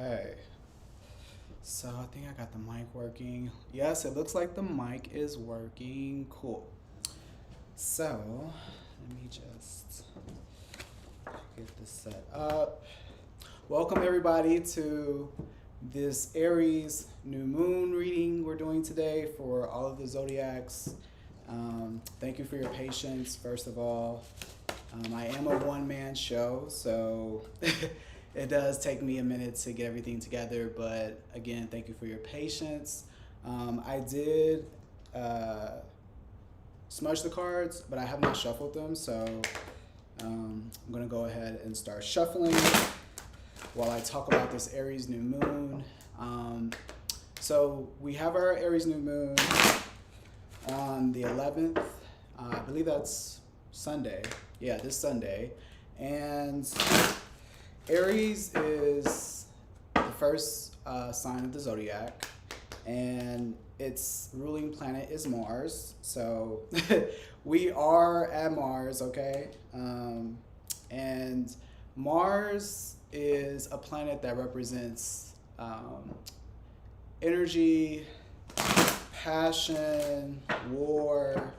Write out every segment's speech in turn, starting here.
Okay. So I think I got the mic working. Yes, it looks like the mic is working. Cool. So let me just get this set up. Welcome everybody to this Aries New Moon reading we're doing today for all of the zodiacs. Thank you for your patience, first of all. I am a one-man show, so it does take me a minute to get everything together, but again, thank you for your patience. I did smudge the cards, but I have not shuffled them, so I'm going to go ahead and start shuffling while I talk about this Aries New Moon. So we have our Aries New Moon on the 11th. I believe that's Sunday. Yeah, this Sunday. And Aries is the first sign of the zodiac, and its ruling planet is Mars. So we are at Mars, okay? And Mars is a planet that represents energy, passion, war,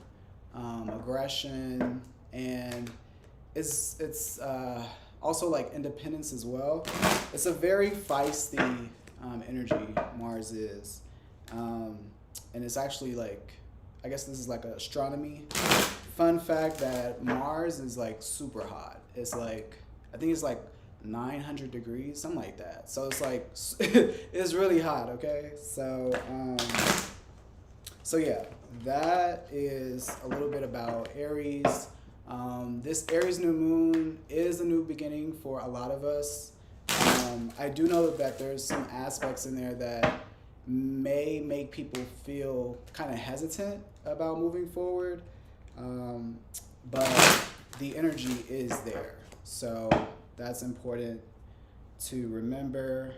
aggression, and it's also like independence as well. It's a very feisty energy, Mars is. And it's actually like, I guess this is like an astronomy fun fact that Mars is like super hot. It's like, I think it's like 900 degrees, something like that. So it's like, it's really hot, okay? So yeah, that is a little bit about Aries. This Aries New Moon is a new beginning for a lot of us. I do know that there's some aspects in there that may make people feel kind of hesitant about moving forward, but the energy is there. So that's important to remember.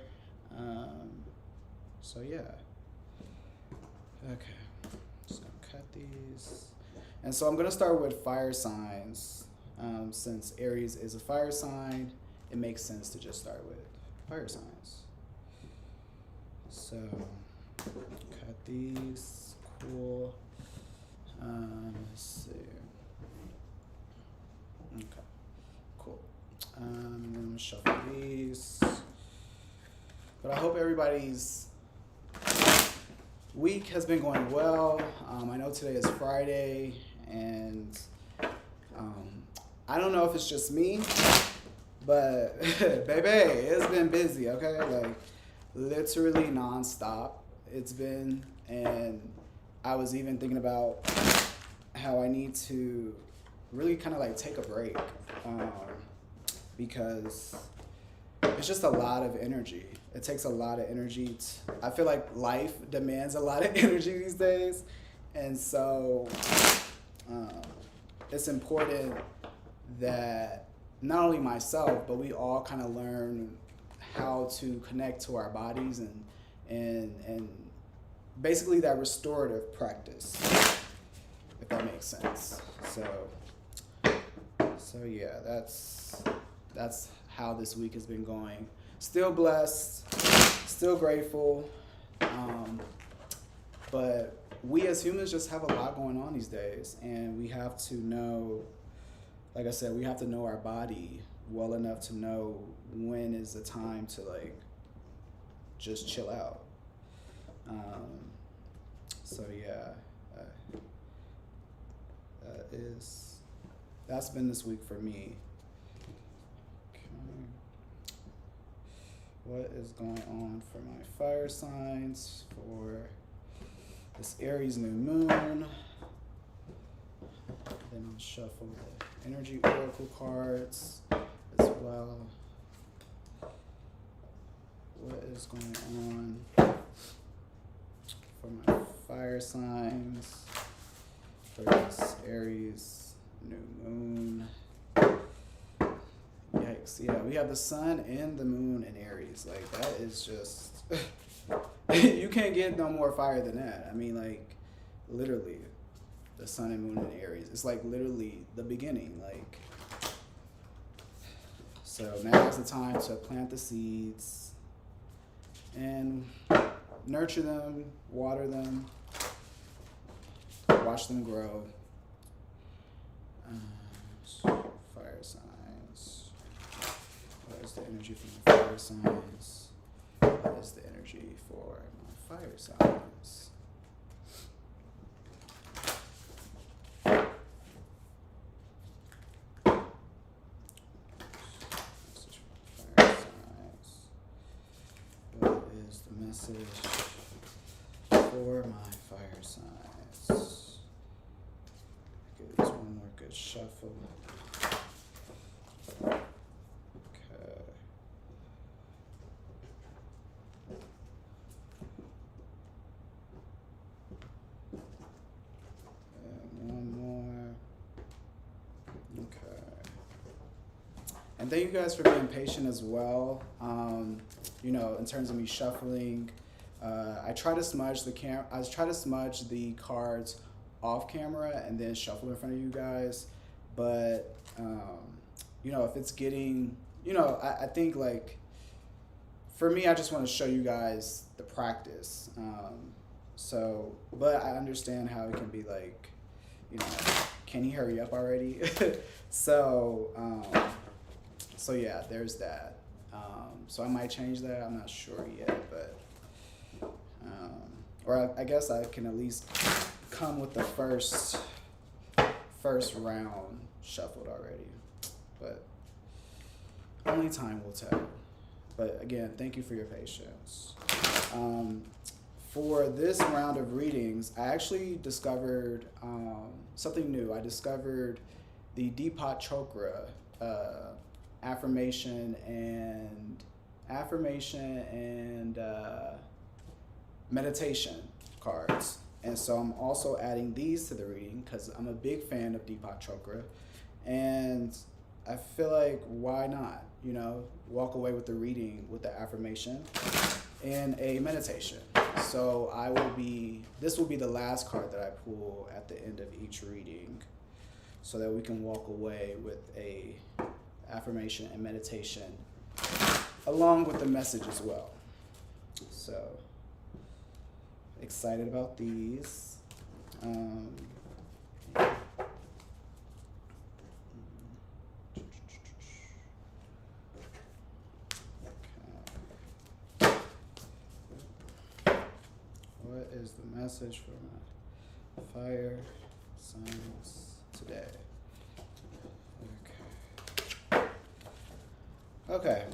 So yeah. Okay, just gonna cut these. And so I'm gonna start with fire signs. Since Aries is a fire sign, it makes sense to just start with fire signs. So, cut these, cool. Let's see. Okay, cool. I'm gonna shuffle these. But I hope everybody's week has been going well. I know today is Friday, and I don't know if it's just me, but baby, it's been busy, okay? Like literally nonstop. It's been, and I was even thinking about how I need to really kind of like take a break, because it's just a lot of energy. It takes a lot of energy. I feel like life demands a lot of energy these days. And so it's important that not only myself, but we all kind of learn how to connect to our bodies and basically that restorative practice, if that makes sense. So yeah, that's how this week has been going. Still blessed, still grateful, but we as humans just have a lot going on these days, and we have to know, like I said, we have to know our body well enough to know when is the time to like just chill out. So yeah, that's been this week for me. What is going on for my fire signs for this Aries New Moon? Then I'll shuffle the energy oracle cards as well. What is going on for my fire signs for this Aries New Moon? Yikes, yeah, we have the sun and the moon in Aries. Like, that is just, you can't get no more fire than that. I mean, like, literally, the sun and moon in Aries. It's like literally the beginning. Like, so now is the time to plant the seeds, and nurture them, water them, watch them grow. Fire signs. What is the energy for my fire signs? What is the energy for my fire signs? Fire signs. What is the message for my fire signs? Give this one more good shuffle. Okay. And one more. Okay. And thank you guys for being patient as well. You know, in terms of me shuffling, I try to smudge the cards off camera and then shuffle in front of you guys. But you know, if it's getting, you know, I think like for me, I just want to show you guys the practice. So, but I understand how it can be like, you know, can you hurry up already? So, so yeah, there's that. So I might change that. I'm not sure yet, but, or I guess I can at least come with the first round shuffled already, but only time will tell. But again, thank you for your patience. For this round of readings, I actually discovered something new. I discovered the Deepak Chopra affirmation and meditation cards. And so I'm also adding these to the reading because I'm a big fan of Deepak Chopra. And I feel like, why not, you know, walk away with the reading with the affirmation and a meditation. So this will be the last card that I pull at the end of each reading so that we can walk away with a affirmation and meditation along with the message as well. So excited about these. What is the message for my fire signs today? Okay.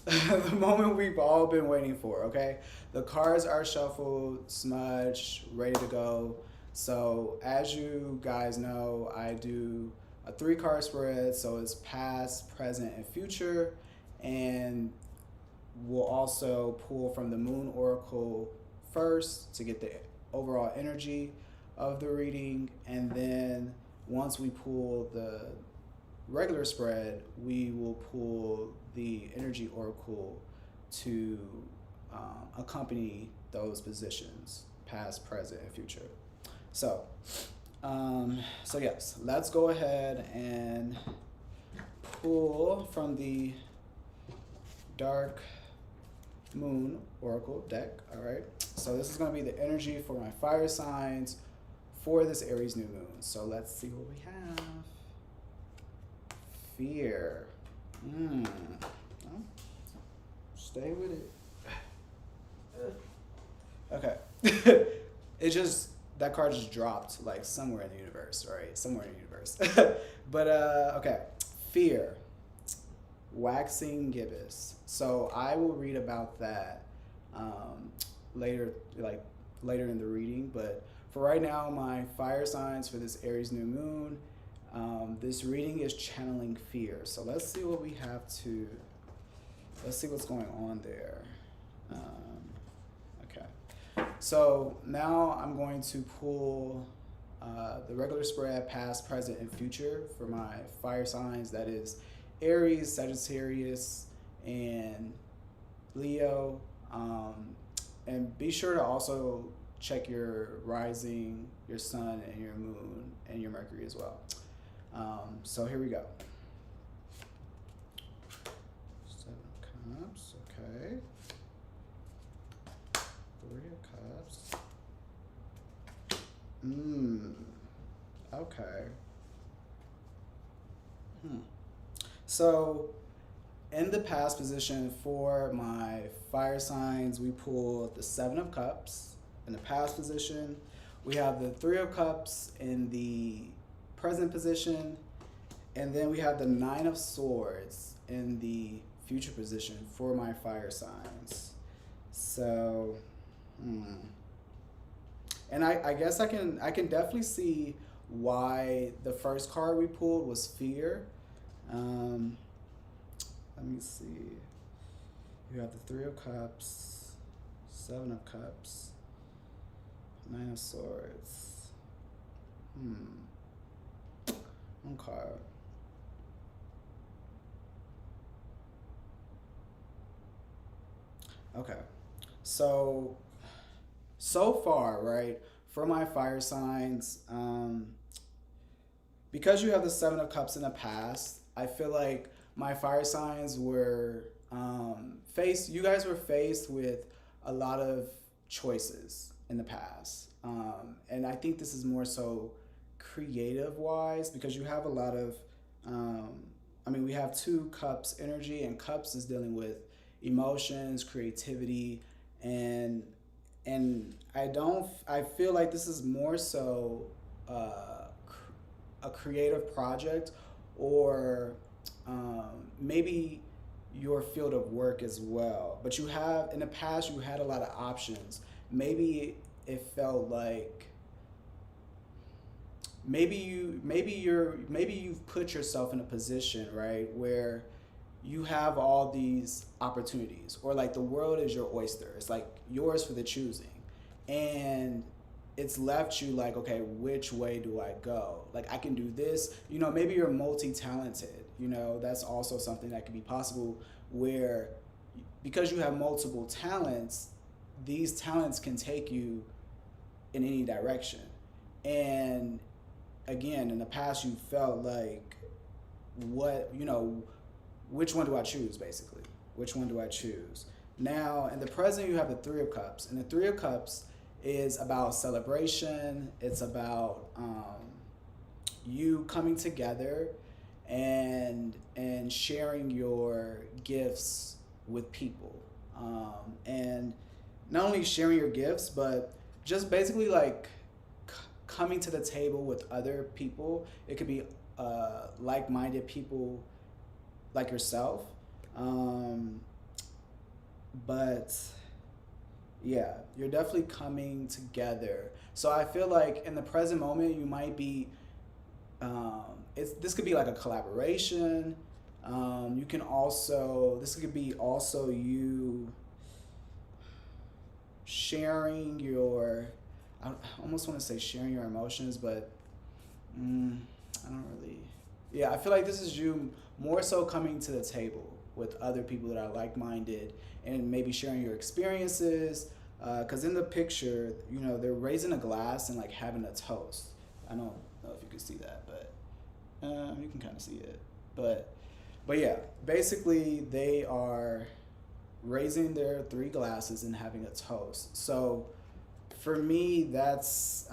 The moment we've all been waiting for, okay? The cards are shuffled, smudged, ready to go. So as you guys know, I do a 3-card spread, so it's past, present, and future. And we'll also pull from the Moon Oracle first to get the overall energy of the reading. And then once we pull the regular spread, we will pull the energy oracle to accompany those positions, past, present, and future. So yes, let's go ahead and pull from the Dark Moon Oracle deck. All right, so this is going to be the energy for my fire signs for this Aries New Moon. So let's see what we have. Fear. Oh, stay with it. Okay. That card just dropped like somewhere in the universe, right? Somewhere in the universe. But okay. Fear. Waxing gibbous. So I will read about that later in the reading. But for right now, my fire signs for this Aries New Moon. This reading is channeling fear. So let's see what we have to. Let's see what's going on there. Okay. So now I'm going to pull the regular spread, past, present, and future for my fire signs. That is Aries, Sagittarius, and Leo. And be sure to also check your rising, your sun, and your moon, and your Mercury as well. So here we go. 7 of Cups, okay. Three of Cups. Okay. So in the past position for my fire signs, we pulled the Seven of Cups in the past position. We have the Three of Cups in the present position. And then we have the Nine of Swords in the future position for my fire signs. So, and I guess I can definitely see why the first card we pulled was fear. Um, Let me see. You have the Three of Cups, Seven of Cups, Nine of Swords. One card. Okay. So far, right, for my fire signs, because you have the Seven of Cups in the past, I feel like my fire signs were you guys were faced with a lot of choices in the past. And I think this is more so creative wise because you have a lot of, we have two cups energy, and cups is dealing with emotions, creativity, and I feel like this is more so a creative project, or maybe your field of work as well. But you have in the past you had a lot of options. Maybe it felt like maybe you've put yourself in a position, right, where you have all these opportunities, or like the world is your oyster. It's like yours for the choosing. And it's left you like, okay, which way do I go? Like, I can do this. Maybe you're multi-talented. That's also something that could be possible, where because you have multiple talents, these talents can take you in any direction. And again, in the past, you felt like, which one do I choose, basically? Which one do I choose? Now, in the present, you have the Three of Cups. And the Three of Cups is about celebration. It's about you coming together and sharing your gifts with people. And not only sharing your gifts, but just basically like coming to the table with other people. It could be like-minded people like yourself. But yeah, you're definitely coming together. So I feel like in the present moment, you might be, this could be like a collaboration. You can also, this could be also you sharing your, I almost want to say sharing your emotions, but I don't really, yeah, I feel like this is you more so coming to the table with other people that are like-minded, and maybe sharing your experiences. Because in the picture, they're raising a glass and like having a toast. I don't know if you can see that, but you can kind of see it. But yeah, basically they are raising their three glasses and having a toast. So for me, that's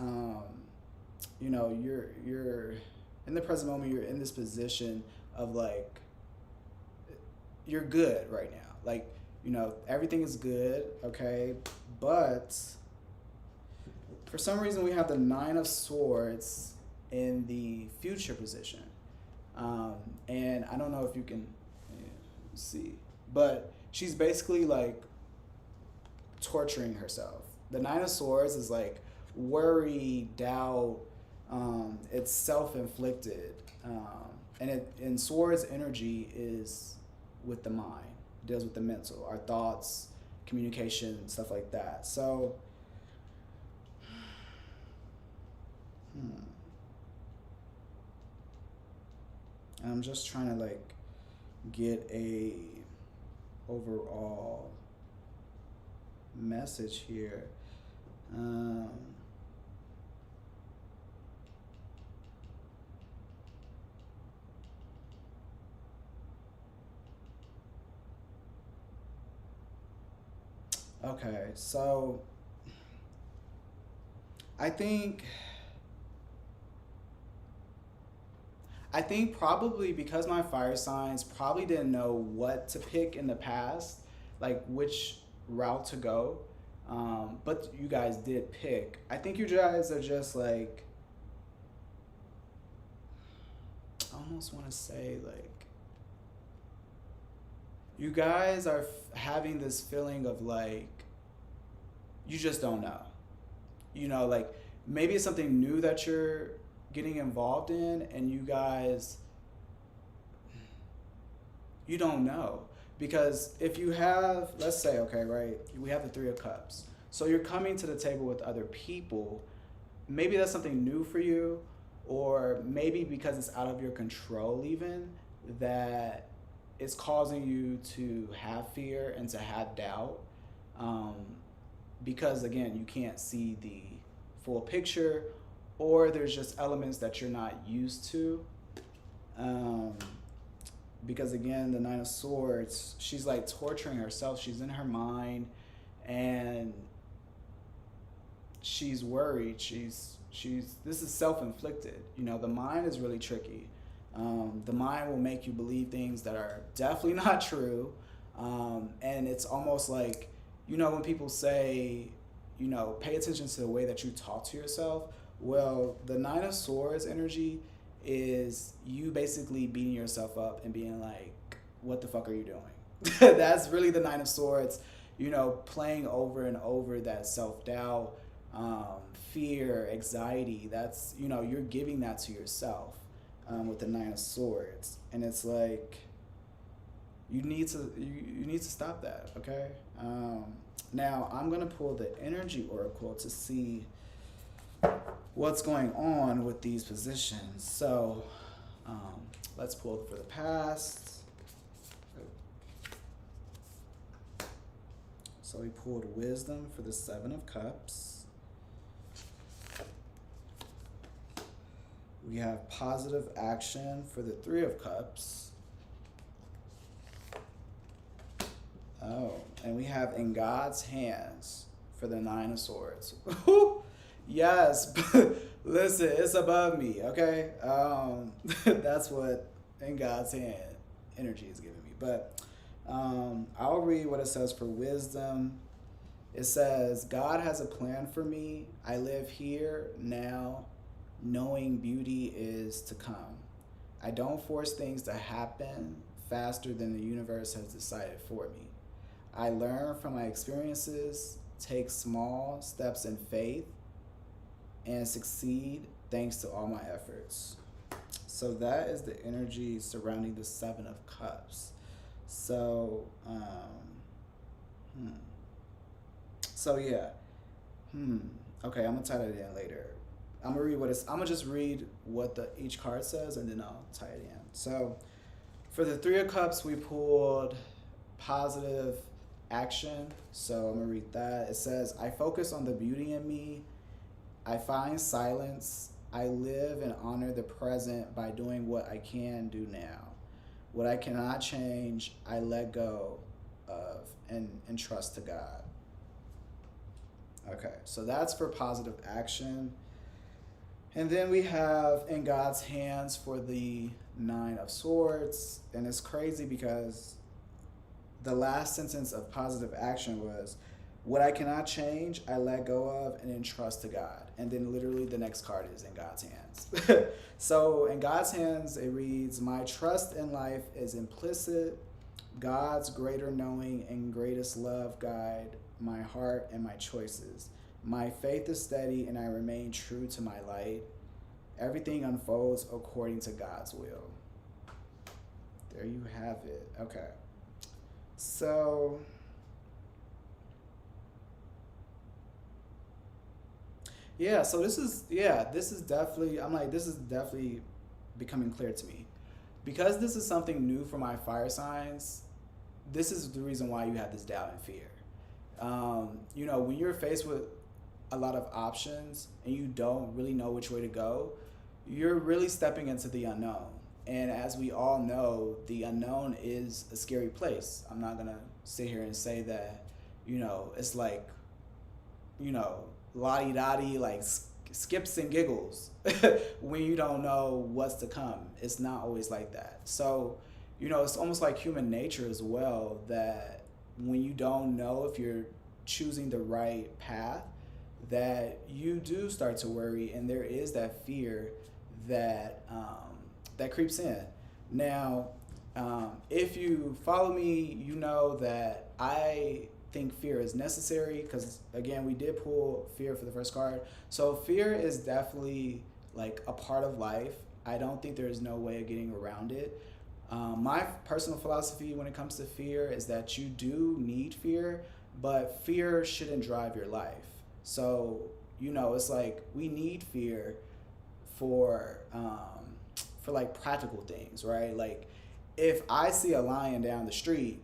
you're in the present moment. You're in this position of like, you're good right now. Like, everything is good, okay? But for some reason, we have the Nine of Swords in the future position. And I don't know if you can see, but she's basically like torturing herself. The Nine of Swords is like worry, doubt. It's self-inflicted. And Swords energy is with the mind, deals with the mental, our thoughts, communication, stuff like that. So, I'm just trying to like get a overall message here. Okay, so I think I think probably because my fire signs probably didn't know what to pick in the past, like which route to go. But you guys did pick. I think you guys are just like, I almost want to say like, you guys are having this feeling of like, you just don't know. Like maybe it's something new that you're getting involved in, and you guys, you don't know. Because if you have, let's say, okay, right, we have the Three of Cups. So you're coming to the table with other people. Maybe that's something new for you, or maybe because it's out of your control, even that it's causing you to have fear and to have doubt. Um, because again, you can't see the full picture, or there's just elements that you're not used to. Um, because again, the Nine of Swords, she's like torturing herself. She's in her mind, and she's worried. She's this is self-inflicted. The mind is really tricky. The mind will make you believe things that are definitely not true. And it's almost like, when people say, pay attention to the way that you talk to yourself. Well, the Nine of Swords energy is you basically beating yourself up and being like, what the fuck are you doing? That's really the Nine of Swords, playing over and over that self-doubt, fear, anxiety. That's, you're giving that to yourself with the Nine of Swords. And it's like, you need to stop that, okay? Now, I'm going to pull the Energy Oracle to see what's going on with these positions. So let's pull for the past. So we pulled Wisdom for the Seven of Cups. We have Positive Action for the Three of Cups. Oh, and we have In God's Hands for the Nine of Swords. Yes, listen, it's above me, okay? That's what In God's Hand energy is giving me. But I'll read what it says for Wisdom. It says, God has a plan for me. I live here now, knowing beauty is to come. I don't force things to happen faster than the universe has decided for me. I learn from my experiences, take small steps in faith, and succeed thanks to all my efforts. So that is the energy surrounding the Seven of Cups. So, yeah. Okay, I'm gonna tie that in later. I'm gonna just read what each card says, and then I'll tie it in. So, for the Three of Cups, we pulled Positive Action. So I'm gonna read that. It says, I focus on the beauty in me. I find silence. I live and honor the present by doing what I can do now. What I cannot change, I let go of and trust to God. Okay, so that's for Positive Action. And then we have In God's Hands for the Nine of Swords. And it's crazy because the last sentence of Positive Action was, what I cannot change, I let go of and entrust to God. And then literally the next card is In God's Hands. So in God's Hands, it reads, my trust in life is implicit. God's greater knowing and greatest love guide my heart and my choices. My faith is steady and I remain true to my light. Everything unfolds according to God's will. There you have it. Okay. So, yeah, so this is definitely, I'm like, this is definitely becoming clear to me. Because this is something new for my fire signs, this is the reason why you have this doubt and fear. When you're faced with a lot of options and you don't really know which way to go, you're really stepping into the unknown. And as we all know, the unknown is a scary place. I'm not gonna sit here and say that, it's like, la-di-da-di, like skips and giggles when you don't know what's to come. It's not always like that. So, it's almost like human nature as well, that when you don't know if you're choosing the right path, that you do start to worry, and there is that fear that that creeps in. Now, if you follow me, you know that I think fear is necessary, because again, we did pull fear for the first card. So fear is definitely like a part of life. I don't think there's no way of getting around it. My personal philosophy when it comes to fear is that you do need fear, but fear shouldn't drive your life. So, it's like we need fear for like practical things, right? Like if I see a lion down the street,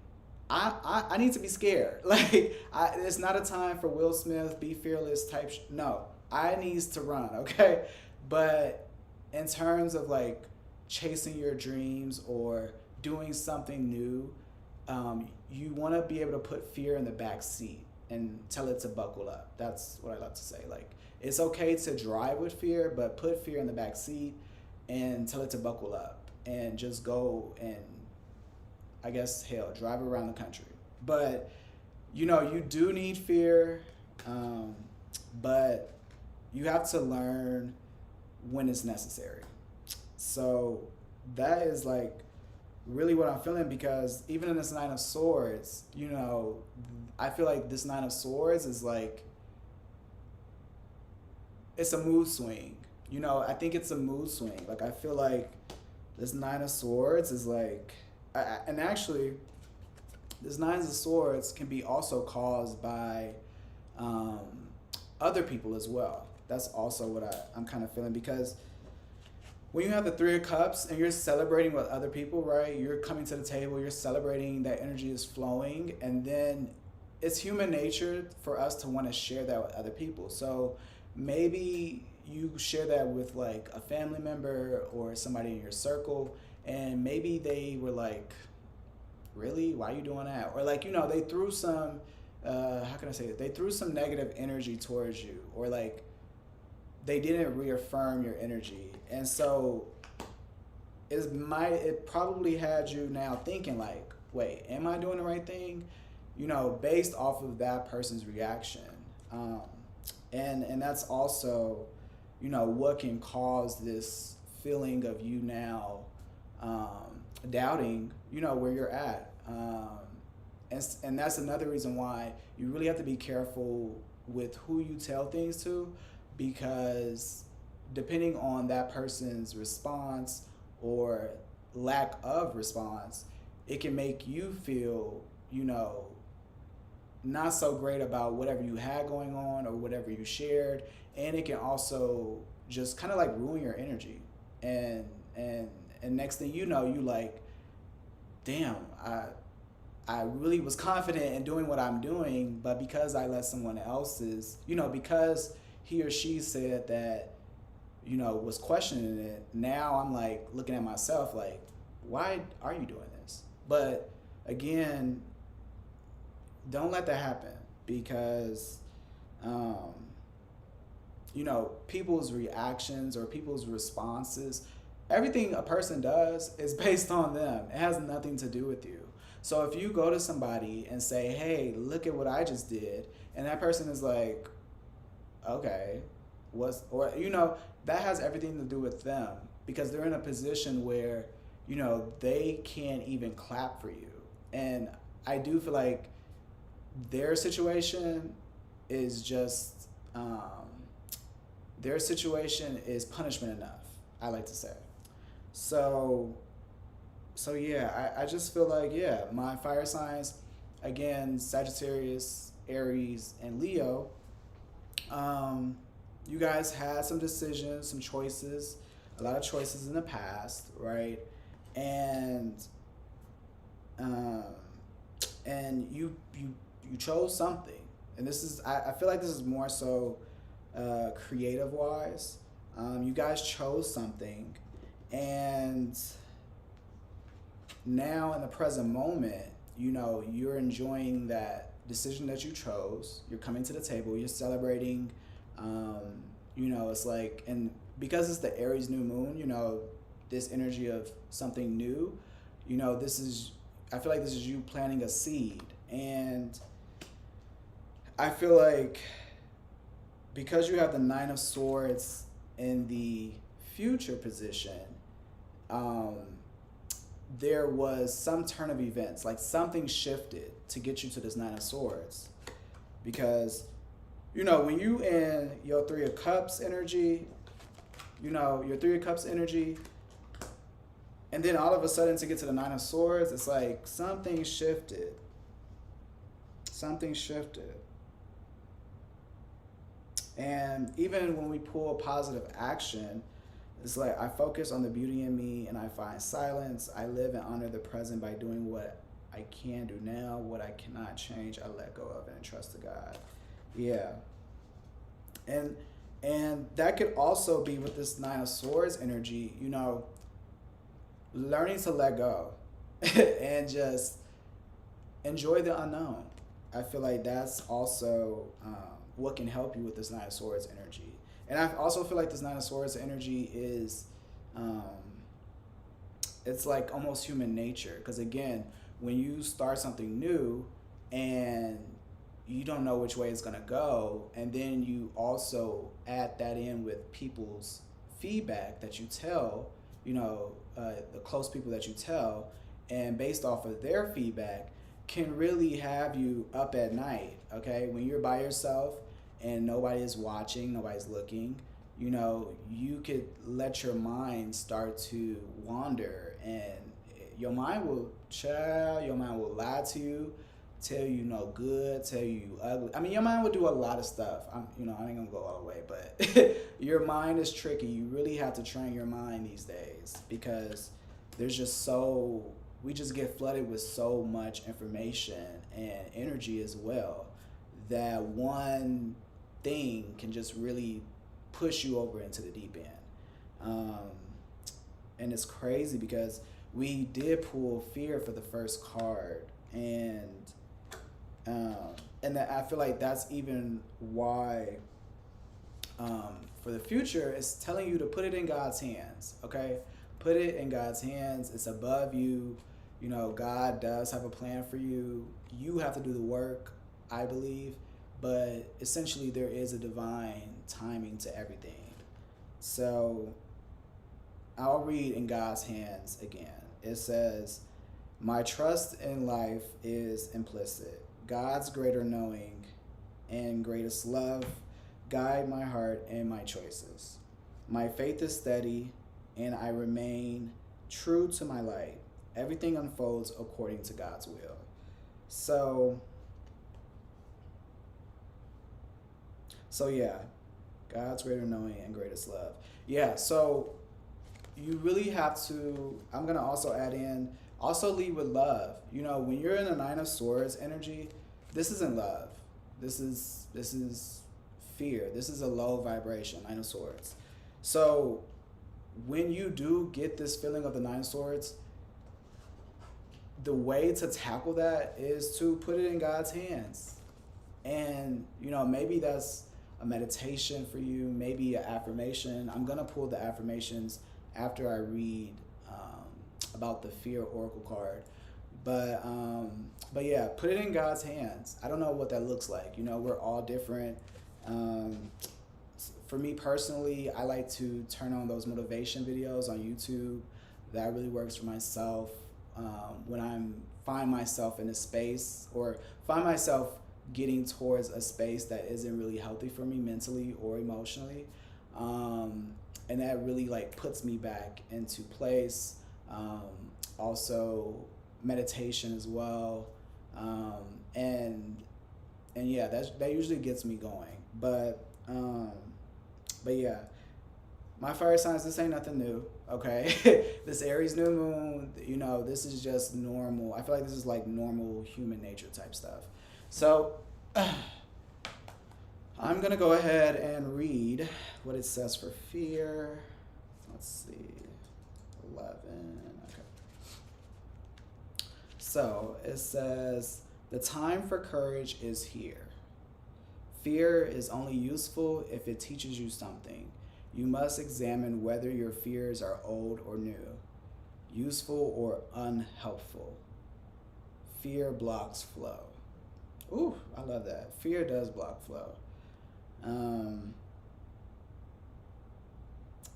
I need to be scared. Like it's not a time for Will Smith, be fearless type. No, I needs to run, okay? But in terms of like chasing your dreams or doing something new, you want to be able to put fear in the back seat and tell it to buckle up. That's what I love to say. Like it's okay to drive with fear, but put fear in the back seat and tell it to buckle up and just go and, I guess, hell, drive around the country. But you do need fear, but you have to learn when it's necessary. So that is like really what I'm feeling, because even in this Nine of Swords, I feel like this Nine of Swords is like, it's a mood swing. I think it's a mood swing. Like I feel like this Nine of Swords is like, and actually, this Nine of Swords can be also caused by other people as well. That's also what I'm kind of feeling, because when you have the Three of Cups and you're celebrating with other people, right? You're coming to the table, you're celebrating, that energy is flowing, and then it's human nature for us to want to share that with other people. So maybe you share that with like a family member or somebody in your circle, and maybe they were like, really, why are you doing that? Or like, they threw some, how can I say it? They threw some negative energy towards you, or like they didn't reaffirm your energy. And so it probably had you now thinking like, wait, am I doing the right thing? Based off of that person's reaction. And that's also, what can cause this feeling of you now doubting, where you're at. And that's another reason why you really have to be careful with who you tell things to, because depending on that person's response or lack of response, it can make you feel, not so great about whatever you had going on or whatever you shared. And it can also just kind of like ruin your energy. And next thing you know, you like, damn, I really was confident in doing what I'm doing, but because I let someone else's, because he or she said that, was questioning it, now I'm like looking at myself like, why are you doing this? But again, don't let that happen, because people's reactions or people's responses, everything a person does is based on them. It has nothing to do with you. So if you go to somebody and say, hey, look at what I just did, and that person is like, okay, that has everything to do with them, because they're in a position where, they can't even clap for you. And I do feel like their situation is just, their situation is punishment enough, I like to say. So yeah, I just feel like, yeah, my fire signs, again, Sagittarius, Aries, and Leo, you guys had some decisions, some choices, a lot of choices in the past, right? And you chose something. And this is, I feel like this is more so creative wise. You guys chose something, and now in the present moment, you're enjoying that decision that you chose. You're coming to the table, you're celebrating, You know, it's like, and because it's the Aries New Moon, you know, this energy of something new, you know, this is, I feel like this is you planting a seed. And I feel like because you have the Nine of Swords in the future position, um, there was some turn of events, like something shifted to get you to this Nine of Swords. Because, you know, when you in your Three of Cups energy, you know, your Three of Cups energy, and then all of a sudden to get to the Nine of Swords, it's like something shifted. Something shifted. And even when we pull positive action, it's like I focus on the beauty in me and I find silence. I live and honor the present by doing what I can do now. What I cannot change, I let go of and trust to God. Yeah. And that could also be with this Nine of Swords energy, you know, learning to let go and just enjoy the unknown. I feel like that's also what can help you with this Nine of Swords energy. And I also feel like this Nine of Swords energy is, it's like almost human nature. Because again, when you start something new and you don't know which way it's going to go, and then you also add that in with people's feedback that you tell, you know, the close people that you tell, and based off of their feedback, can really have you up at night, okay? When you're by yourself and nobody is watching, nobody's looking, you know, you could let your mind start to wander, and your mind will lie to you, tell you no good, tell you ugly. I mean, your mind will do a lot of stuff. I ain't gonna go all the way, but your mind is tricky. You really have to train your mind these days because there's just we just get flooded with so much information and energy as well that one thing can just really push you over into the deep end. And it's crazy because we did pull fear for the first card, and that I feel like that's even why for the future it's telling you to put it in God's hands, okay? Put it in God's hands. It's above you. You know, God does have a plan for you. You have to do the work, I believe, but essentially there is a divine timing to everything. So I'll read in God's hands again. It says, "My trust in life is implicit. God's greater knowing and greatest love guide my heart and my choices. My faith is steady and I remain true to my light. Everything unfolds according to God's will." So yeah, God's greater knowing and greatest love. Yeah, so you really have to, I'm going to also add in, also lead with love. You know, when you're in the Nine of Swords energy, this isn't love. This is fear. This is a low vibration, Nine of Swords. So when you do get this feeling of the Nine of Swords, the way to tackle that is to put it in God's hands. And, you know, maybe that's a meditation for you, maybe an affirmation. I'm going to pull the affirmations after I read about the Fear Oracle card. But yeah, put it in God's hands. I don't know what that looks like. You know, we're all different. For me personally, I like to turn on those motivation videos on YouTube. That really works for myself. When I find myself in a space or find myself getting towards a space that isn't really healthy for me mentally or emotionally. And that really like puts me back into place. Also meditation as well. And yeah, that usually gets me going. But yeah, my fire signs, this ain't nothing new, okay? This Aries New Moon, you know, this is just normal. I feel like this is like normal human nature type stuff. So I'm going to go ahead and read what it says for fear. Let's see. 11. Okay. So it says, "The time for courage is here. Fear is only useful if it teaches you something. You must examine whether your fears are old or new, useful or unhelpful. Fear blocks flow. Ooh, I love that. Fear does block flow. Um,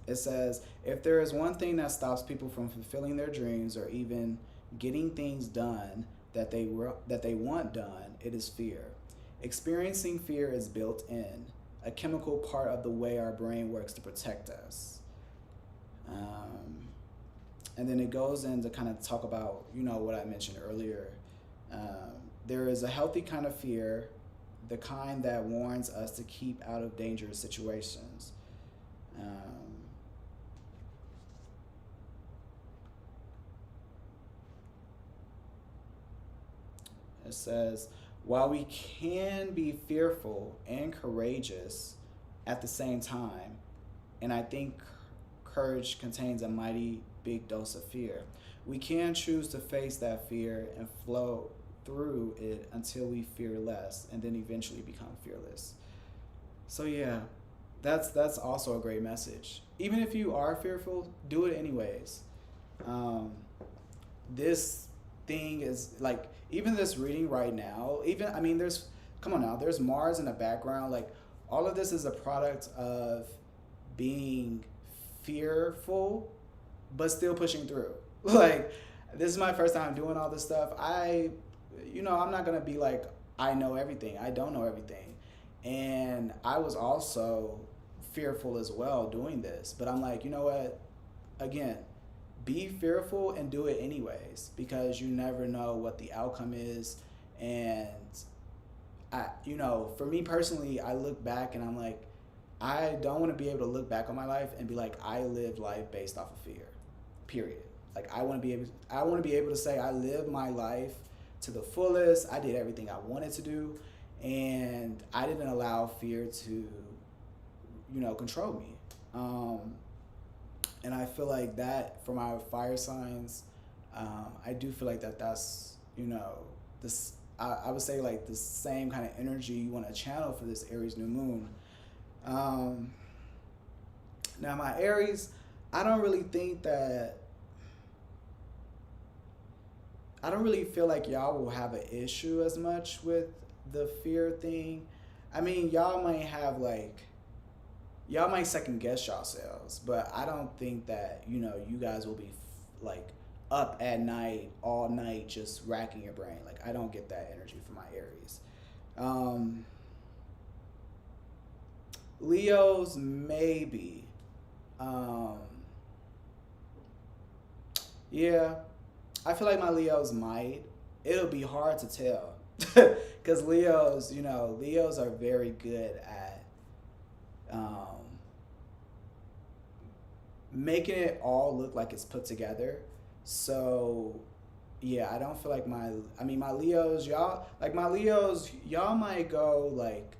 it says, if there is one thing that stops people from fulfilling their dreams or even getting things done that they want done, it is fear. Experiencing fear is built in, a chemical part of the way our brain works to protect us. Um, and then it goes in to kind of talk about, what I mentioned earlier. There is a healthy kind of fear, the kind that warns us to keep out of dangerous situations. Um, it says, while we can be fearful and courageous at the same time, and I think courage contains a mighty big dose of fear, we can choose to face that fear and flow through it until we fear less and then eventually become fearless. So yeah, that's also a great message. Even if you are fearful, do it anyways. Um, this thing is like, even this reading right now, even I mean there's come on now, there's Mars in the background. Like, all of this is a product of being fearful but still pushing through. Like, this is my first time doing all this stuff. I'm not gonna be like, I know everything. I don't know everything. And I was also fearful as well doing this. But I'm like, you know what? Again, be fearful and do it anyways, because you never know what the outcome is. And for me personally, I look back and I'm like, I don't want to be able to look back on my life and be like, I lived life based off of fear. Period. Like, I want to be able to say I lived my life to the fullest. I did everything I wanted to do, and I didn't allow fear to, control me. And I feel like that for my fire signs, I do feel like that's, this, I would say like the same kind of energy you want to channel for this Aries new moon. Now my Aries, I don't really think that, I don't really feel like y'all will have an issue as much with the fear thing. I mean, y'all might second guess yourselves, but I don't think that, you guys will be like up at night, all night, just racking your brain. Like, I don't get that energy from my Aries. Leos, maybe. Yeah, I feel like my Leos might. It'll be hard to tell. Because Leos are very good at making it all look like it's put together. So yeah, I don't feel like my Leos, y'all might go like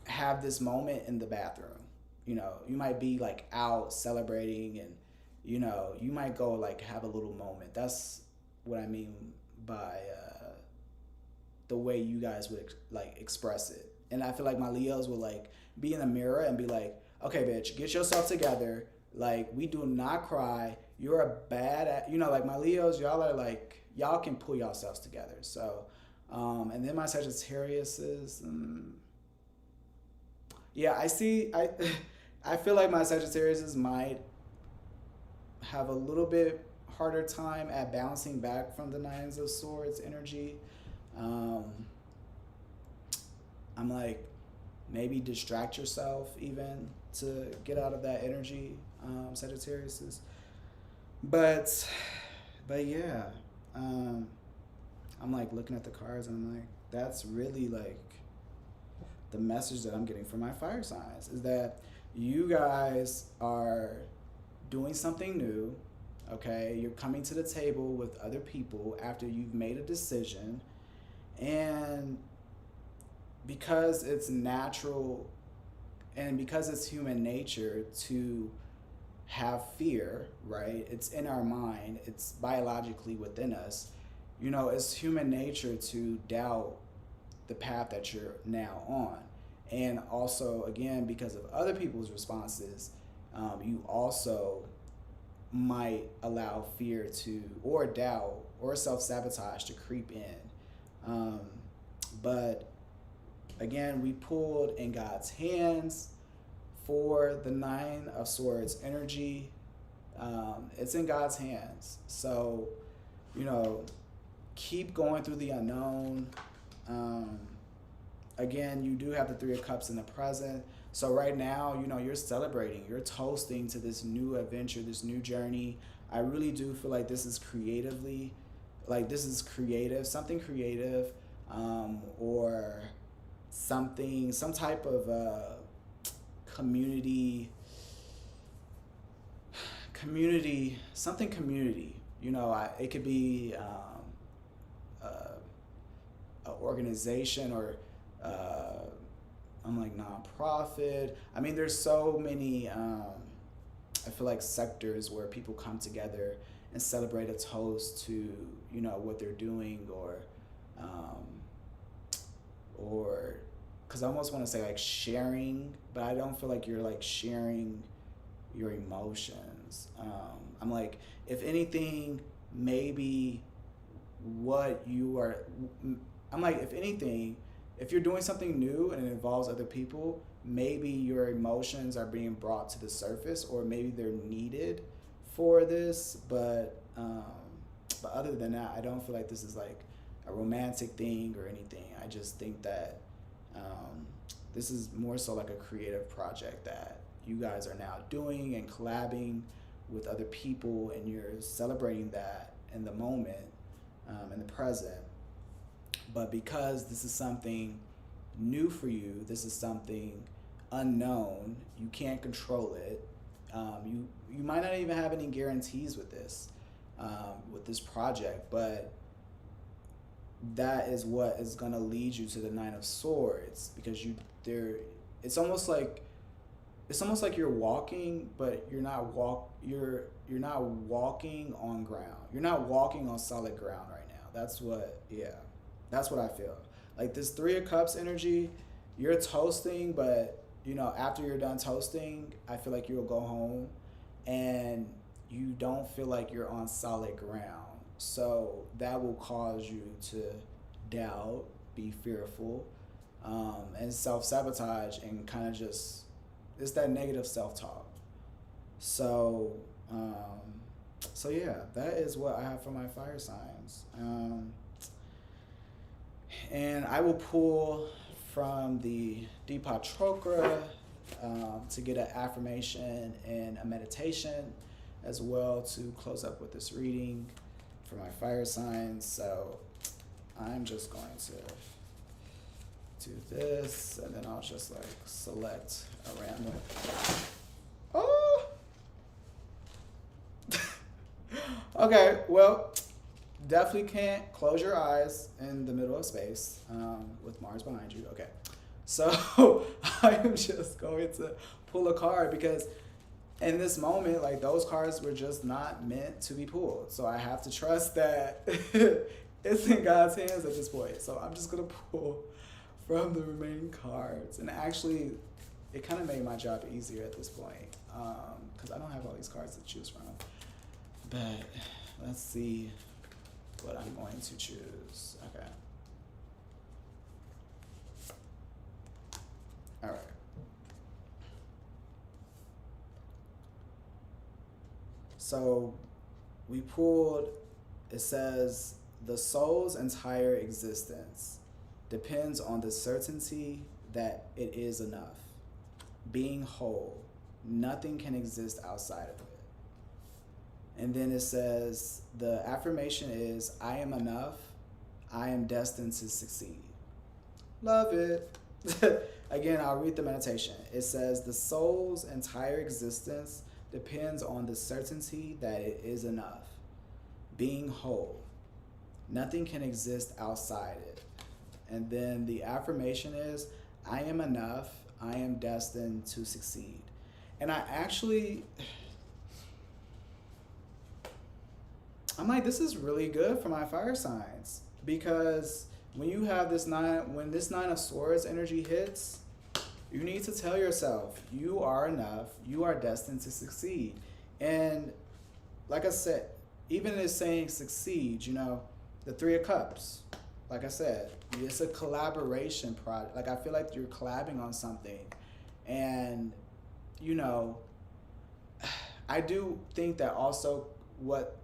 have this moment in the bathroom. You might be like out celebrating, and you might go like have a little moment. That's what I mean by the way you guys would like express it. And I feel like my Leos will like be in the mirror and be like, okay, bitch, get yourself together. Like, we do not cry. You're a like my Leos, y'all are like, y'all can pull yourselves together. So, and then my Sagittarius is, yeah, I feel like my Sagittarius might have a little bit harder time at bouncing back from the Nines of Swords energy. I'm like, maybe distract yourself even to get out of that energy, Sagittarius is. But yeah, I'm like looking at the cards and I'm like, that's really like the message that I'm getting from my fire signs, is that you guys are doing something new. Okay, you're coming to the table with other people after you've made a decision, and because it's natural and because it's human nature to have fear, right? It's in our mind, it's biologically within us. It's human nature to doubt the path that you're now on. And also, again, because of other people's responses, you also might allow fear to, or doubt, or self-sabotage to creep in. But again, we pulled in God's hands for the Nine of Swords energy. It's in God's hands. So, you know, keep going through the unknown. Again, you do have the Three of Cups in the present. So right now, you know, you're celebrating, you're toasting to this new adventure, this new journey. I really do feel like this is creatively, like this is creative, something creative, or something, some type of community, something community. You know, it could be an organization, or I'm like nonprofit. I mean, there's so many, I feel like, sectors where people come together and celebrate a toast to, you know, what they're doing, or because I almost want to say like sharing, but I don't feel like you're like sharing your emotions. I'm like, if anything, maybe what you are, I'm like, if anything, if you're doing something new and it involves other people, maybe your emotions are being brought to the surface, or maybe they're needed for this. But other than that, I don't feel like this is like a romantic thing or anything. I just think that this is more so like a creative project that you guys are now doing and collabing with other people, and you're celebrating that in the moment, in the present. But because this is something new for you, this is something unknown, you can't control it. You might not even have any guarantees with this project, but that is what is going to lead you to the Nine of Swords, because it's almost like you're walking, but you're not walking on ground. You're not walking on solid ground right now. That's what I feel. Like this Three of Cups energy, you're toasting, but you know, after you're done toasting, I feel like you'll go home and you don't feel like you're on solid ground. So that will cause you to doubt, be fearful, and self-sabotage, and kind of just, it's that negative self-talk. So, yeah, that is what I have for my fire signs. And I will pull from the Deepak Chokra to get an affirmation and a meditation as well to close up with this reading for my fire signs. So I'm just going to do this, and then I'll just like select a random. Oh! Okay, well, definitely can't close your eyes in the middle of space with Mars behind you. Okay, so I am just going to pull a card, because in this moment, like, those cards were just not meant to be pulled. So I have to trust that it's in God's hands at this point. So I'm just going to pull from the remaining cards. And actually, it kind of made my job easier at this point, because I don't have all these cards to choose from. But let's see what I'm going to choose. Okay. All right. So we pulled, it says, the soul's entire existence depends on the certainty that it is enough. Being whole, nothing can exist outside of it. And then it says, the affirmation is, I am enough, I am destined to succeed. Love it. Again, I'll read the meditation. It says, the soul's entire existence depends on the certainty that it is enough. Being whole, nothing can exist outside it. And then the affirmation is, I am enough, I am destined to succeed. And I'm like, this is really good for my fire signs, because when you have this when this Nine of Swords energy hits, you need to tell yourself you are enough. You are destined to succeed. And like I said, even in saying succeed, you know, the Three of Cups, like I said, it's a collaboration project. Like I feel like you're collabing on something. And, you know, I do think that also what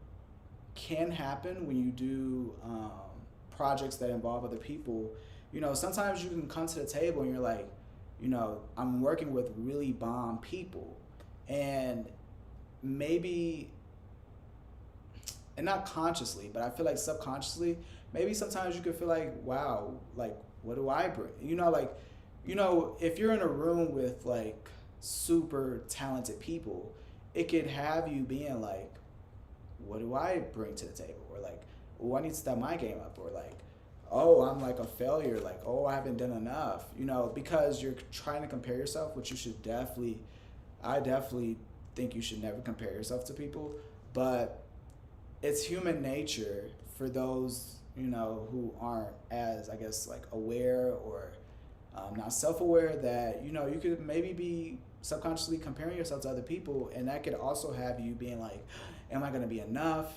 can happen when you do projects that involve other people, you know, sometimes you can come to the table and you're like, you know, I'm working with really bomb people. And maybe, and not consciously, but I feel like subconsciously, maybe sometimes you could feel like, wow, like, what do I bring? You know, like, you know, if you're in a room with like super talented people, it could have you being like, what do I bring to the table? Or like, oh, I need to step my game up. Or like, oh, I'm like a failure. Like, oh, I haven't done enough. You know, because you're trying to compare yourself, which you should definitely, I definitely think you should never compare yourself to people. But it's human nature for those, you know, who aren't as, I guess, like aware or not self-aware, that, you know, you could maybe be subconsciously comparing yourself to other people, and that could also have you being like, am I going to be enough?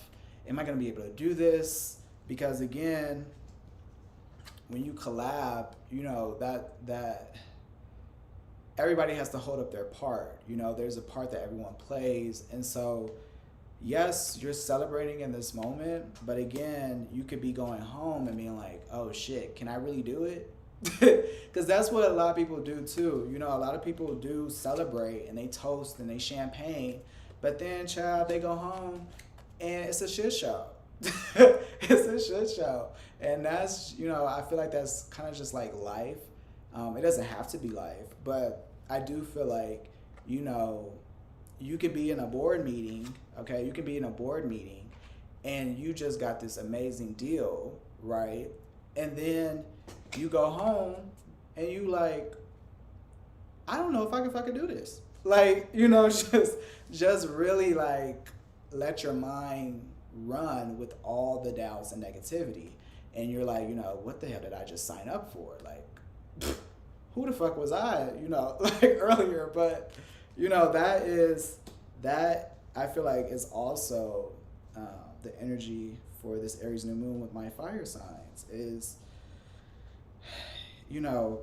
Am I going to be able to do this? Because again, when you collab, you know, that everybody has to hold up their part. You know, there's a part that everyone plays. And so, yes, you're celebrating in this moment, but again, you could be going home and being like, oh shit, can I really do it? Because that's what a lot of people do too. You know, a lot of people do celebrate and they toast and they champagne, but then, child, they go home and it's a shit show. It's a shit show. And that's, you know, I feel like that's kind of just like life. It doesn't have to be life, but I do feel like, you know, you could be in a board meeting, okay? You could be in a board meeting and you just got this amazing deal, right? And then you go home and you like, I don't know if I could do this. Like, you know, just really like let your mind run with all the doubts and negativity. And you're like, you know, what the hell did I just sign up for? Like, who the fuck was I, you know, like earlier? But, you know, that I feel like is also the energy for this Aries New Moon with my fire signs is, you know,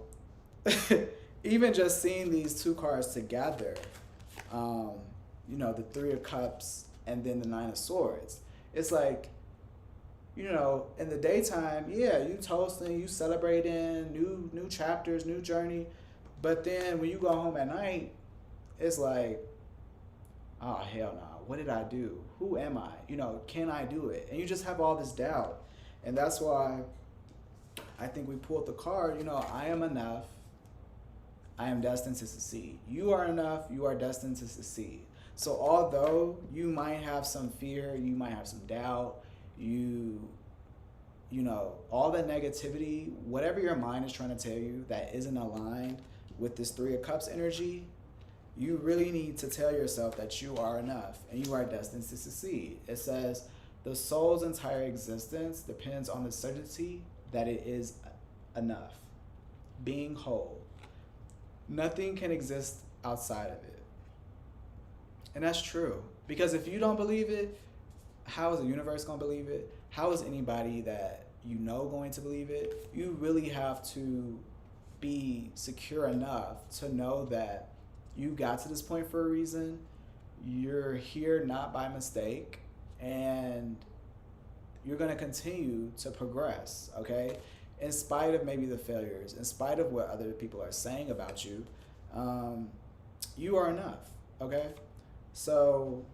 even just seeing these two cards together, you know, the Three of Cups and then the Nine of Swords. It's like, you know, in the daytime, yeah, you toasting, you celebrating, new chapters, new journey. But then when you go home at night, it's like, oh, hell no. What did I do? Who am I? You know, can I do it? And you just have all this doubt. And that's why I think we pulled the card, you know, I am enough. I am destined to succeed. You are enough. You are destined to succeed. So although you might have some fear, you might have some doubt, you know, all that negativity, whatever your mind is trying to tell you that isn't aligned with this Three of Cups energy, you really need to tell yourself that you are enough and you are destined to succeed. It says the soul's entire existence depends on the certainty that it is enough, being whole. Nothing can exist outside of it. And that's true. Because if you don't believe it, how is the universe going to believe it? How is anybody that you know going to believe it? You really have to be secure enough to know that you got to this point for a reason. You're here not by mistake, and you're going to continue to progress, okay? In spite of maybe the failures, in spite of what other people are saying about you, you are enough, okay? So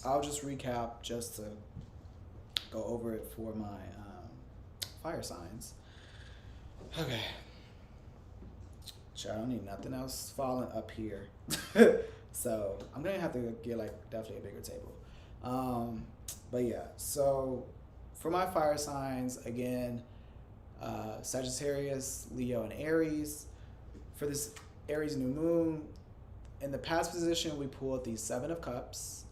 I'll just recap just to go over it for my fire signs. Okay. Sure, I don't need nothing else falling up here. So I'm gonna have to get like definitely a bigger table. But yeah, so for my fire signs, again, Sagittarius, Leo, and Aries. For this Aries New Moon, in the past position, we pulled the Seven of Cups.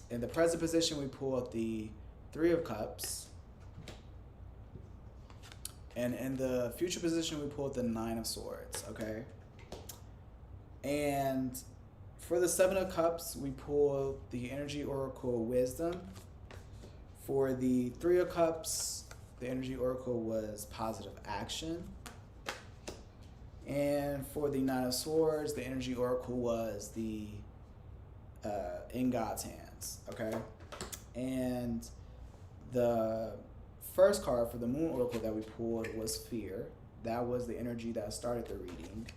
In the present position, we pulled the Three of Cups. And in the future position, we pulled the Nine of Swords, okay? And for the Seven of Cups, we pulled the Energy Oracle Wisdom. For the Three of Cups, the Energy Oracle was Positive Action. And for the Nine of Swords, the Energy Oracle was the In God's Hands, okay? And the first card for the Moon Oracle that we pulled was Fear. That was the energy that started the reading.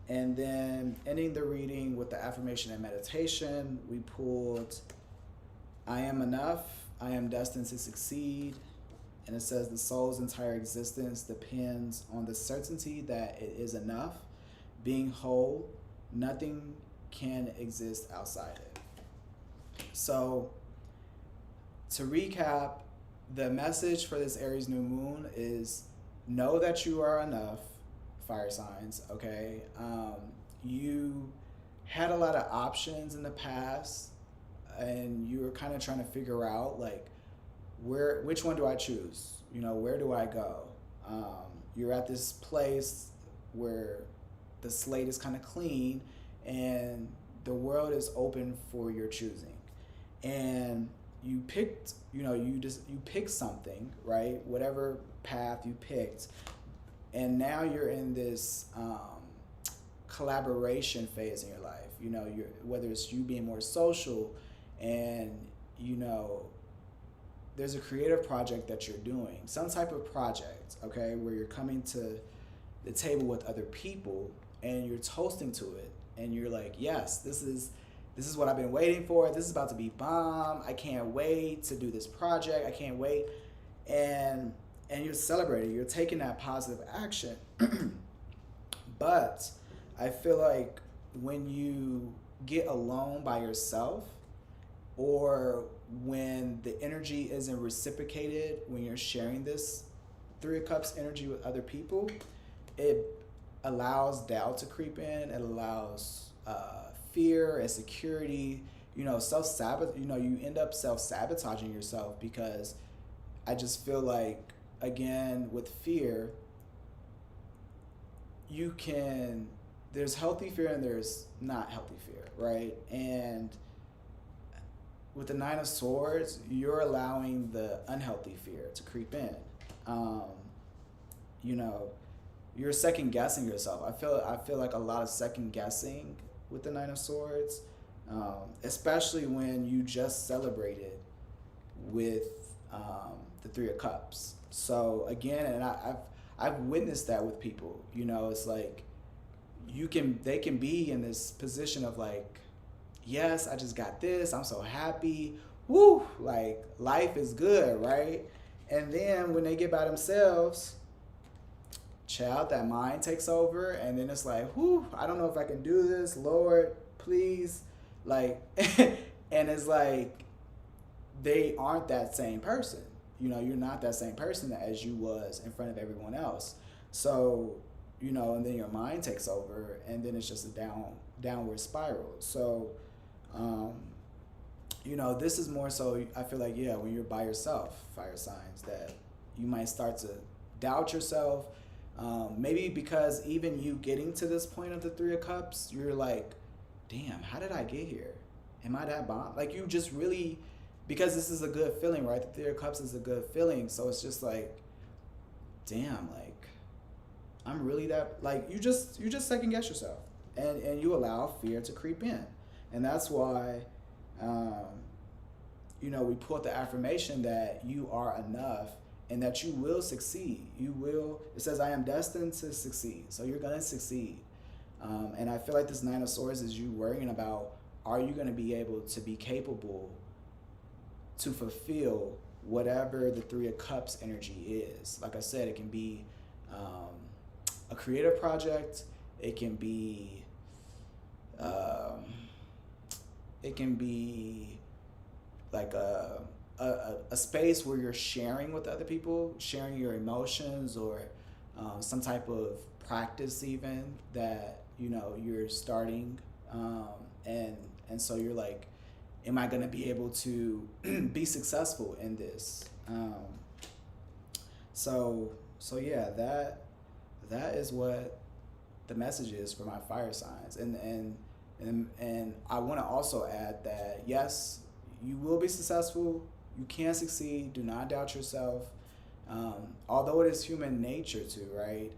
And then ending the reading with the affirmation and meditation, we pulled I am enough, I am destined to succeed. And it says the soul's entire existence depends on the certainty that it is enough. Being whole, nothing can exist outside it. So to recap, the message for this Aries New Moon is know that you are enough, fire signs, okay? You had a lot of options in the past and you were kind of trying to figure out like, which one do I choose? You know, where do I go? You're at this place where the slate is kind of clean and the world is open for your choosing. And you picked, you picked something, right? Whatever path you picked. And now you're in this collaboration phase in your life. Whether it's you being more social and, there's a creative project that you're doing, some type of project, okay, where you're coming to the table with other people and you're toasting to it and you're like, yes, this is what I've been waiting for. This is about to be bomb. I can't wait to do this project. I can't wait. And you're celebrating. You're taking that positive action. But I feel like when you get alone by yourself, or when the energy isn't reciprocated, when you're sharing this Three of Cups energy with other people, it allows doubt to creep in. It allows fear, insecurity, self-sabotage. You end up self-sabotaging yourself, because I just feel like, again, with fear, there's healthy fear and there's not healthy fear, right? And with the Nine of Swords, you're allowing the unhealthy fear to creep in. You're second guessing yourself. I feel like a lot of second guessing with the Nine of Swords, especially when you just celebrated with the Three of Cups. So again, and I've witnessed that with people. It's like they can be in this position of like, yes, I just got this. I'm so happy. Woo! Like, life is good, right? And then when they get by themselves, child, that mind takes over. And then it's like, whoo, I don't know if I can do this. Lord, please. Like, and it's like, they aren't that same person. You're not that same person as you was in front of everyone else. So, and then your mind takes over, and then it's just a downward spiral. So, this is more so, I feel like, yeah, when you're by yourself, fire signs, that you might start to doubt yourself. Maybe because even you getting to this point of the Three of Cups, you're like, damn, how did I get here? Am I that bomb? Like, you just really, because this is a good feeling, right? The Three of Cups is a good feeling. So it's just like, damn, like, I'm really that, like, you just second guess yourself, and you allow fear to creep in. And that's why, we put the affirmation that you are enough and that you will succeed. It says, I am destined to succeed. So you're going to succeed. And I feel like this Nine of Swords is you worrying about, are you going to be able to be capable to fulfill whatever the Three of Cups energy is. Like I said, it can be a creative project. It can be like a space where you're sharing with other people, sharing your emotions, or some type of practice even that you're starting, and so you're like, am I going to be able to be successful in this? So yeah, that is what the message is for my fire signs. And I want to also add that yes, you will be successful. You can succeed. Do not doubt yourself. Although it is human nature to, right?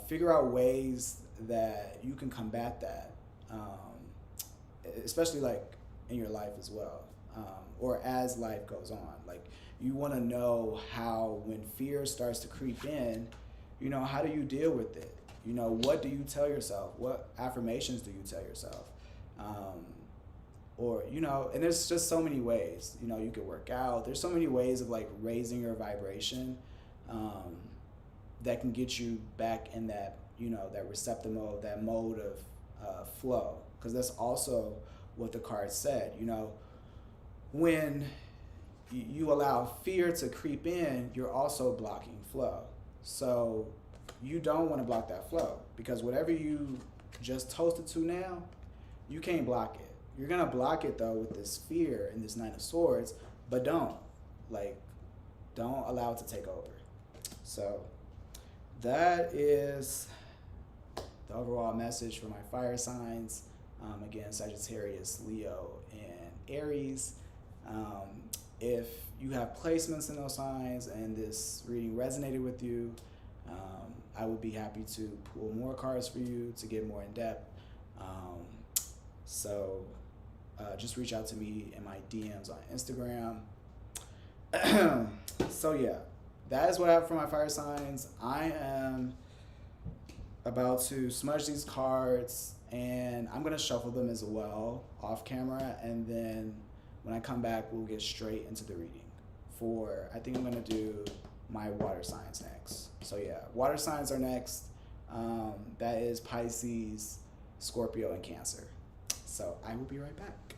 Figure out ways that you can combat that, especially like in your life as well, or as life goes on. Like you want to know how when fear starts to creep in, how do you deal with it? What do you tell yourself? What affirmations do you tell yourself? Um, or and there's just so many ways. You could work out. There's so many ways of like raising your vibration, um, that can get you back in that that receptive mode, that mode of flow. Because that's also what the card said. When you allow fear to creep in, you're also blocking flow. So you don't want to block that flow, because whatever you just toasted to now, you can't block it. You're gonna block it though with this fear and this Nine of Swords, but like don't allow it to take over. So that is the overall message for my fire signs. Again, Sagittarius, Leo, and Aries. Um, if you have placements in those signs and this reading resonated with you, I would be happy to pull more cards for you to get more in depth. Um, so just reach out to me in my DMs on Instagram. So yeah, that is what I have for my fire signs. I am about to smudge these cards, and I'm gonna shuffle them as well off camera, and then when I come back, we'll get straight into the reading. I think I'm gonna do my water signs next. So yeah, water signs are next. That is Pisces, Scorpio, and Cancer. So I will be right back.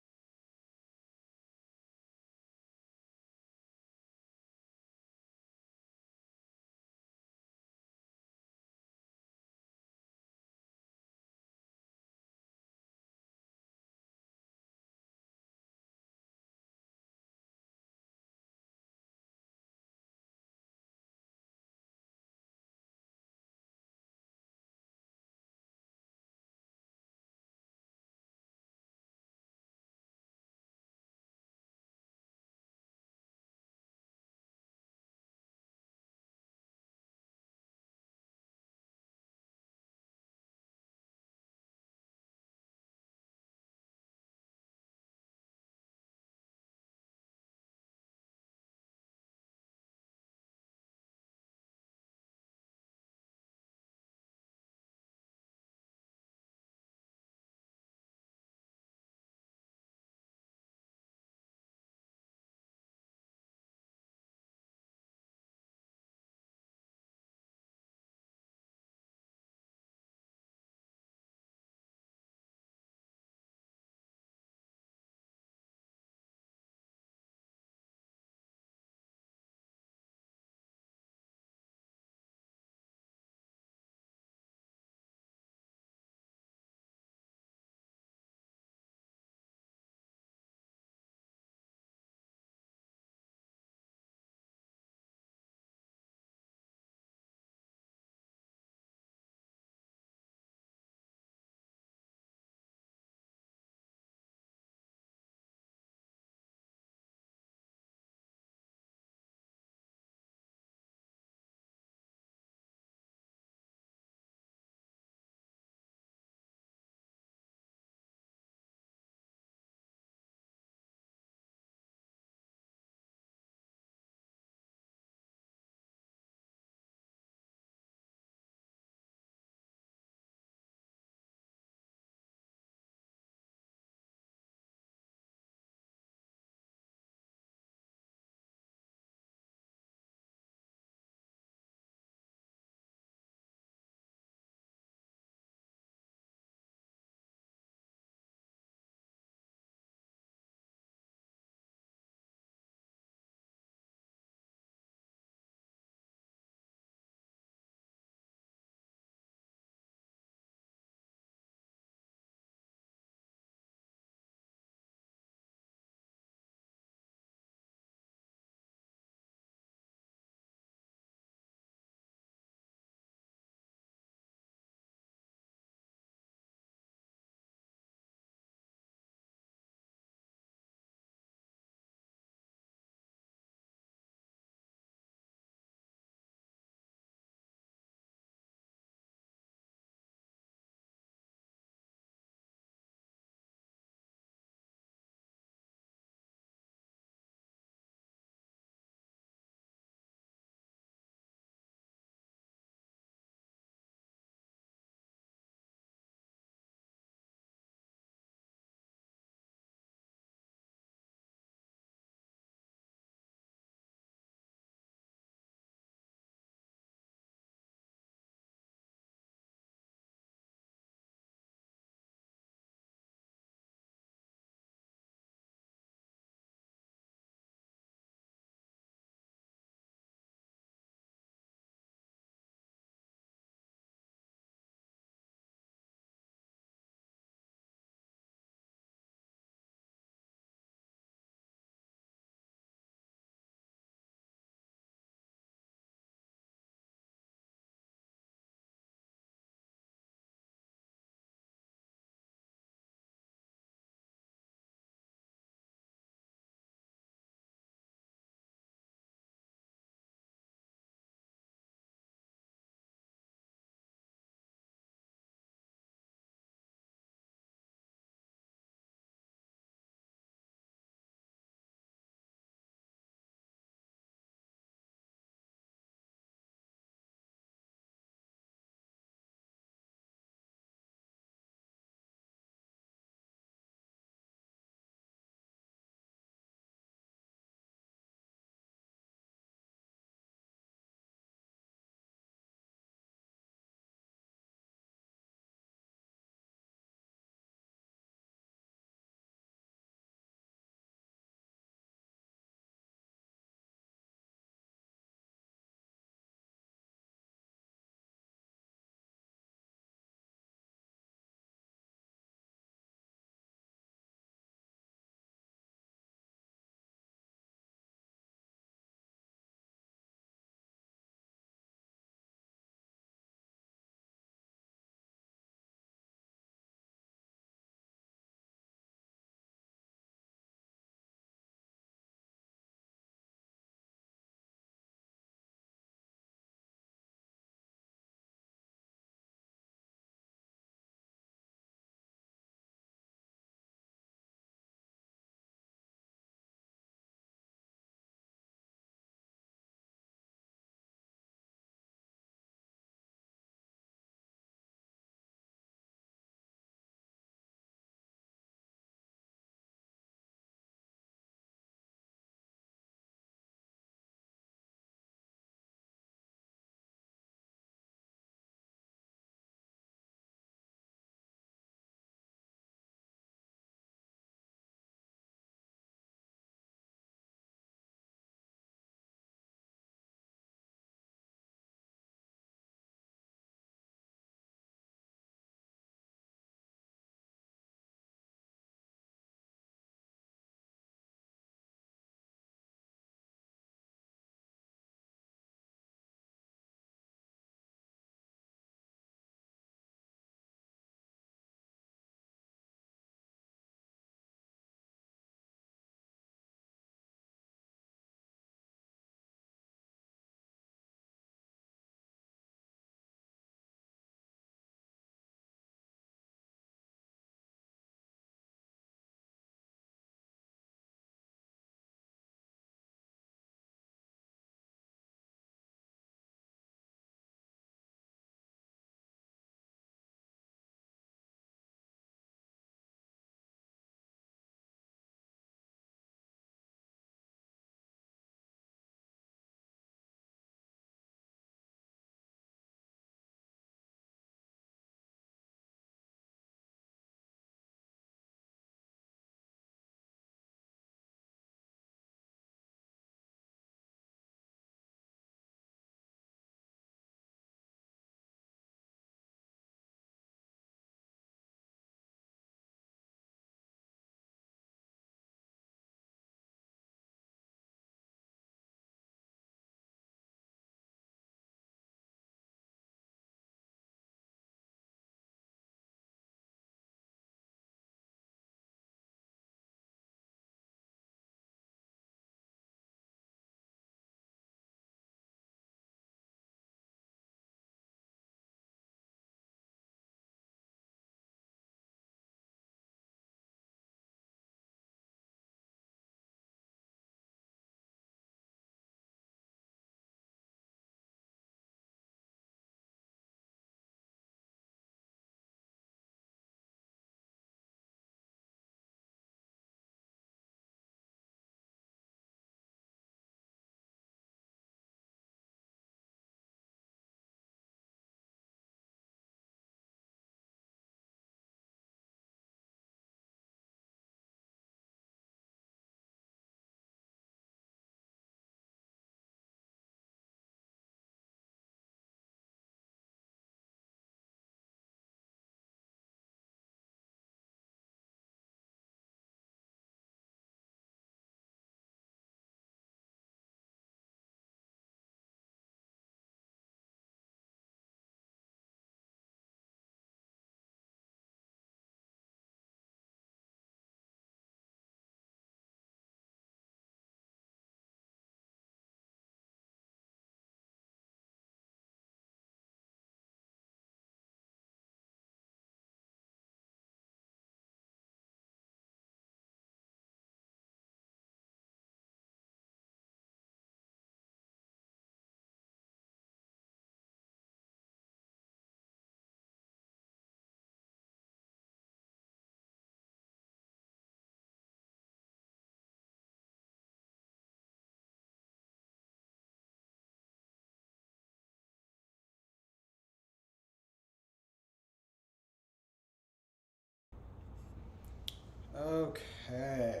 Okay.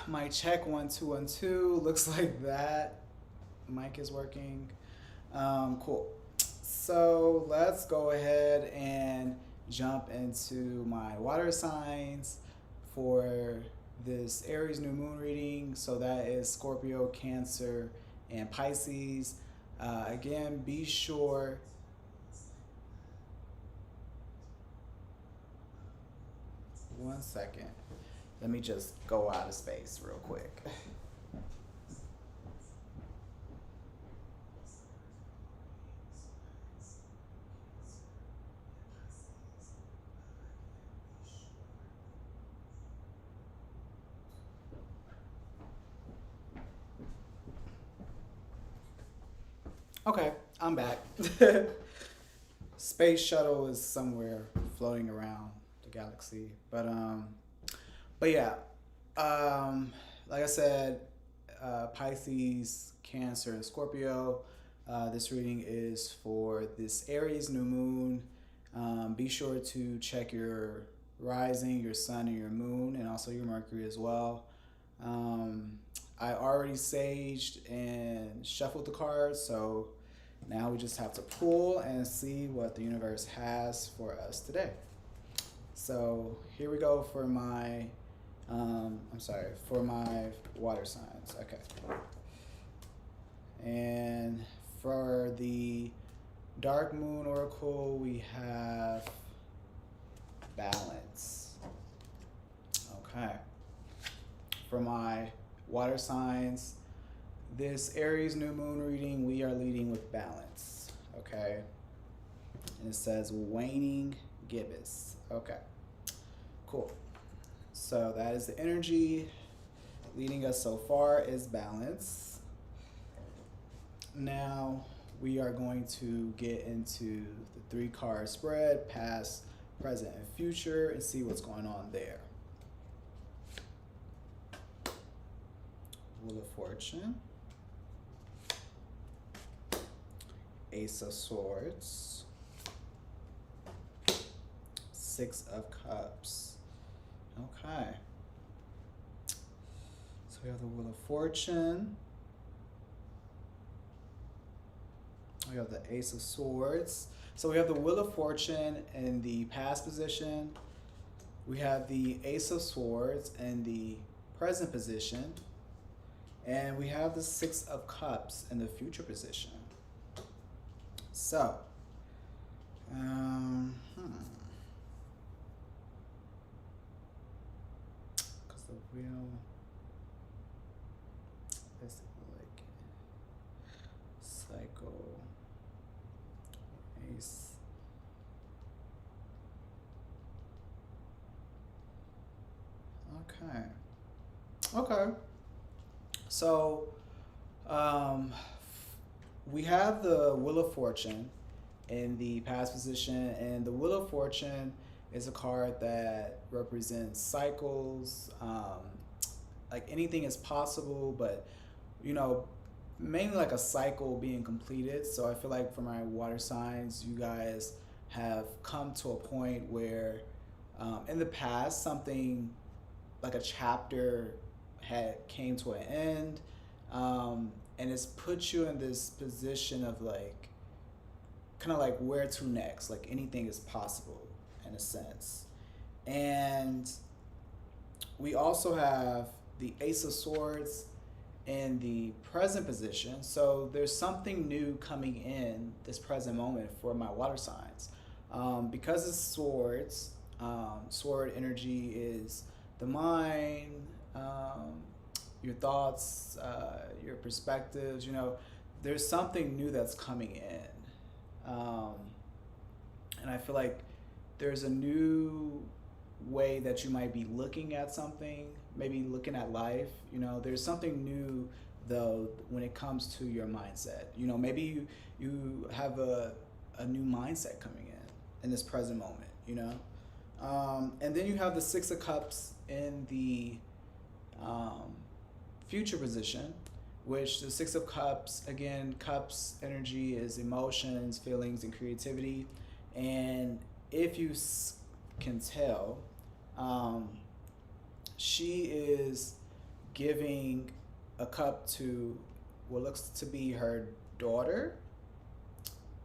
My check 1 2 1 2 looks like that. Mic is working. Cool. So let's go ahead and jump into my water signs for this Aries New Moon reading. So that is Scorpio, Cancer, and Pisces. Again, be sure. One second. Let me just go out of space real quick. Okay, I'm back. Space shuttle is somewhere floating around the galaxy, but yeah, like I said, Pisces, Cancer, and Scorpio. This reading is for this Aries new moon. Be sure to check your rising, your sun, and your moon, and also your Mercury as well. I already saged and shuffled the cards, so now we just have to pull and see what the universe has for us today. So here we go for my, for my water signs. Okay. And for the dark moon oracle, we have balance. Okay. For my water signs, this Aries new moon reading, we are leading with balance. Okay. And it says waning gibbous. Okay. Cool. So that is the energy leading us so far is balance. Now we are going to get into the 3-card spread, past, present, and future, and see what's going on there. Wheel of Fortune, Ace of Swords, 6 of Cups. Okay. So we have the Wheel of Fortune. We have the Ace of Swords. So we have the Wheel of Fortune in the past position. We have the Ace of Swords in the present position. And we have the 6 of Cups in the future position. So, because the wheel, basically like cycle, ace. Okay. Okay. So, we have the Wheel of Fortune in the past position, and the Wheel of Fortune is a card that represents cycles. Like anything is possible, but mainly like a cycle being completed. So I feel like for my water signs, you guys have come to a point where in the past something like a chapter came to an end, and it's put you in this position of like kind of like where to next, like anything is possible in a sense. And we also have the Ace of Swords in the present position, so there's something new coming in this present moment for my water signs. Because it's swords, sword energy is the mind, your thoughts, your perspectives. There's something new that's coming in, and I feel like there's a new way that you might be looking at something, maybe looking at life. There's something new though when it comes to your mindset. Maybe you have a new mindset coming in this present moment. And then you have the 6 of Cups in the future position, which the 6 of Cups, again, Cups energy is emotions, feelings, and creativity. And if you can tell, Um, she is giving a cup to what looks to be her daughter,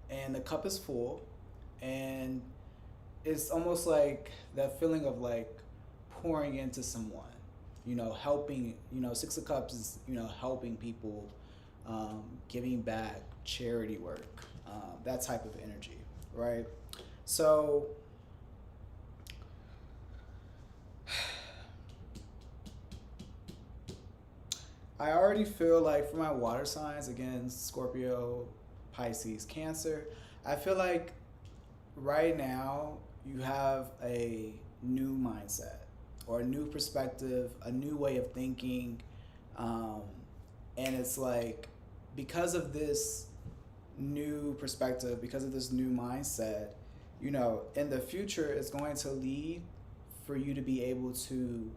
and the cup is full, and it's almost like that feeling of like pouring into someone, helping. Six of Cups is helping people, giving back, charity work, that type of energy, right? So I already feel like for my water signs, again, Scorpio, Pisces, Cancer, I feel like right now you have a new mindset or a new perspective, a new way of thinking. Um, and it's like because of this new perspective, because of this new mindset, in the future, it's going to lead for you to be able to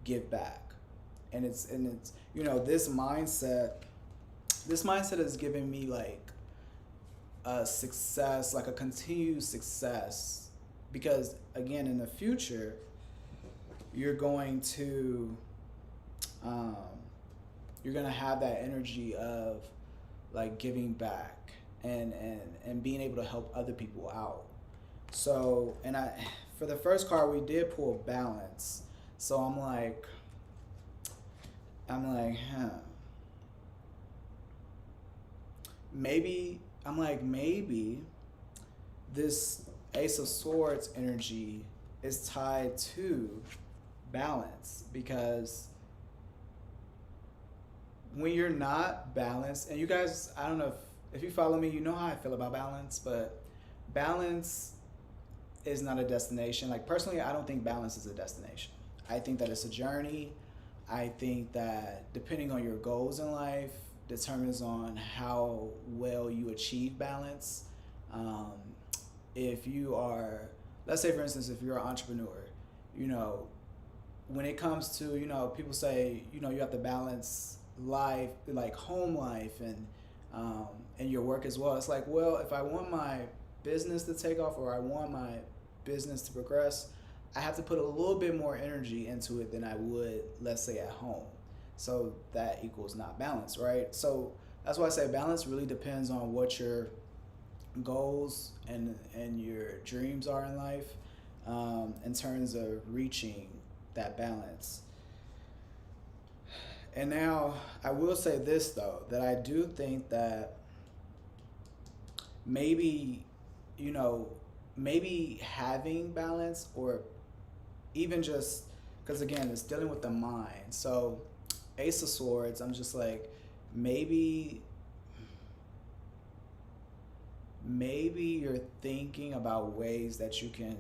give back. And it's this mindset is giving me like a success, like a continued success, because again, in the future, you're going to um, you're gonna have that energy of like giving back and being able to help other people out. So, and I, for the first card, we did pull balance. So I'm like, huh. Maybe this Ace of Swords energy is tied to balance, because when you're not balanced, and you guys, I don't know if you follow me, you know how I feel about balance, but balance is not a destination. Like personally, I don't think balance is a destination. I think that it's a journey. I think that depending on your goals in life determines on how well you achieve balance. Um, if you are, let's say for instance, if you're an entrepreneur, you know, when it comes to, people say, you have to balance life, like home life and your work as well. It's like, well, if I want my business to take off or I want my business to progress, I have to put a little bit more energy into it than I would, let's say, at home. So that equals not balance, right? So that's why I say balance really depends on what your goals and your dreams are in life, in terms of reaching that balance. And now I will say this though, that I do think that maybe, you know, maybe having balance, or even just because again, it's dealing with the mind. So Ace of Swords, I'm just like, maybe you're thinking about ways that you can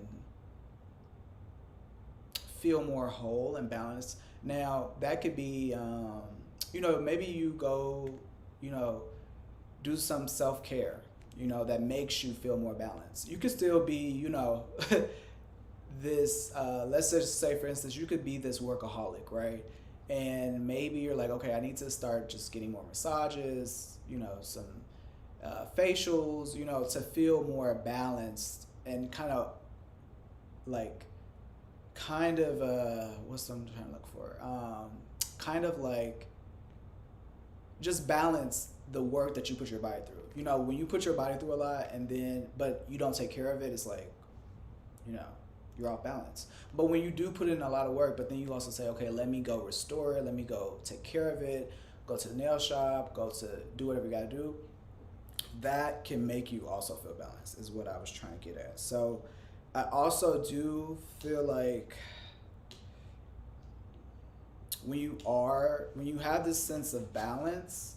feel more whole and balanced. Now that could be, maybe you go, you know, do some self care, that makes you feel more balanced. You could still be, this. Let's just say, for instance, you could be this workaholic, right? And maybe you're like, okay, I need to start just getting more massages, some facials, to feel more balanced and like kind of what's I'm trying to look for, kind of like just balance the work that you put your body through. When you put your body through a lot and then but you don't take care of it, it's like, you know you're off balance. But when you do put in a lot of work, but then you also say, okay, let me go restore it, let me go take care of it, go to the nail shop, go to do whatever you got to do, that can make you also feel balanced, is what I was trying to get at. So I also do feel like when you have this sense of balance,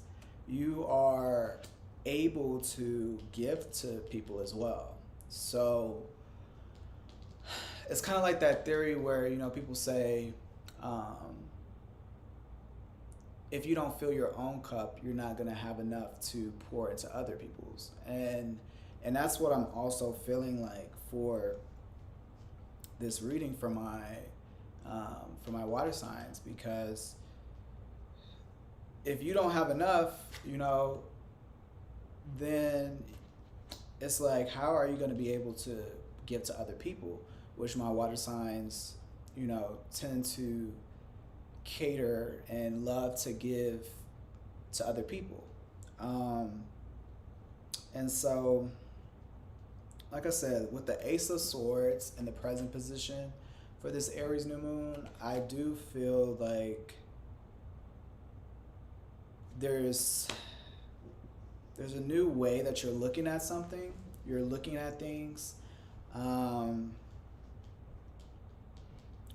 you are able to give to people as well. So it's kind of like that theory where, people say, if you don't fill your own cup, you're not going to have enough to pour into other people's. And that's what I'm also feeling like for this reading for my water signs, because if you don't have enough, then it's like, how are you going to be able to give to other people? Which my water signs, tend to cater and love to give to other people. Um, and so, like I said, with the Ace of Swords in the present position for this Aries new moon, I do feel like there's there's a new way that you're looking at something. You're looking at things. Um,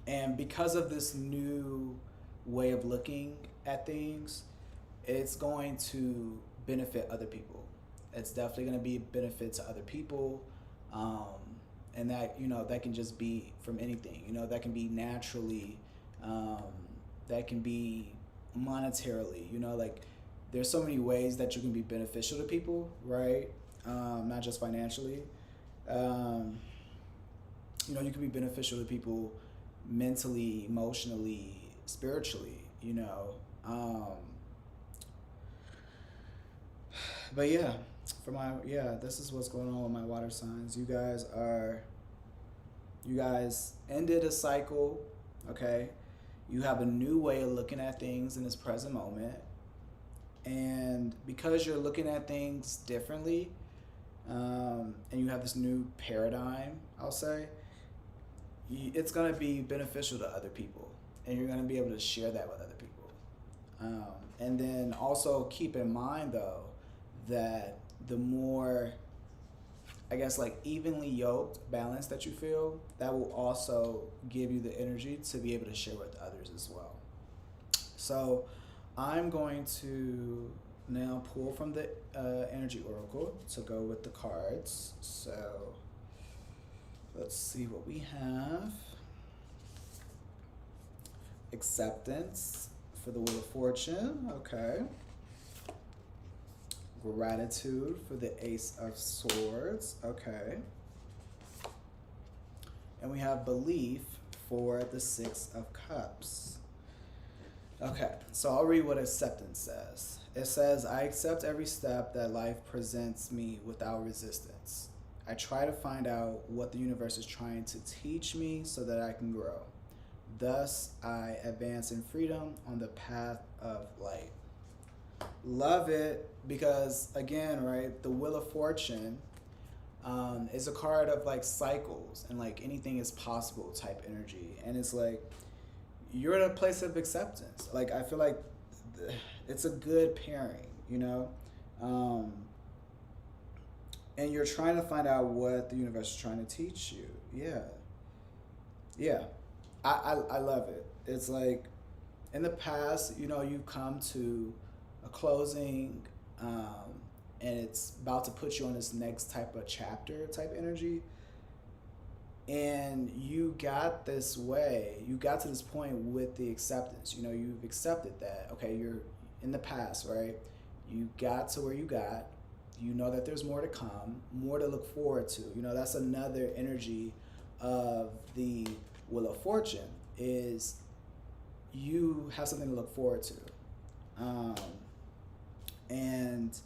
and because of this new way of looking at things, it's going to benefit other people. It's definitely going to be a benefit to other people. Um, and that, that can just be from anything, that can be naturally, um, that can be monetarily, like there's so many ways that you can be beneficial to people, right? Not just financially. Um, you can be beneficial to people mentally, emotionally, spiritually, Um, but yeah, this is what's going on with my water signs. You guys ended a cycle, okay? You have a new way of looking at things in this present moment. And because you're looking at things differently, and you have this new paradigm, I'll say, it's going to be beneficial to other people. And you're going to be able to share that with other people. And then also keep in mind, though, that the more, I guess, like evenly yoked balance that you feel, that will also give you the energy to be able to share with others as well. So I'm going to now pull from the energy oracle to go with the cards. So let's see what we have. Acceptance for the Wheel of Fortune. Okay. Gratitude for the Ace of Swords. Okay. And we have belief for the Six of Cups. Okay, so I'll read what acceptance says. It says, I accept every step that life presents me without resistance. I try to find out what the universe is trying to teach me so that I can grow. Thus, I advance in freedom on the path of light. Love it because, again, right, the Wheel of Fortune is a card of like cycles and like anything is possible type energy. And it's like, you're in a place of acceptance. Like, I feel like it's a good pairing, and you're trying to find out what the universe is trying to teach you. Yeah. I love it. It's like, in the past, you've come to a closing, and it's about to put you on this next type of chapter type energy. And you got to this point with the acceptance. You've accepted that, okay, you're in the past, right? You got to where you got. You know that there's more to come, more to look forward to. That's another energy of the Wheel of Fortune, is you have something to look forward to. And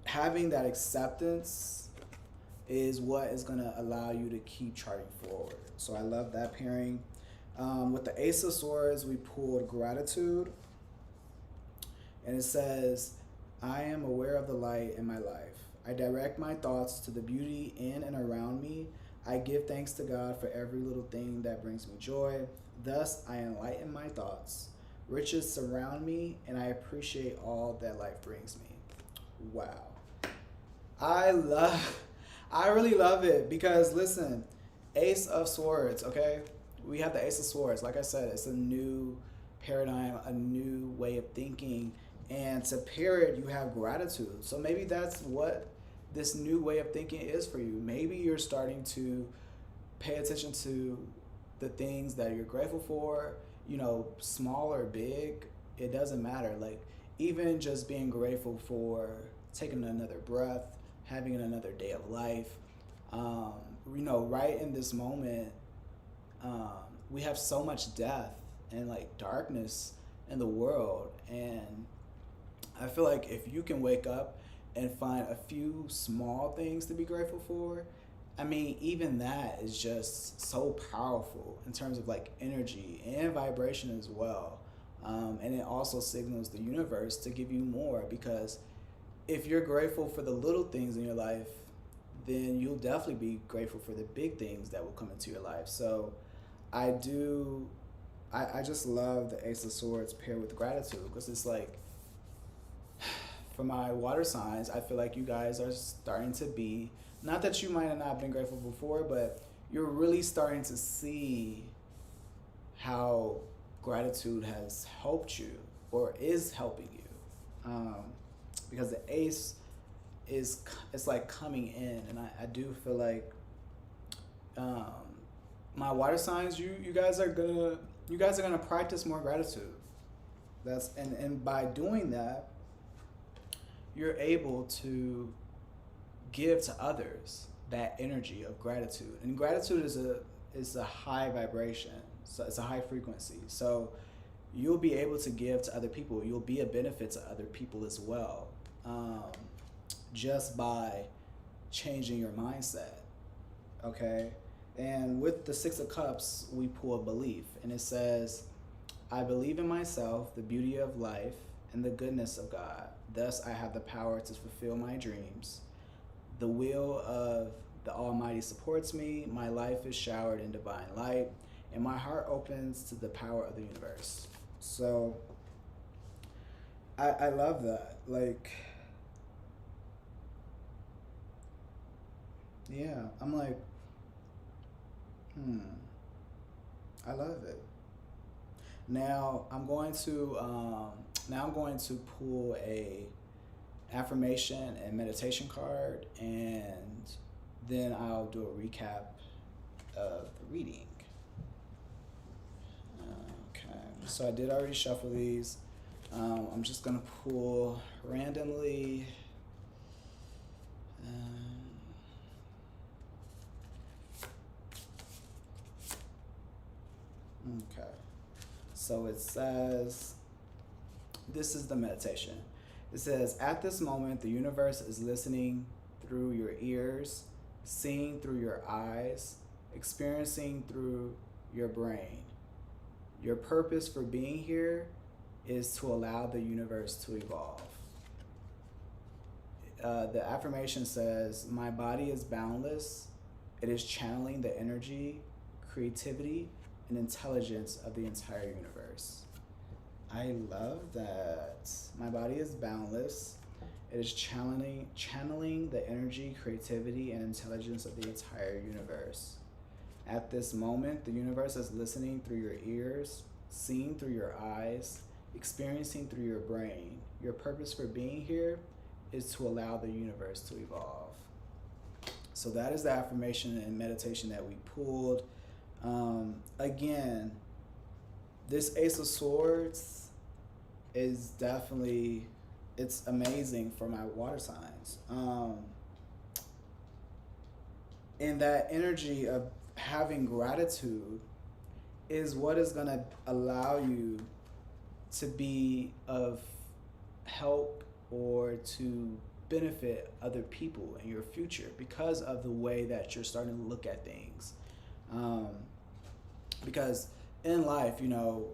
having that acceptance is what is going to allow you to keep charting forward. So I love that pairing. With the Ace of Swords, we pulled gratitude. And it says, I am aware of the light in my life. I direct my thoughts to the beauty in and around me. I give thanks to God for every little thing that brings me joy. Thus, I enlighten my thoughts. Riches surround me, and I appreciate all that life brings me. Wow. I really love it because, listen, Ace of Swords, okay? We have the Ace of Swords. Like I said, it's a new paradigm, a new way of thinking. And to pair it, you have gratitude. So maybe that's what this new way of thinking is for you. Maybe you're starting to pay attention to the things that you're grateful for, small or big, it doesn't matter. Like, even just being grateful for taking another breath, having another day of life. Right in this moment, we have so much death and like darkness in the world. And I feel like if you can wake up and find a few small things to be grateful for, I mean, even that is just so powerful in terms of like energy and vibration as well. And it also signals the universe to give you more, because if you're grateful for the little things in your life, then you'll definitely be grateful for the big things that will come into your life. So I do, I just love the Ace of Swords paired with gratitude, because it's like, for my water signs, I feel like you guys are starting to be, not that you might have not been grateful before, but you're really starting to see how gratitude has helped you or is helping you. Because the ace is, it's like coming in, and I do feel like, um, my water signs, you guys are gonna practice more gratitude. That's and by doing that, you're able to give to others that energy of gratitude. And gratitude is a high vibration. So it's a high frequency. So you'll be able to give to other people. You'll be a benefit to other people as well. Um, just by changing your mindset. Okay? And with the Six of Cups, we pull a belief, and it says, I believe in myself, the beauty of life, and the goodness of God. Thus, I have the power to fulfill my dreams. The will of the Almighty supports me. My life is showered in divine light, and my heart opens to the power of the universe. So, I love that. Like, yeah, I'm like, hmm, I love it. Now I'm going to pull a affirmation and meditation card, and then I'll do a recap of the reading. Okay, so I did already shuffle these. I'm just gonna pull randomly. Okay, so it says, this is the meditation. It says, at this moment, the universe is listening through your ears, seeing through your eyes, experiencing through your brain. Your purpose for being here is to allow the universe to evolve. The affirmation says, my body is boundless. It is channeling the energy, creativity, and intelligence of the entire universe. I love that. My body is boundless. It is channeling the energy, creativity, and intelligence of the entire universe. At this moment, the universe is listening through your ears, seeing through your eyes, experiencing through your brain. Your purpose for being here is to allow the universe to evolve. So that is the affirmation and meditation that we pulled. Again, this Ace of Swords is definitely, it's amazing for my water signs. And that energy of having gratitude is what is going to allow you to be of help or to benefit other people in your future, because of the way that you're starting to look at things. Because in life, you know,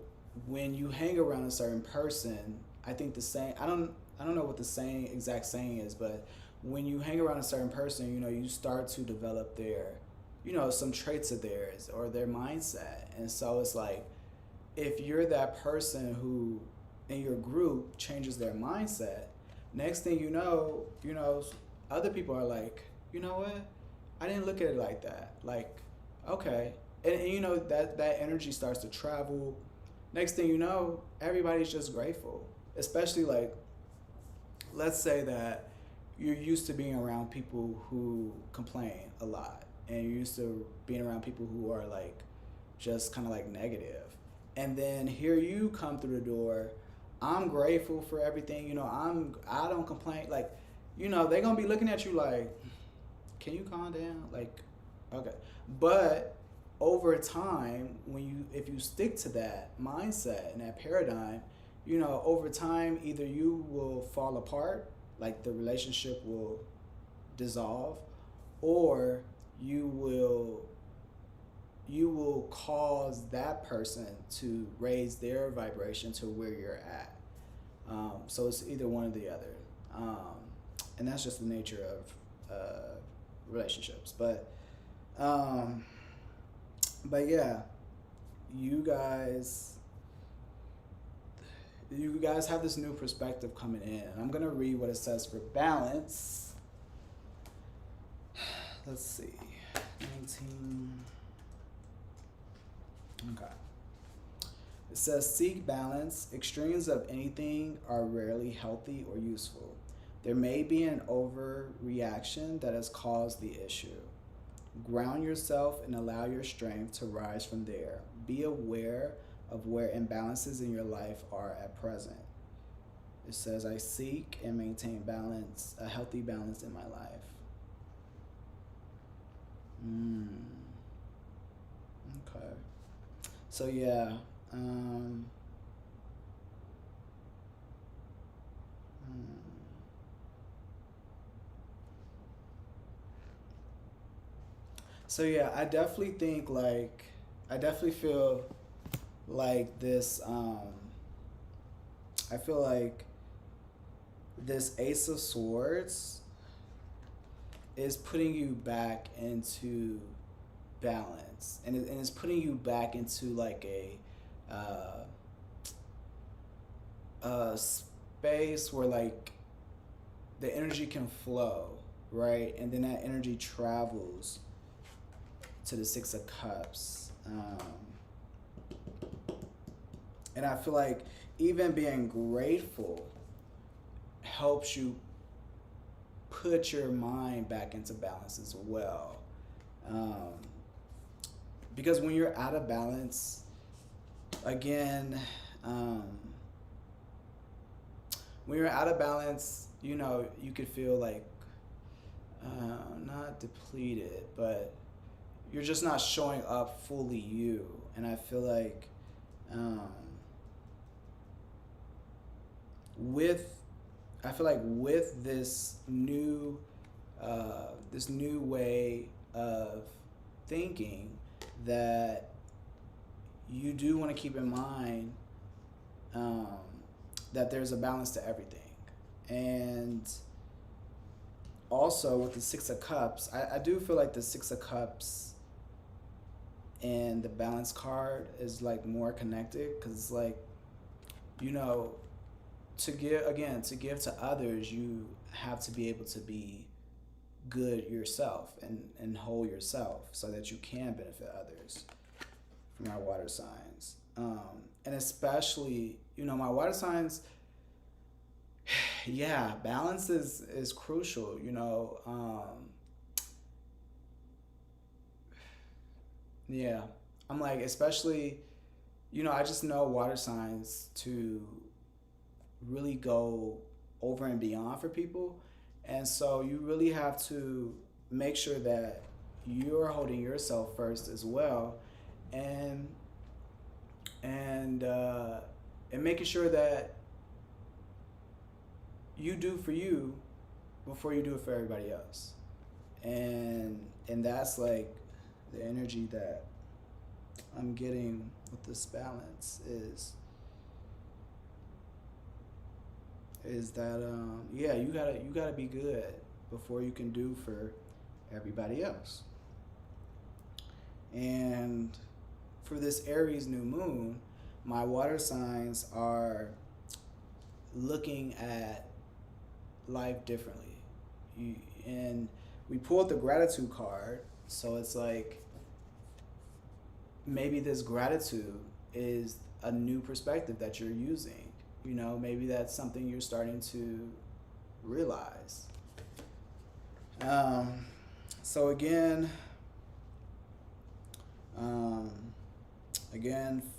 when you hang around a certain person, I think the saying, I don't know what the exact saying is, but when you hang around a certain person, you know, you start to develop their, you know, some traits of theirs or their mindset. And so it's like, if you're that person who in your group changes their mindset, next thing you know, other people are like, you know what? I didn't look at it like that. Like, okay. And you know, that energy starts to travel. Next thing you know, everybody's just grateful. Especially like, let's say that you're used to being around people who complain a lot, and you're used to being around people who are like, just kind of like negative. And then here you come through the door, I'm grateful for everything, you know, I don't complain. Like, you know, they're gonna be looking at you like, can you calm down? Like, okay. But over time, if you stick to that mindset and that paradigm, you know, over time, either you will fall apart, like the relationship will dissolve, or you will cause that person to raise their vibration to where you're at. So it's either one or the other. And that's just the nature of relationships. But yeah, you guys have this new perspective coming in. I'm gonna read what it says for balance. Let's see, 19. Okay. It says, seek balance. Extremes of anything are rarely healthy or useful. There may be an overreaction that has caused the issue. Ground yourself and allow your strength to rise from there. Be aware of where imbalances in your life are at present. It says, I seek and maintain balance, a healthy balance in my life. Okay. So yeah, so yeah, I definitely think like, I definitely feel like this, I feel like this Ace of Swords is putting you back into balance, and it's putting you back into like a space where like the energy can flow, right? And then that energy travels to the Six of Cups. And I feel like even being grateful helps you put your mind back into balance as well. Because when you're out of balance, again, when you're out of balance, you know, you could feel like not depleted, but you're just not showing up fully you. And I feel like with this new way of thinking, that you do want to keep in mind that there's a balance to everything. And also with the Six of Cups, I do feel like the Six of Cups and the balance card is like more connected, because it's like, you know, to give to others, you have to be able to be good yourself and whole yourself so that you can benefit others. For my water signs, and especially, you know, my water signs, yeah, balance is crucial, you know. Yeah, I'm like, especially, you know, I just know water signs to really go over and beyond for people. And so you really have to make sure that you're holding yourself first as well, and making sure that you do for you before you do it for everybody else. And that's like the energy that I'm getting with this balance is that yeah, you gotta be good before you can do for everybody else. And for this Aries new moon, my water signs are looking at life differently. And we pulled the gratitude card, so it's like maybe this gratitude is a new perspective that you're using. You know, maybe that's something you're starting to realize. So again,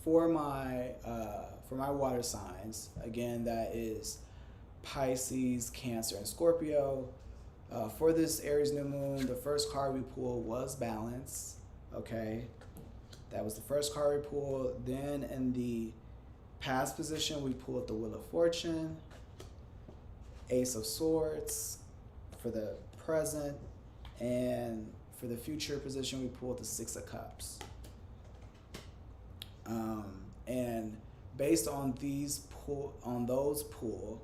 for my water signs, again, that is Pisces, Cancer, and Scorpio. For this Aries new moon, the first card we pulled was balance. Okay, that was the first card we pulled. Then in the past position, we pulled the Wheel of Fortune, Ace of Swords for the present, and for the future position, we pulled the Six of Cups. And based on those pull,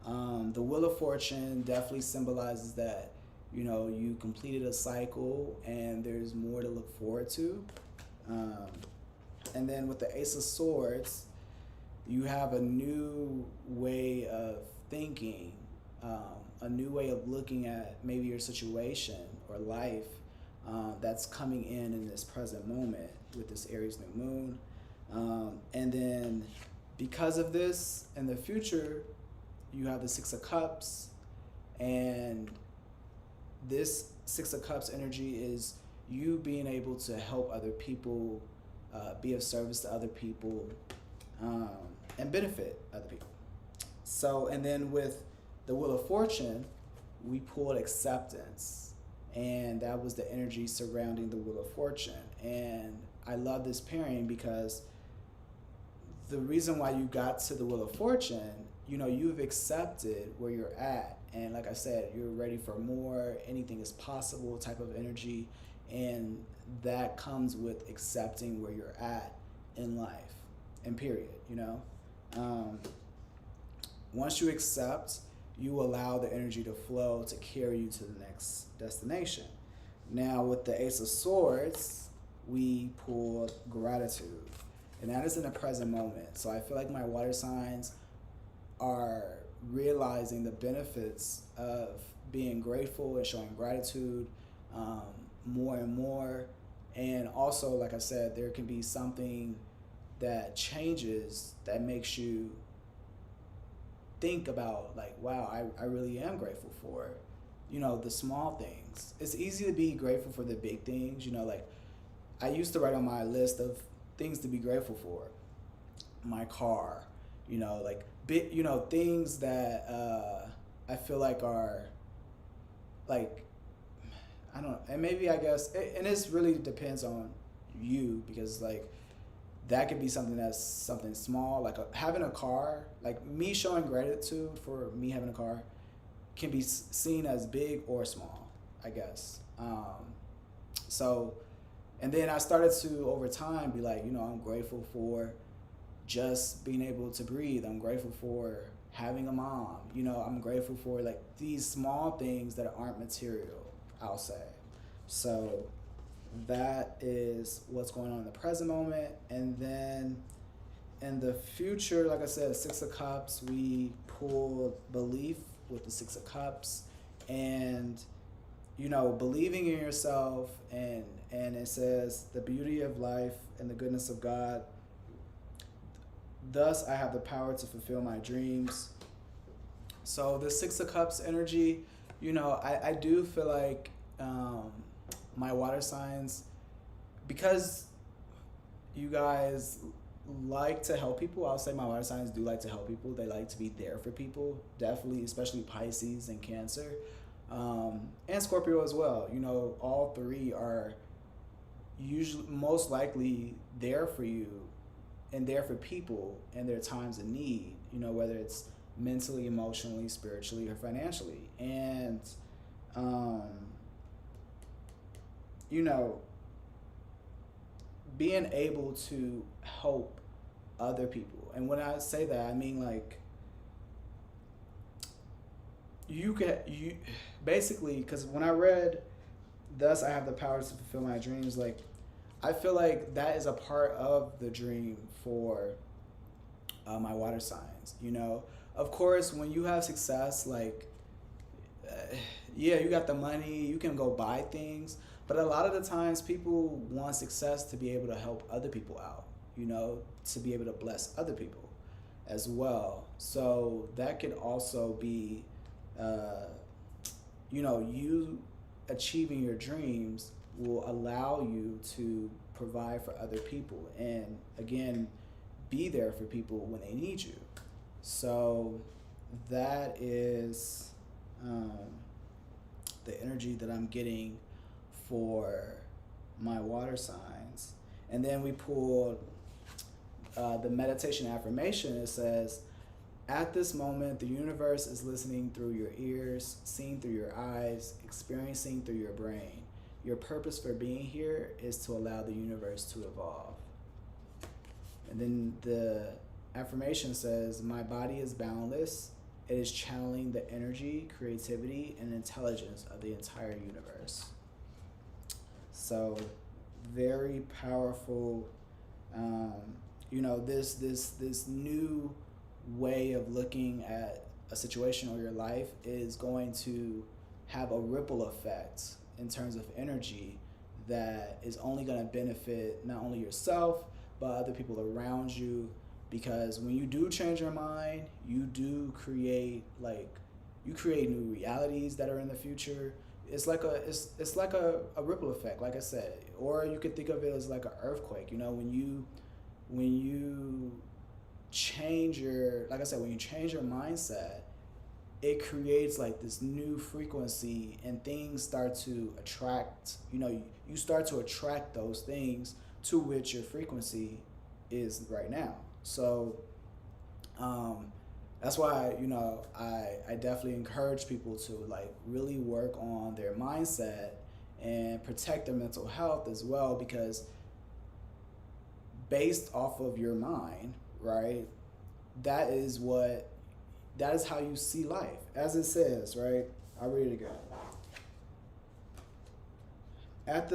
the Wheel of Fortune definitely symbolizes that, you know, you completed a cycle and there's more to look forward to. And then with the Ace of Swords, you have a new way of thinking, a new way of looking at maybe your situation or life that's coming in this present moment with this Aries New Moon. And then because of this, in the future, you have the Six of Cups, and this Six of Cups energy is you being able to help other people, be of service to other people, and benefit other people. So, and then with the Wheel of Fortune, we pulled acceptance, and that was the energy surrounding the Wheel of Fortune. And I love this pairing because the reason why you got to the Wheel of Fortune, you know, you've accepted where you're at. And like I said, you're ready for more, anything is possible type of energy. And that comes with accepting where you're at in life, and period, you know. Once you accept, you allow the energy to flow to carry you to the next destination. Now with the Ace of Swords, we pulled gratitude. And that is in the present moment. So I feel like my water signs are realizing the benefits of being grateful and showing gratitude more and more. And also, like I said, there can be something that changes that makes you think about, like, wow, I really am grateful for, you know, the small things. It's easy to be grateful for the big things, you know, like I used to write on my list of things to be grateful for. My car, you know, like big, you know, things that I feel like are like, I don't know, and maybe I guess, and this really depends on you, because like that could be something that's something small, like having a car, like me showing gratitude for me having a car can be seen as big or small, I guess. So, and then I started to, over time, be like, you know, I'm grateful for just being able to breathe. I'm grateful for having a mom. You know, I'm grateful for like these small things that aren't material, I'll say. So that is what's going on in the present moment. And then in the future, like I said, Six of Cups, we pulled belief with the Six of Cups. And, you know, believing in yourself, and it says the beauty of life and the goodness of God. Thus, I have the power to fulfill my dreams. So the Six of Cups energy, you know, I do feel like my water signs, because you guys like to help people, I'll say my water signs do like to help people. They like to be there for people, definitely, especially Pisces and Cancer, and Scorpio as well. You know, all three are usually most likely there for you and there for people in their times of need, you know, whether it's mentally, emotionally, spiritually, or financially. And you know, being able to help other people. And when I say that, I mean like you basically, because when I read thus I have the power to fulfill my dreams, like I feel like that is a part of the dream for my water signs. You know, of course, when you have success, like yeah, you got the money, you can go buy things, but a lot of the times people want success to be able to help other people out, you know, to be able to bless other people as well. So that could also be, you know, you achieving your dreams will allow you to provide for other people, and again, be there for people when they need you. So that is the energy that I'm getting for my water signs. And then we pulled the meditation affirmation. It says, at this moment, the universe is listening through your ears, seeing through your eyes, experiencing through your brain. Your purpose for being here is to allow the universe to evolve. And then the affirmation says, my body is boundless. It is channeling the energy, creativity, and intelligence of the entire universe. So, very powerful. Um, this new way of looking at a situation or your life is going to have a ripple effect in terms of energy that is only going to benefit not only yourself but other people around you, because when you do change your mind, you do create you create new realities that are in the future. It's like a ripple effect, like I said, or you could think of it as like an earthquake. When you change your, like I said, when you change your mindset, it creates like this new frequency, and things start to attract, you start to attract those things to which your frequency is right now. So um, that's why, I definitely encourage people to like really work on their mindset and protect their mental health as well, because based off of your mind, right, that is what that is how you see life. As it says, right? I'll read it again. At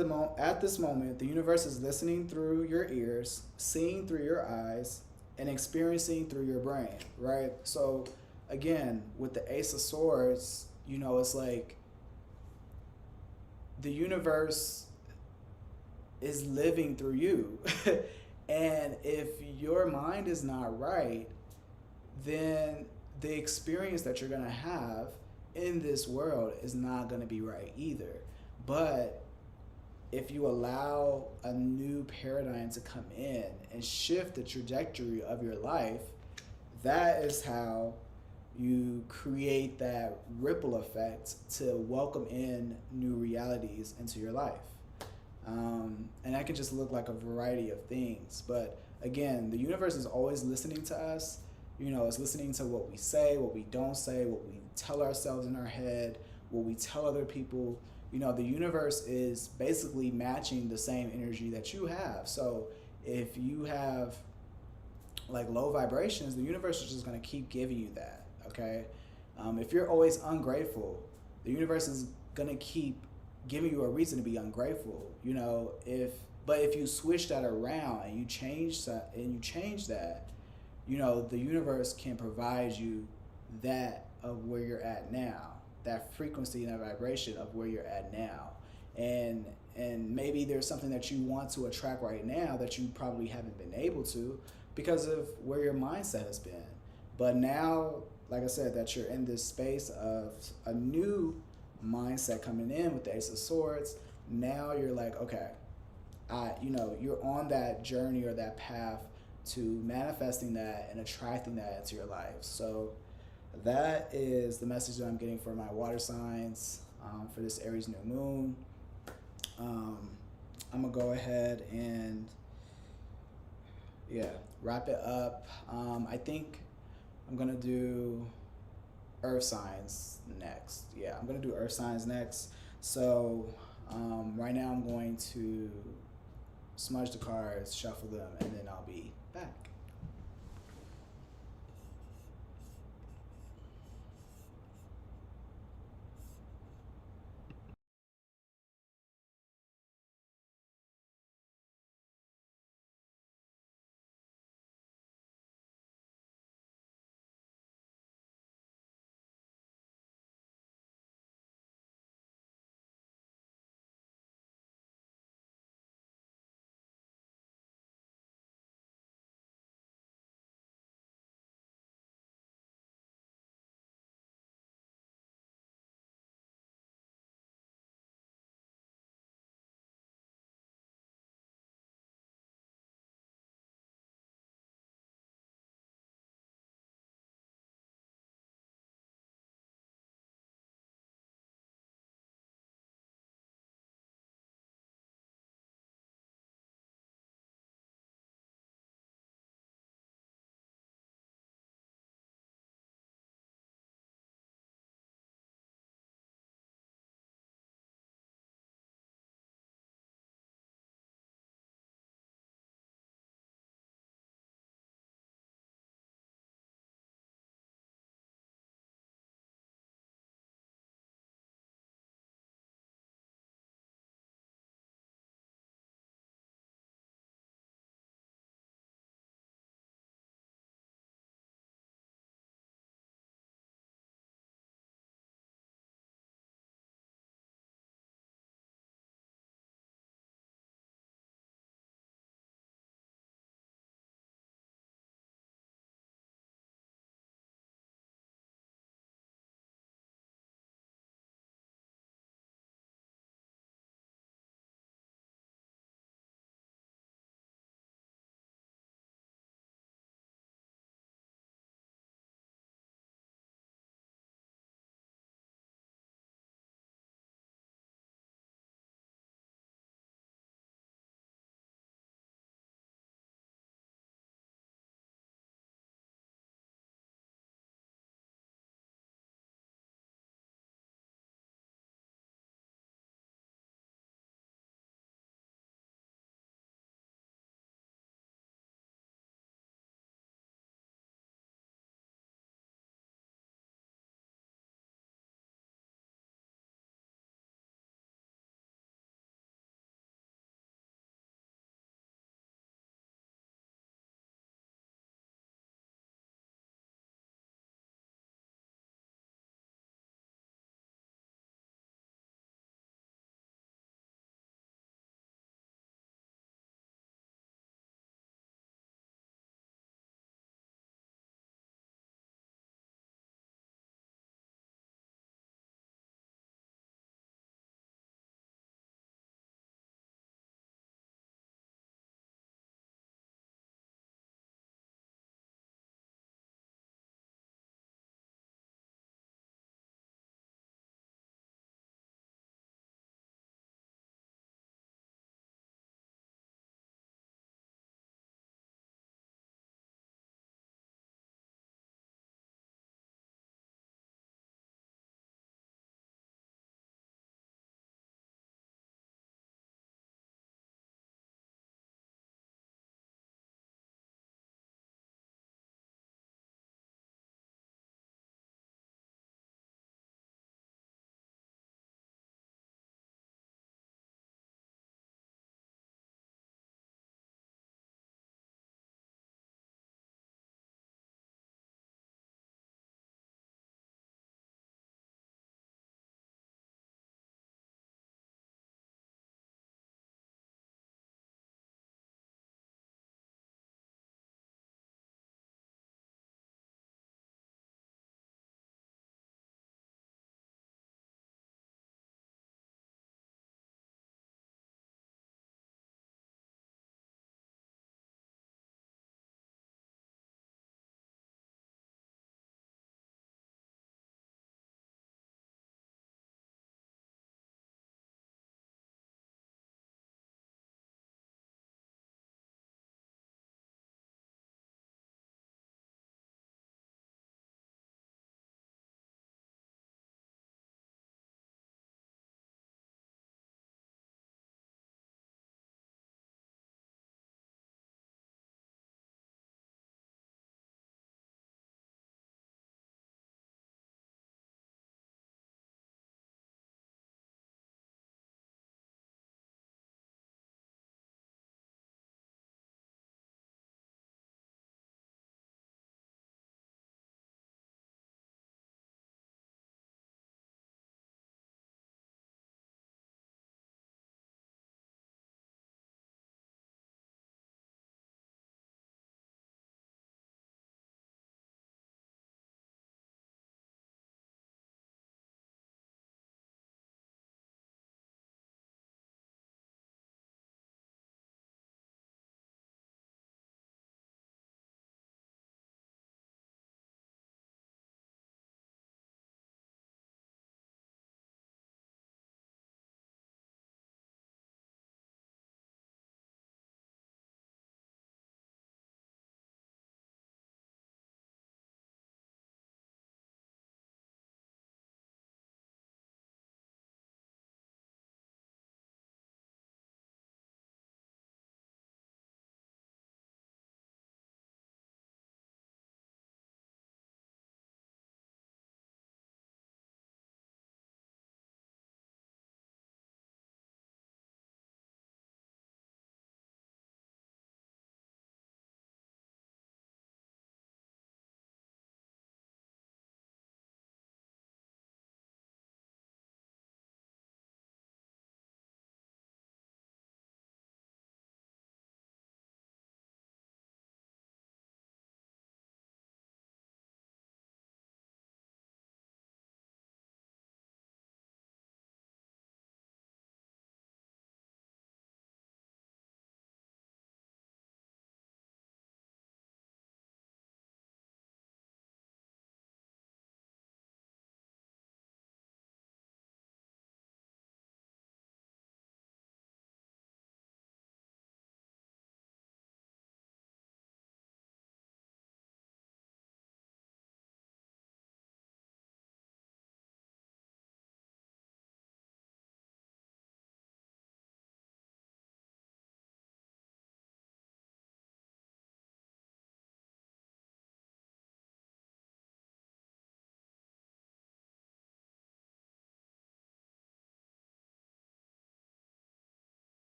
this moment, the universe is listening through your ears, seeing through your eyes, and experiencing through your brain, right? So again, with the Ace of Swords, it's like the universe is living through you. And if your mind is not right, then the experience that you're going to have in this world is not going to be right either. But if you allow a new paradigm to come in and shift the trajectory of your life, that is how you create that ripple effect to welcome in new realities into your life. And that can just look like a variety of things. But again, the universe is always listening to us. It's listening to what we say, what we don't say, what we tell ourselves in our head, what we tell other people. The universe is basically matching the same energy that you have. So if you have like low vibrations, the universe is just going to keep giving you that. Okay. If you're always ungrateful, the universe is going to keep giving you a reason to be ungrateful. If you switch that around and you change that, the universe can provide you that of where you're at now, that frequency and that vibration of where you're at now. And maybe there's something that you want to attract right now that you probably haven't been able to because of where your mindset has been. But now, like I said, that you're in this space of a new mindset coming in with the Ace of Swords, now you're like, okay, you're on that journey or that path to manifesting that and attracting that into your life. So that is the message that I'm getting for my water signs for this Aries New Moon. I'm gonna go ahead and wrap it up. I think I'm gonna do Earth signs next. Yeah, I'm gonna do Earth signs next. So right now I'm going to smudge the cards, shuffle them, and then I'll be back.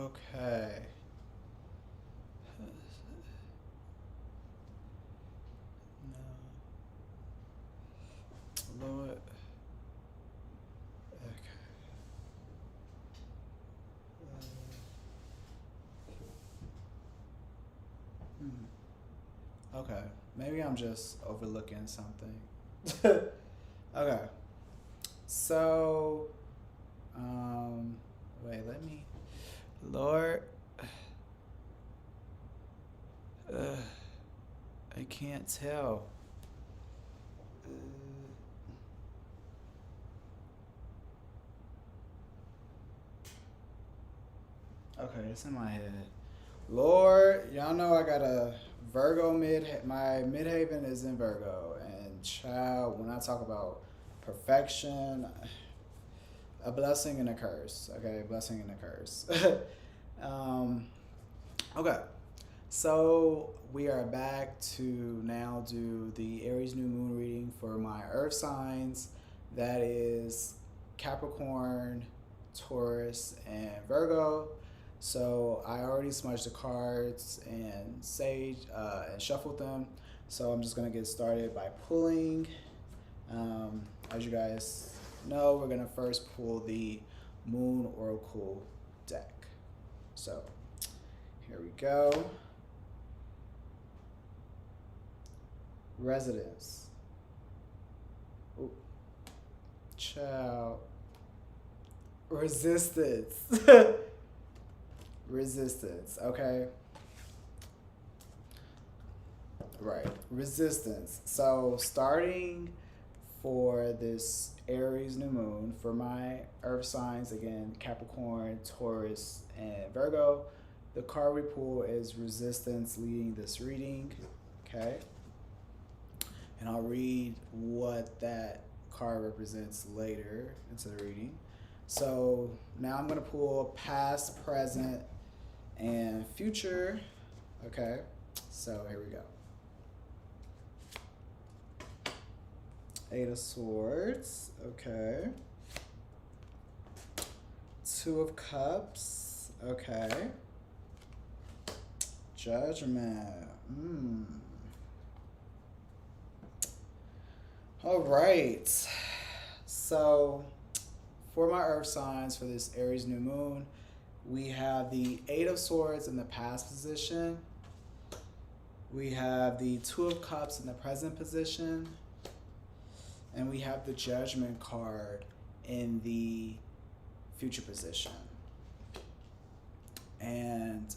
Okay. No. Lord. Okay. Okay. Maybe I'm just overlooking something. Okay. So, wait, let me. Lord. I can't tell. Okay, it's in my head. Lord, y'all know I got a Virgo my midhaven is in Virgo, and child, when I talk about perfection, a blessing and a curse. Okay, a blessing and a curse. um, okay, so we are back to now do the Aries New Moon reading for my Earth signs. That is Capricorn, Taurus, and Virgo. So I already smudged the cards and and shuffled them. So I'm just gonna get started by pulling. As you guys know, we're gonna first pull the Moon Oracle deck. So here we go. Residence. Ooh. Child. Resistance. Resistance, okay? Right, resistance. So starting for this Aries New Moon, for my Earth signs, again, Capricorn, Taurus, and Virgo, the card we pull is Resistance leading this reading, okay? And I'll read what that card represents later into the reading. So now I'm gonna pull past, present, and future. Okay, so here we go. Eight of Swords, okay. Two of Cups, okay. Judgment, All right, so for my Earth signs for this Aries New Moon, we have the Eight of Swords in the past position. We have the Two of Cups in the present position. And we have the Judgment card in the future position. And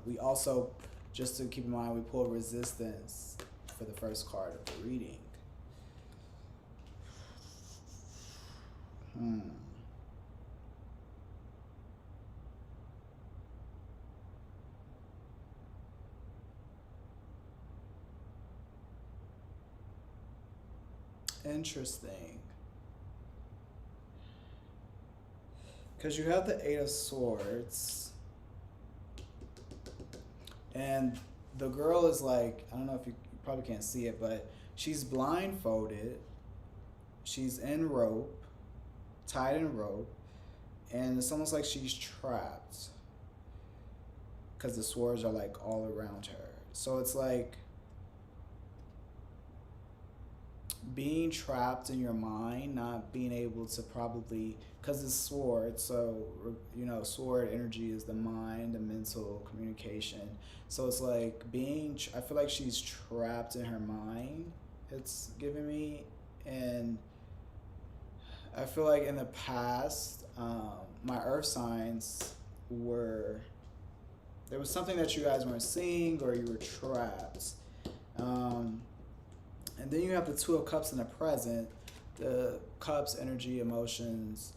we also, just to keep in mind, we pull Resistance for the first card of the reading. Interesting. Because you have the Eight of Swords. And the girl is like, I don't know if you probably can't see it, but she's blindfolded. She's in rope, tied in rope. And it's almost like she's trapped. Because the swords are like all around her. So it's like being trapped in your mind, not being able to probably, because it's sword, so, you know, sword energy is the mind, the mental communication. So it's like I feel like she's trapped in her mind, it's giving me. And I feel like in the past, my Earth signs there was something that you guys weren't seeing, or you were trapped. And then you have the Two of Cups in the present, the Cups energy, emotions,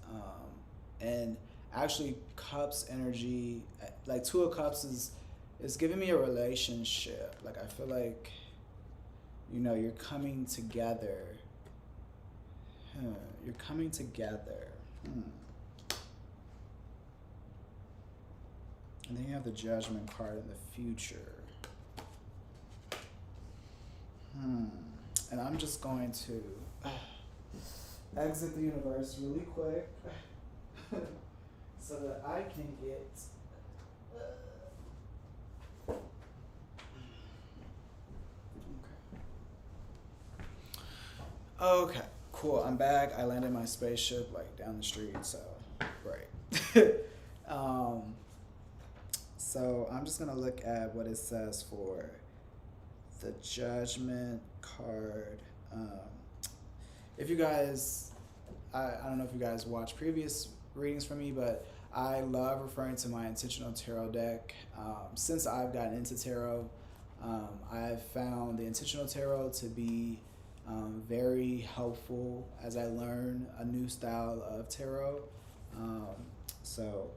and actually Cups energy, like Two of Cups is giving me a relationship. Like I feel like, you know, you're coming together. You're coming together. And then you have the Judgment card in the future. And I'm just going to exit the universe really quick. so that I can get. Okay, cool. I'm back. I landed my spaceship like down the street, so great. um, so I'm just gonna look at what it says for the Judgment card. If you guys, I don't know if you guys watched previous readings from me, but I love referring to my intentional tarot deck. Since I've gotten into tarot, I've found the intentional tarot to be very helpful as I learn a new style of tarot. So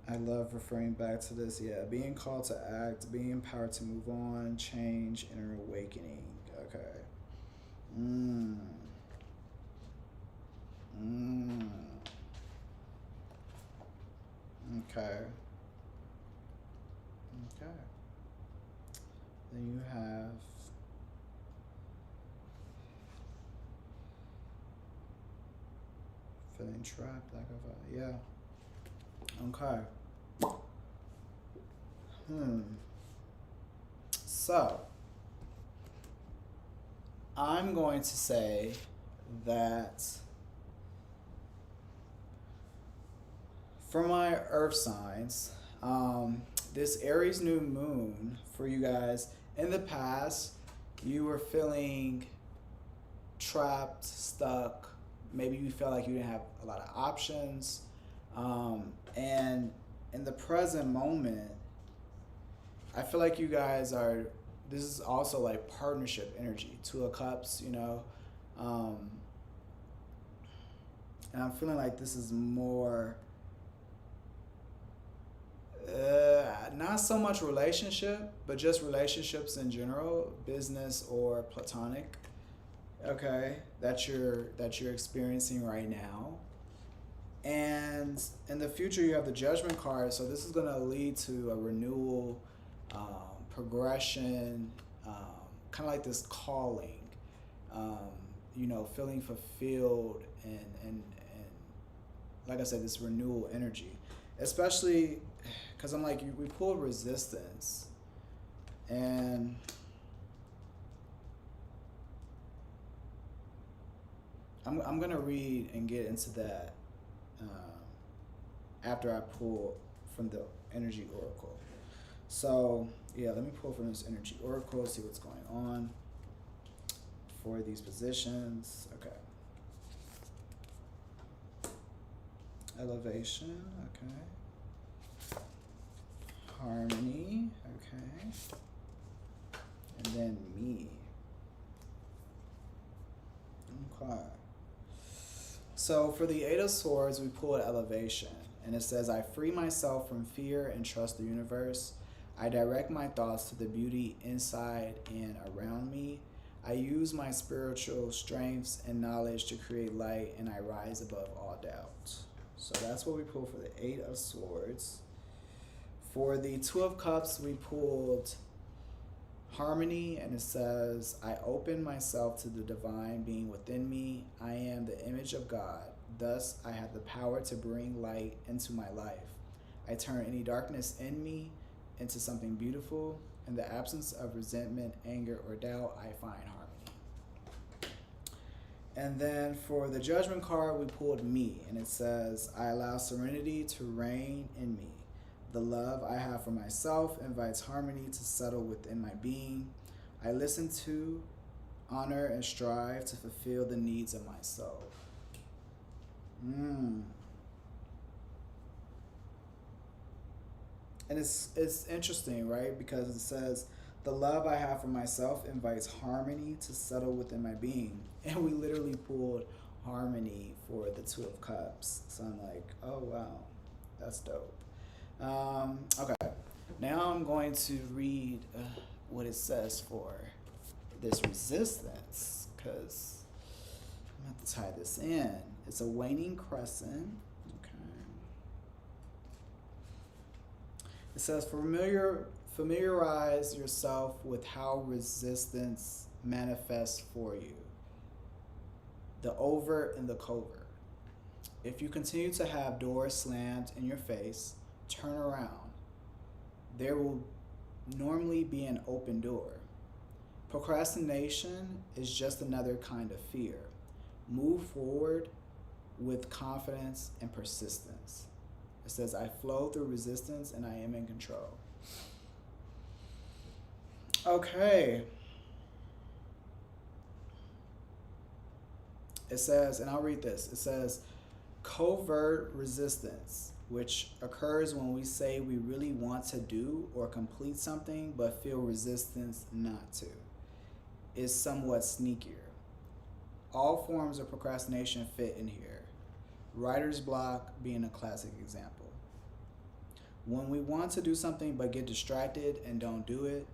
I love referring back to this. Yeah, being called to act, being empowered to move on, change, inner awakening. Okay. Okay. Okay. Then you have feeling trapped, lack of yeah. Okay. So I'm going to say that for my earth signs, this Aries New Moon for you guys, in the past, you were feeling trapped, stuck. Maybe you felt like you didn't have a lot of options. And in the present moment, I feel like you guys are, this is also like partnership energy, Two of Cups, you know. And I'm feeling like this is more, not so much relationship, but just relationships in general, business or platonic, okay, that you're experiencing right now. And in the future, you have the Judgment card, so this is going to lead to a renewal, progression, kind of like this calling, you know, feeling fulfilled and like I said, this renewal energy, especially because I'm like, we pulled resistance, and I'm gonna read and get into that after I pull from the energy oracle. So yeah, let me pull from this energy oracle, see what's going on for these positions. Okay. Elevation, okay. Harmony, okay. And then me. Okay. So for the Eight of Swords, we pull an elevation. And it says, I free myself from fear and trust the universe. I direct my thoughts to the beauty inside and around me. I use my spiritual strengths and knowledge to create light, and I rise above all doubt. So that's what we pulled for the Eight of Swords. For the Two of Cups, we pulled harmony, and it says, I open myself to the divine being within me. I am the image of God. Thus, I have the power to bring light into my life. I turn any darkness in me into something beautiful. In the absence of resentment, anger, or doubt, I find harmony. And then for the Judgment card, we pulled me, and it says, I allow serenity to reign in me. The love I have for myself invites harmony to settle within my being. I listen to, honor, and strive to fulfill the needs of my soul. And it's interesting, right? Because it says, the love I have for myself invites harmony to settle within my being. And we literally pulled harmony for the Two of Cups. So I'm like, oh, wow, that's dope. Okay, now I'm going to read what it says for this resistance, because I'm going to have to tie this in. It's a waning crescent. Okay. It says, familiarize yourself with how resistance manifests for you, the overt and the covert. If you continue to have doors slammed in your face, turn around. There will normally be an open door. Procrastination is just another kind of fear. Move forward with confidence and persistence. It says, I flow through resistance and I am in control. Okay. It says, and I'll read this. It says, covert resistance, which occurs when we say we really want to do or complete something but feel resistance not to, is somewhat sneakier. All forms of procrastination fit in here, writer's block being a classic example. When we want to do something but get distracted and don't do it,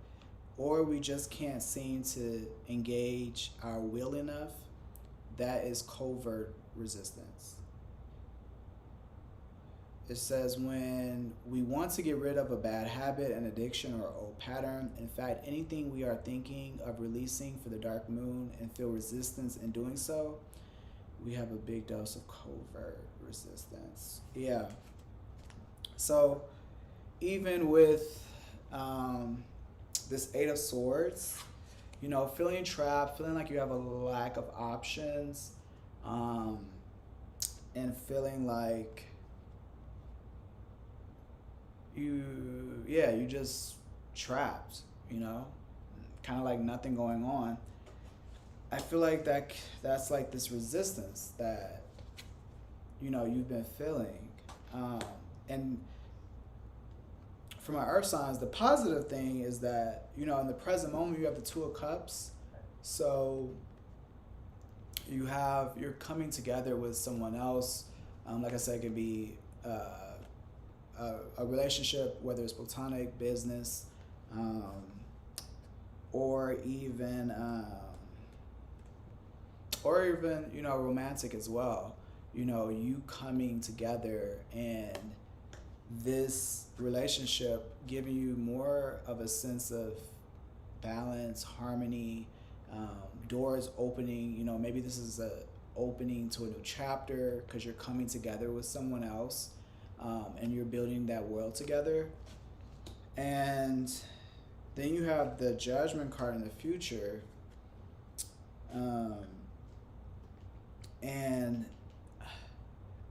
or we just can't seem to engage our will enough, that is covert resistance. It says when we want to get rid of a bad habit, an addiction, or old pattern, in fact, anything we are thinking of releasing for the dark moon and feel resistance in doing so, we have a big dose of covert resistance. Yeah. So even with this Eight of Swords, you know, feeling trapped, feeling like you have a lack of options, and feeling like you just trapped, you know, kind of like nothing going on. I feel like that's like this resistance that, you know, you've been feeling. And for my earth signs, the positive thing is that, you know, in the present moment, you have the Two of Cups. So you're coming together with someone else. Like I said, it could be a relationship, whether it's platonic, business, or even, you know, romantic as well. You know, you coming together and this relationship giving you more of a sense of balance, harmony, doors opening. You know, maybe this is a opening to a new chapter because you're coming together with someone else, and you're building that world together. And then you have the Judgment card in the future, and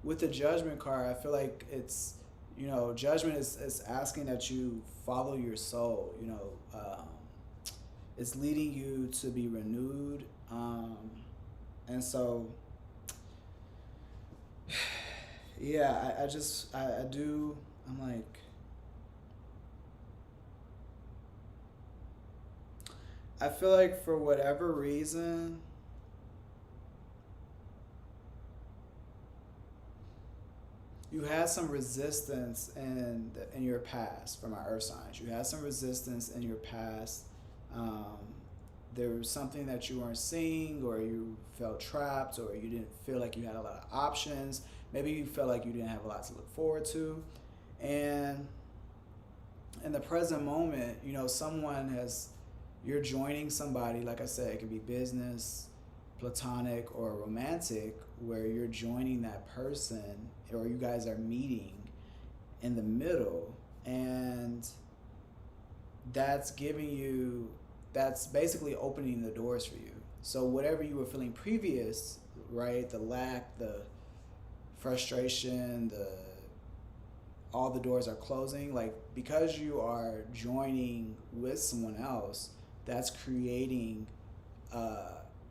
with the Judgment card, I feel like it's, you know, Judgment is asking that you follow your soul. You know, it's leading you to be renewed, and so, yeah, I'm like, I feel like for whatever reason, you had some resistance in your past. For my earth signs, you had some resistance in your past. There was something that you weren't seeing, or you felt trapped, or you didn't feel like you had a lot of options. Maybe you felt like you didn't have a lot to look forward to. And in the present moment, you know, you're joining somebody. Like I said, it could be business, platonic, or romantic, where you're joining that person, or you guys are meeting in the middle, and that's basically opening the doors for you. So whatever you were feeling previous, right, the lack, the frustration, all the doors are closing, like, because you are joining with someone else, that's creating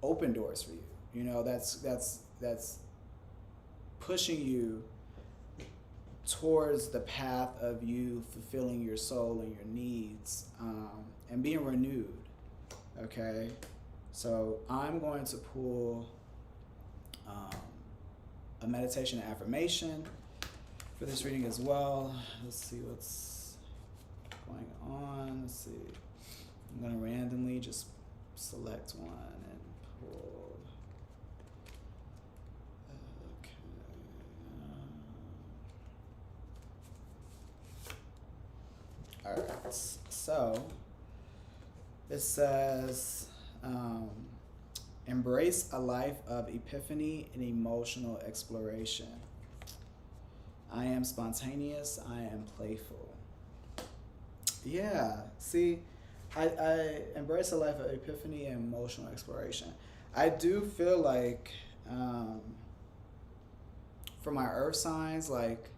open doors for you. You know, that's pushing you towards the path of you fulfilling your soul and your needs, and being renewed. Okay, so I'm going to pull a meditation and affirmation for this reading as well. Let's see what's going on. Let's see. I'm going to randomly just select one and pull. Okay. All right. So it says, embrace a life of epiphany and emotional exploration. I am spontaneous. I am playful. Yeah. See, I embrace a life of epiphany and emotional exploration. I do feel like um, for my earth signs, like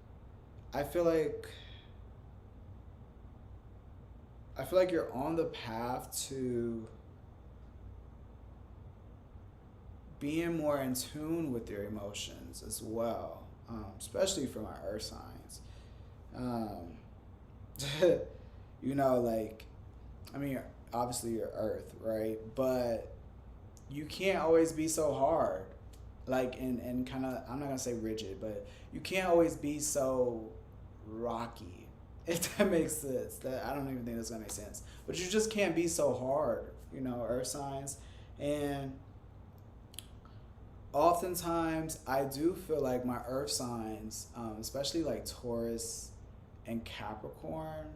I feel like I feel like you're on the path to being more in tune with your emotions as well, especially for my earth signs. Um, you know, like, I mean, obviously you're earth, right? But you can't always be so hard. Like, and kind of, I'm not going to say rigid, but you can't always be so rocky. If that makes sense. That I don't even think that's going to make sense. But you just can't be so hard, you know, earth signs. And oftentimes I do feel like my earth signs, especially like Taurus and Capricorn,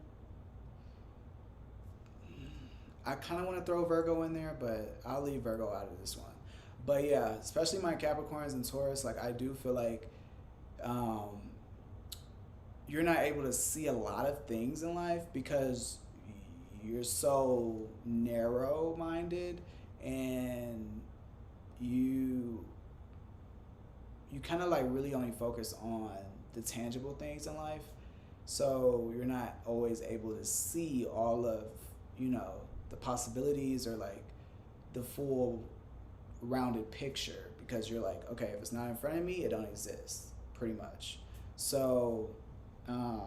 I kind of want to throw Virgo in there, but I'll leave Virgo out of this one. But yeah, especially my Capricorns and Taurus, like I do feel like um, you're not able to see a lot of things in life because you're so narrow minded, and you you kind of like really only focus on the tangible things in life. So you're not always able to see all of, you know, the possibilities or like the full rounded picture, because you're like, okay, if it's not in front of me, it don't exist, pretty much. So um,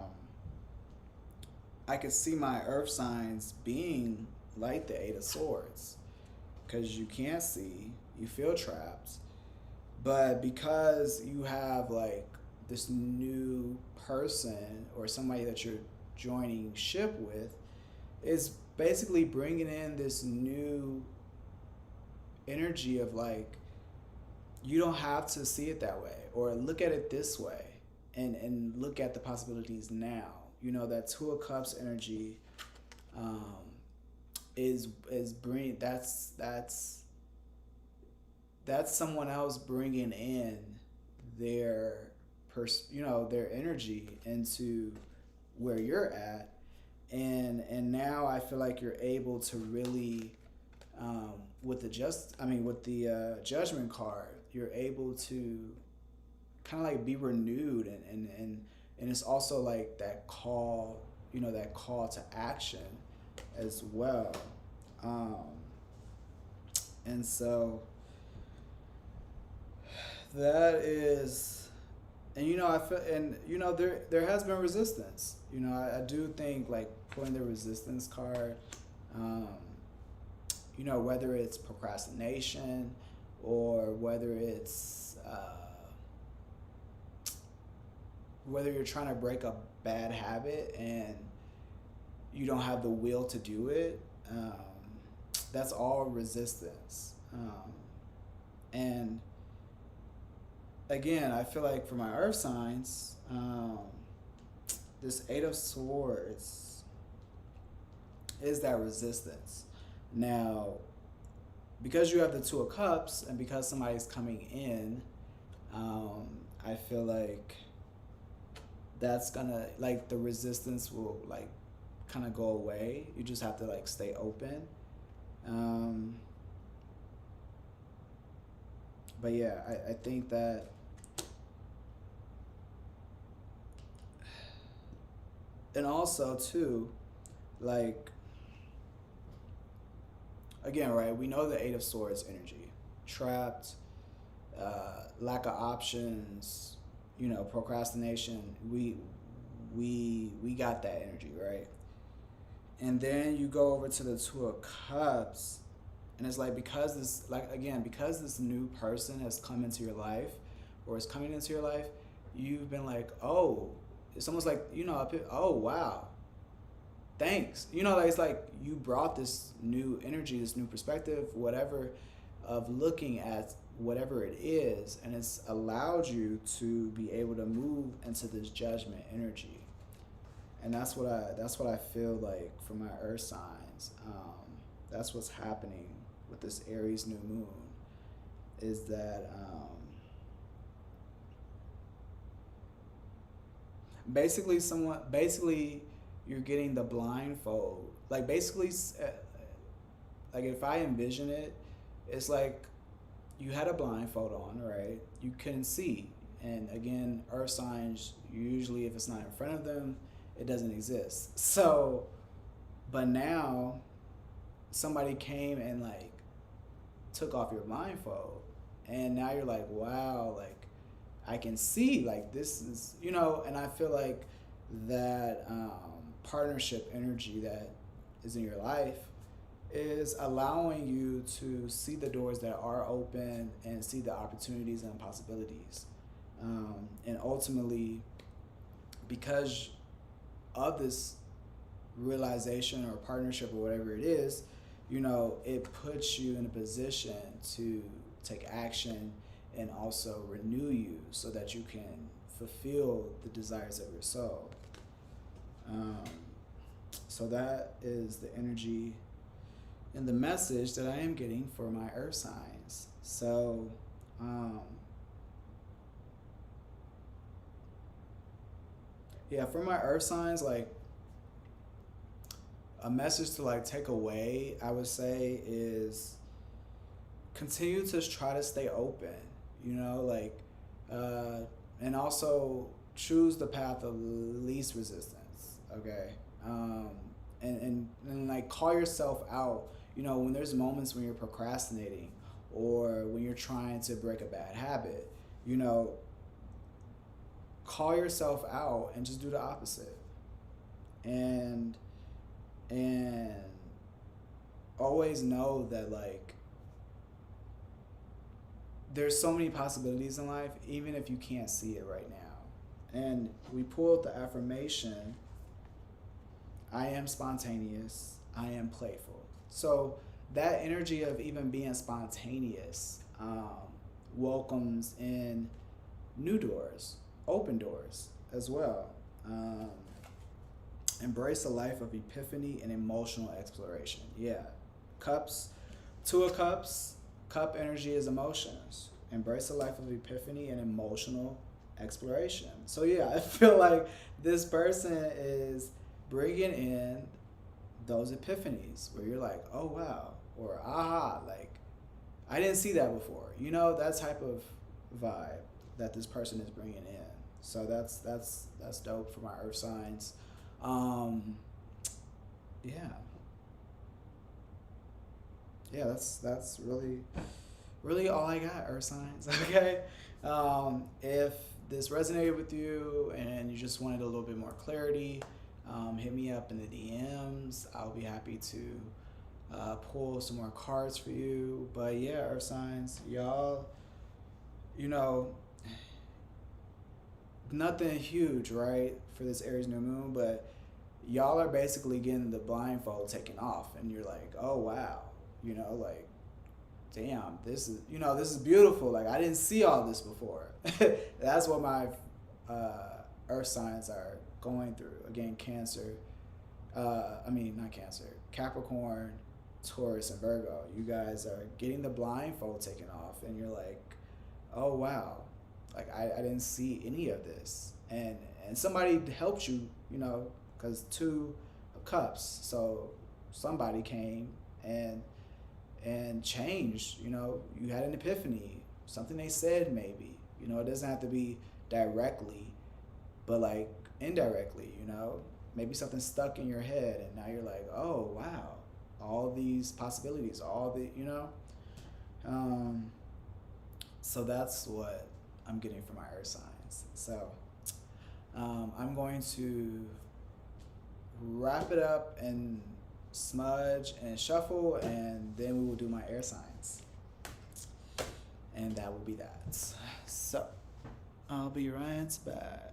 I could see my earth signs being like the Eight of Swords, because you can't see, you feel trapped, but because you have like this new person or somebody that you're joining ship with, is basically bringing in this new energy of like, you don't have to see it that way or look at it this way, and look at the possibilities now. You know, that Two of Cups energy um, is bring that's someone else bringing in their you know, their energy into where you're at, and now I feel like you're able to really with the with the judgment card, you're able to kind of like be renewed, and it's also like that call, you know, that call to action as well. um, and so that is, and you know, I feel, and you know, there has been resistance. You know, I do think like pulling the resistance card, um, you know, whether it's procrastination or whether you're trying to break a bad habit and you don't have the will to do it, that's all resistance. And again, I feel like for my earth signs, this Eight of Swords is that resistance. Now, because you have the Two of Cups and because somebody's coming in, I feel like that's gonna, like, the resistance will like kind of go away. You just have to like stay open. But yeah, I think that and also too, like, again, right, we know the Eight of Swords energy, trapped, lack of options, you know, procrastination. We got that energy, right? And then you go over to the Two of Cups, and it's like, because this, like, again, because this new person has come into your life or is coming into your life, you've been like, oh, it's almost like, you know, oh wow, thanks. You know, like, it's like you brought this new energy, this new perspective, whatever, of looking at whatever it is, and it's allowed you to be able to move into this judgment energy. And that's what I feel like for my earth signs. That's what's happening with this Aries new moon, is that basically you're getting the blindfold. Like basically, like if I envision it, it's like you had a blindfold on, right? You couldn't see. And again, earth signs, usually if it's not in front of them, it doesn't exist. So, but now somebody came and like took off your blindfold. And now you're like, wow, like I can see, like this is, and I feel like that partnership energy that is in your life is allowing you to see the doors that are open and see the opportunities and possibilities. And ultimately, because of this realization or partnership or whatever it is, it puts you in a position to take action and also renew you so that you can fulfill the desires of your soul. Um, so that is the energy and the message that I am getting for my earth signs. So, yeah, for my earth signs, like a message to like take away, I would say is continue to try to stay open, like, and also choose the path of least resistance, okay? Um, and like call yourself out, when there's moments when you're procrastinating or when you're trying to break a bad habit, you know, call yourself out and just do the opposite. And and always know that like there's so many possibilities in life even if you can't see it right now. And we pulled the affirmation, I am spontaneous, I am playful. So that energy of even being spontaneous welcomes in new doors, open doors as well. um, Embrace a life of epiphany and emotional exploration. Yeah. Cups, Two of Cups, cup energy is emotions. Embrace a life of epiphany and emotional exploration. So, yeah, I feel like this person is bringing in those epiphanies where you're like, oh, wow, or aha, like, I didn't see that before. That type of vibe that this person is bringing in. So that's dope for my earth signs. Um, yeah, yeah, that's really all I got, earth signs. Okay, if this resonated with you and you just wanted a little bit more clarity, hit me up in the DMs. I'll be happy to pull some more cards for you. But yeah, earth signs, y'all, you know, nothing huge, right, for this Aries New Moon, but y'all are basically getting the blindfold taken off, and you're like, oh wow, like, damn, this is beautiful. Like I didn't see all this before. That's what my Earth signs are going through. Again, Cancer. I mean, not Cancer. Capricorn, Taurus, and Virgo. You guys are getting the blindfold taken off, and you're like, oh wow, like I didn't see any of this, and somebody helped you, because Two of Cups, so somebody came and changed. You had an epiphany, something they said, maybe, it doesn't have to be directly, but like indirectly, maybe something stuck in your head and now you're like, oh wow, all these possibilities, all the, um, so that's what I'm getting from my earth signs. So I'm going to wrap it up and smudge and shuffle, and then we will do my air signs. And that will be that. So I'll be right back.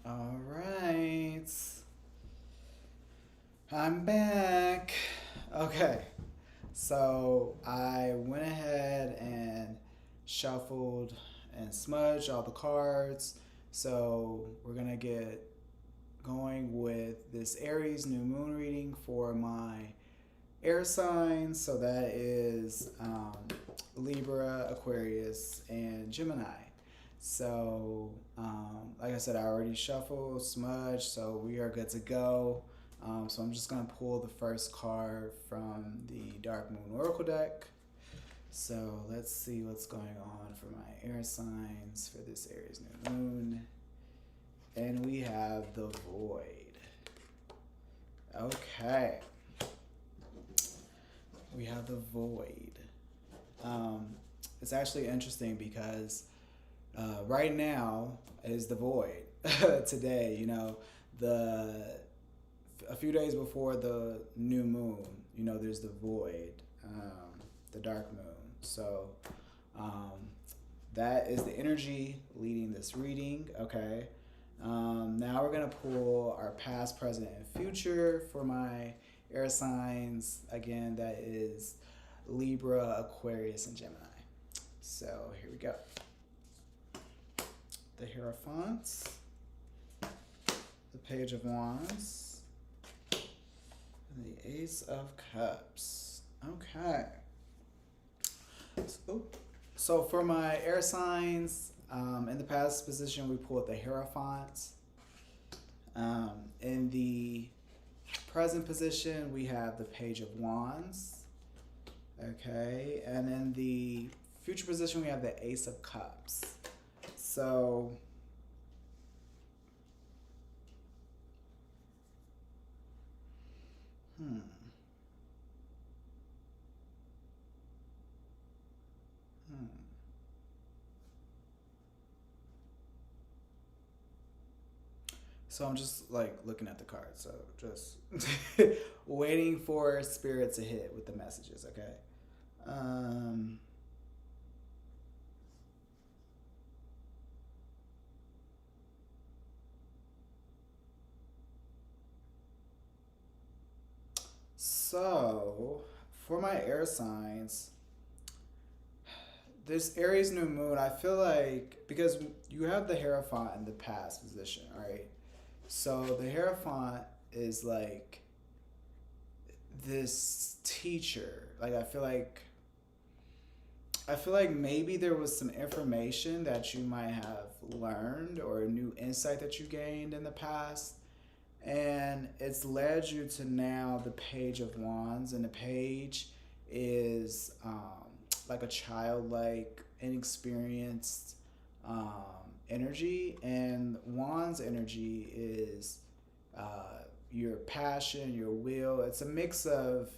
All right. I'm back. Okay. So I went ahead and shuffled and smudged all the cards. So we're going to get going with this Aries New Moon reading for my air signs. So that is Libra, Aquarius, and Gemini. So, like I said, I already shuffled, smudged, so we are good to go. So I'm just going to pull the first card from the Dark Moon Oracle deck. So let's see what's going on for my air signs for this Aries New Moon. And we have the Void. Okay. We have the Void. It's actually interesting because right now is the Void. Today, a few days before the new moon, there's the Void, the dark moon. So that is the energy leading this reading. Okay. Now we're going to pull our past, present, and future for my air signs. Again, that is Libra, Aquarius, and Gemini. So here we go. The Hierophant, the Page of Wands, and the Ace of Cups. Okay. So for my air signs, in the past position, we pulled the Hierophant. In the present position, we have the Page of Wands. Okay. And in the future position, we have the Ace of Cups. So, hmm. So I'm just like looking at the cards. So just waiting for spirit to hit with the messages, okay? So for my air signs, this Aries New Moon, I feel like because you have the Hierophant in the past position, right? So the Hierophant is like this teacher. Like I feel like maybe there was some information that you might have learned or a new insight that you gained in the past, and it's led you to now the Page of Wands, and the page is like a childlike, inexperienced energy, and Wands energy is your passion, your will. It's a mix of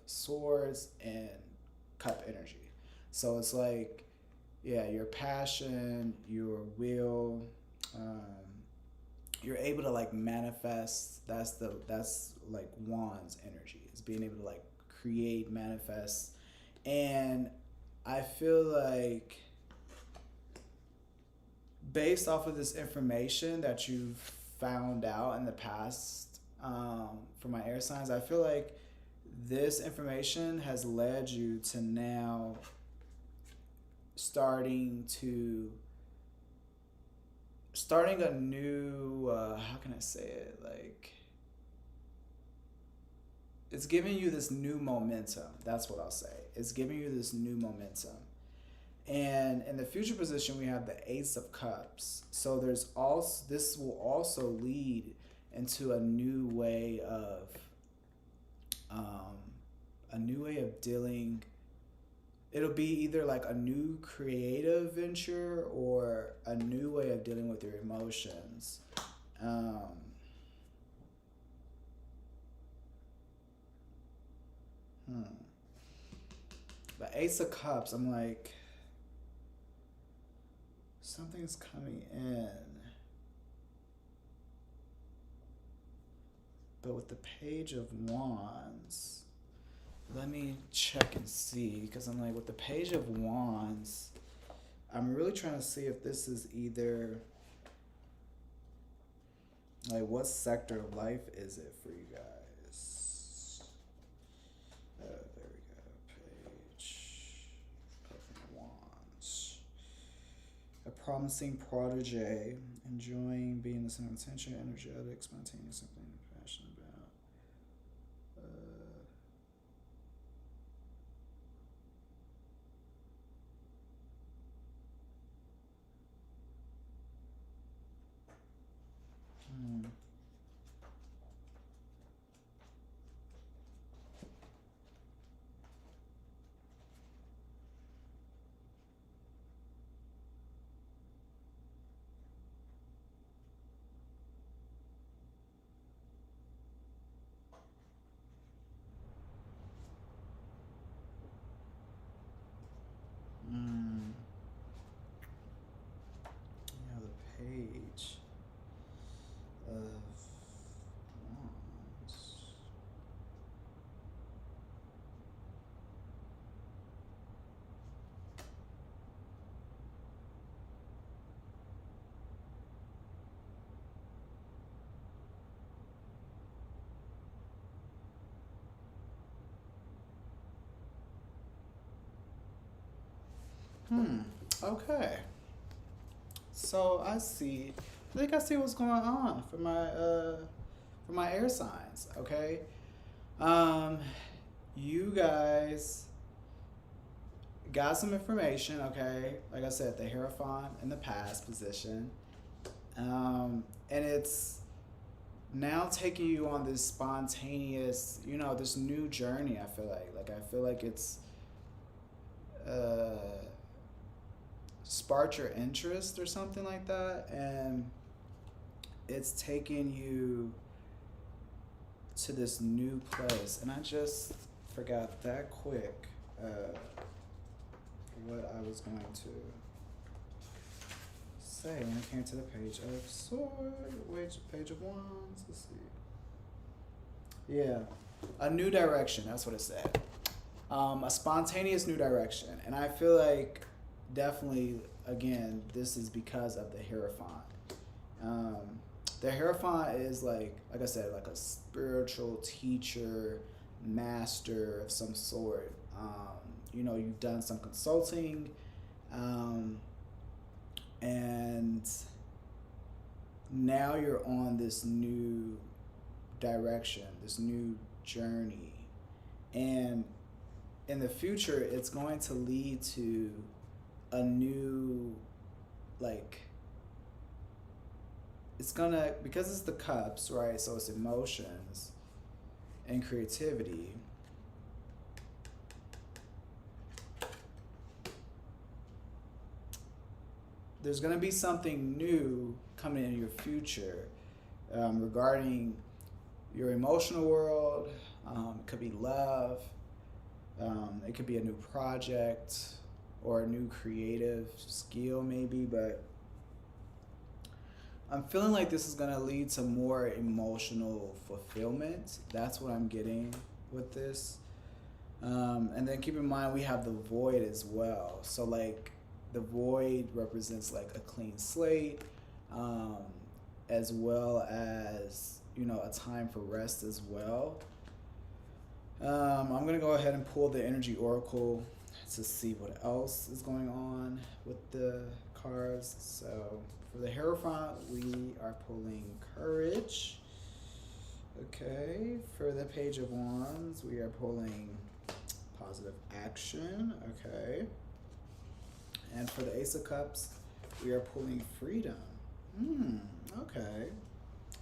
swords and cup energy. So it's like, yeah, your passion, your will. Um, you're able to like manifest. That's like Wands energy. Is being able to like create, manifest, and I feel like based off of this information that you've found out in the past, for my air signs, I feel like this information has led you to now starting a new, how can I say it, like it's giving you this new momentum. That's what I'll say. It's giving you this new momentum. And in the future position, we have the Ace of Cups. So this will also lead into a new way of dealing. It'll be either like a new creative venture or a new way of dealing with your emotions. Um, the Ace of Cups, I'm like, something's coming in. But with the Page of Wands, let me check and see, because I'm like, with the Page of Wands, I'm really trying to see if this is either like what sector of life is it for you guys? There we go. Page of Wands. A promising protege, enjoying being the center of attention, energetic, spontaneous, something you're passionate about. Hmm. Mm. Yeah, the page of wands. Hmm. Okay. So I see. I think I see what's going on for my air signs. Okay. Um, you guys got some information. Okay. Like I said, the Hierophant in the past position. And it's now taking you on this spontaneous, this new journey. I feel like I feel like it's uh, sparked your interest or something like that, and it's taking you to this new place. And I just forgot that quick what I was going to say when it came to the page of swords, page of wands. Let's see. Yeah, a new direction. That's what it said. A spontaneous new direction, and I feel like definitely again this is because of the Hierophant. Um, the Hierophant is like I said, like a spiritual teacher, master of some sort. You've done some consulting, and now you're on this new direction, this new journey, and in the future it's going to lead to a new, like, it's gonna, because it's the cups, right? So it's emotions and creativity. There's gonna be something new coming in your future, regarding your emotional world. It could be love. It could be a new project or a new creative skill, maybe. But I'm feeling like this is gonna lead to more emotional fulfillment. That's what I'm getting with this. And then keep in mind we have the void as well. So like the void represents like a clean slate, as well as a time for rest as well. I'm gonna go ahead and pull the energy oracle to see what else is going on with the cards. So for the Hierophant, we are pulling courage. Okay, for the Page of Wands, we are pulling positive action. Okay, and for the Ace of Cups, we are pulling freedom. Okay,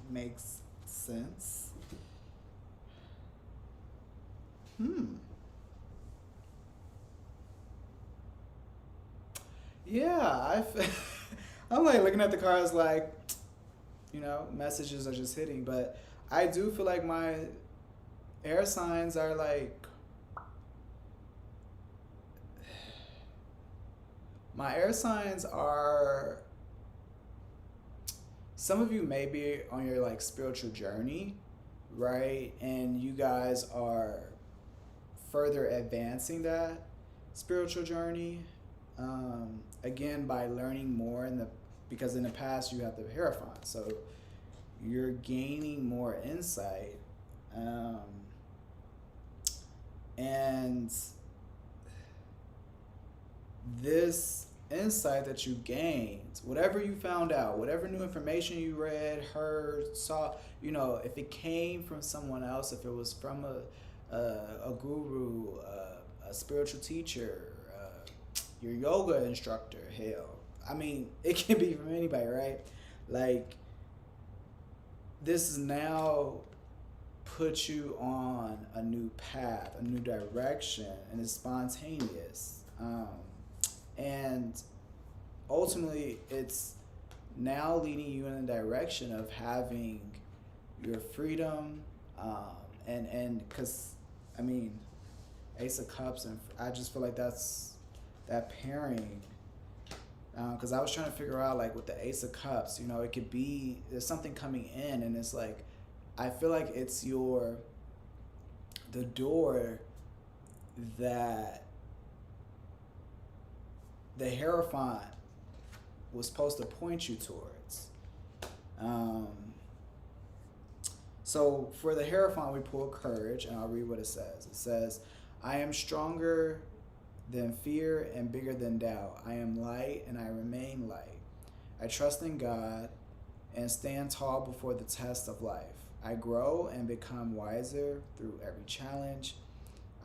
makes sense. Yeah, I'm like looking at the cards like, messages are just hitting, but I do feel like my air signs are like, my air signs are, some of you may be on your like spiritual journey, right? And you guys are further advancing that spiritual journey. again, by learning more because in the past you had the Hierophant, so you're gaining more insight, um, and this insight that you gained, whatever you found out, whatever new information you read, heard, saw, if it came from someone else, if it was from a guru, a spiritual teacher, your yoga instructor, hell, I mean, it can be from anybody, right? Like, this is now put you on a new path, a new direction, and it's spontaneous. And ultimately, it's now leading you in the direction of having your freedom, and because, I mean, Ace of Cups, and I just feel like that's that pairing. Because I was trying to figure out, like, with the Ace of Cups, it could be there's something coming in, and it's like, I feel like it's the door that the Hierophant was supposed to point you towards. So for the Hierophant, we pull courage, and I'll read what it says. It says, I am stronger than fear and bigger than doubt. I am light and I remain light. I trust in God and stand tall before the test of life. I grow and become wiser through every challenge.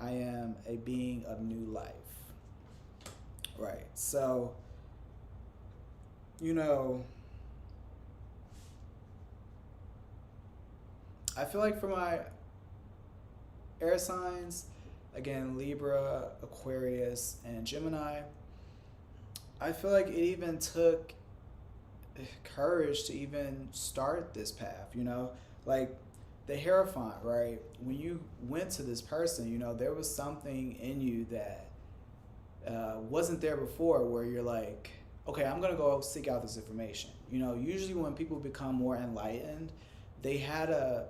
I am a being of new life. Right. So, I feel like for my air signs, again, Libra, Aquarius, and Gemini, I feel like it even took courage to even start this path, Like the Hierophant, right? When you went to this person, there was something in you that wasn't there before, where you're like, okay, I'm going to go seek out this information. Usually when people become more enlightened, they had a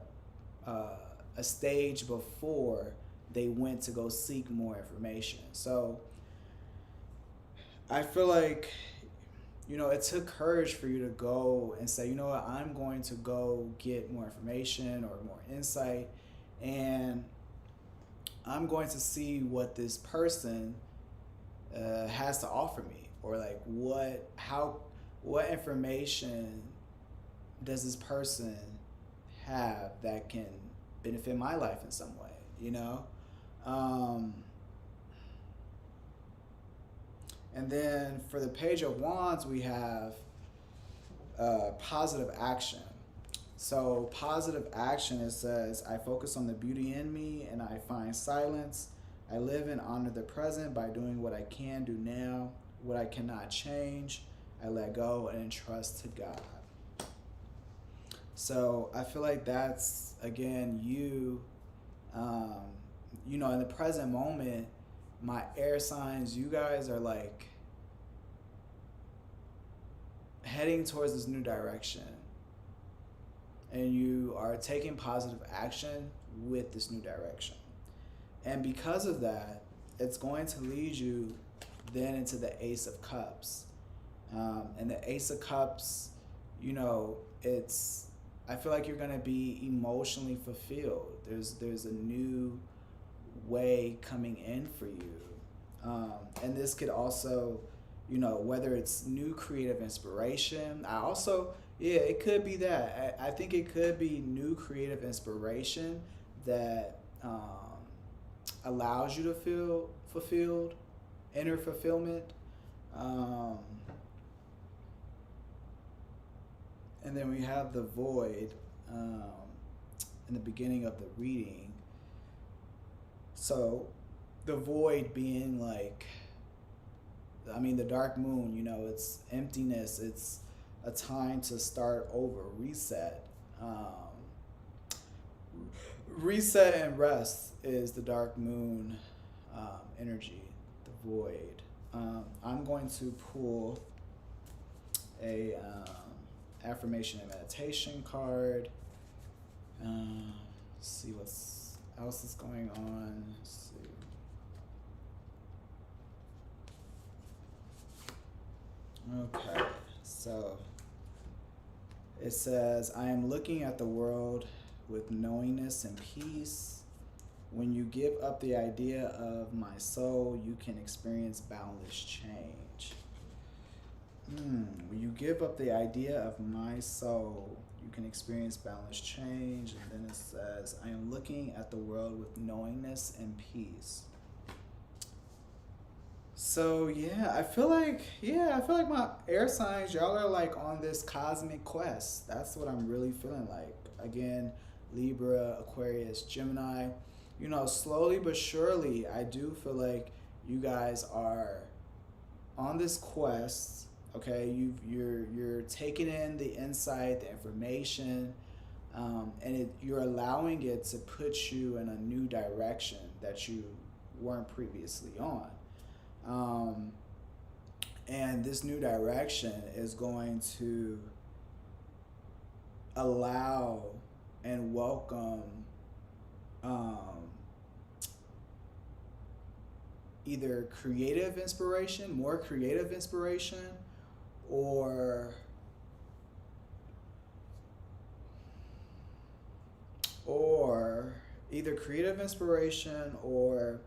stage before they went to go seek more information. So I feel like, it took courage for you to go and say, you know what, I'm going to go get more information or more insight, and I'm going to see what this person has to offer me, or like what information does this person have that can benefit my life in some way, and then for the Page of Wands, we have positive action. So positive action, it says, I focus on the beauty in me and I find silence. I live and honor the present by doing what I can do now. What I cannot change, I let go and entrust to God. So I feel like that's, again, you, in the present moment, my air signs, you guys are like heading towards this new direction. And you are taking positive action with this new direction. And because of that, it's going to lead you then into the Ace of Cups. And the Ace of Cups, I feel like you're going to be emotionally fulfilled. There's a new way coming in for you. And this could also, whether it's new creative inspiration. It could be that. I think it could be new creative inspiration that allows you to feel fulfilled, inner fulfillment. And then we have the Void in the beginning of the reading. So the Void being like, the dark moon, it's emptiness, it's a time to start over, reset. Reset and rest is the dark moon energy, the Void. I'm going to pull a affirmation and meditation card. See what else is going on. Let's see. Okay, so it says, I am looking at the world with knowingness and peace. When you give up the idea of my soul, you can experience boundless change. When you give up the idea of my soul, you can experience boundless change. And then it says, I am looking at the world with knowingness and peace. So I feel like my air signs, y'all are like on this cosmic quest. That's what I'm really feeling like. Again, Libra, Aquarius, Gemini. You know, slowly but surely, I do feel like you guys are on this quest. Okay, you're taking in the insight, the information, and you're allowing it to put you in a new direction that you weren't previously on. Um, and this new direction is going to allow and welcome um, either more creative inspiration, or or either creative inspiration or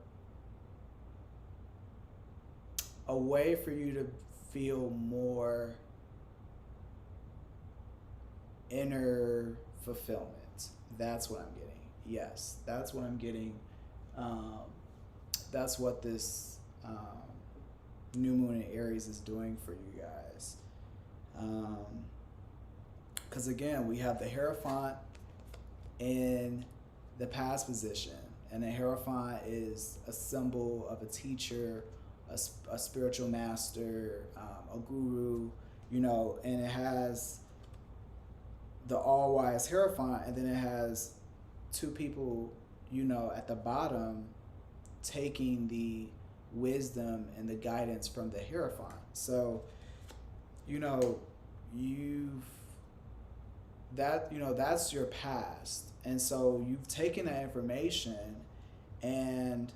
a way for you to feel more inner fulfillment. That's what I'm getting. Yes, that's what I'm getting. Um, that's what this new moon in Aries is doing for you guys. Because again, we have the Hierophant in the past position, and the Hierophant is a symbol of a teacher, a spiritual master, a guru, you know, and it has the all-wise Hierophant, and then it has two people, you know, at the bottom taking the wisdom and the guidance from the Hierophant. So, you know, that's your past. And so you've taken that information, and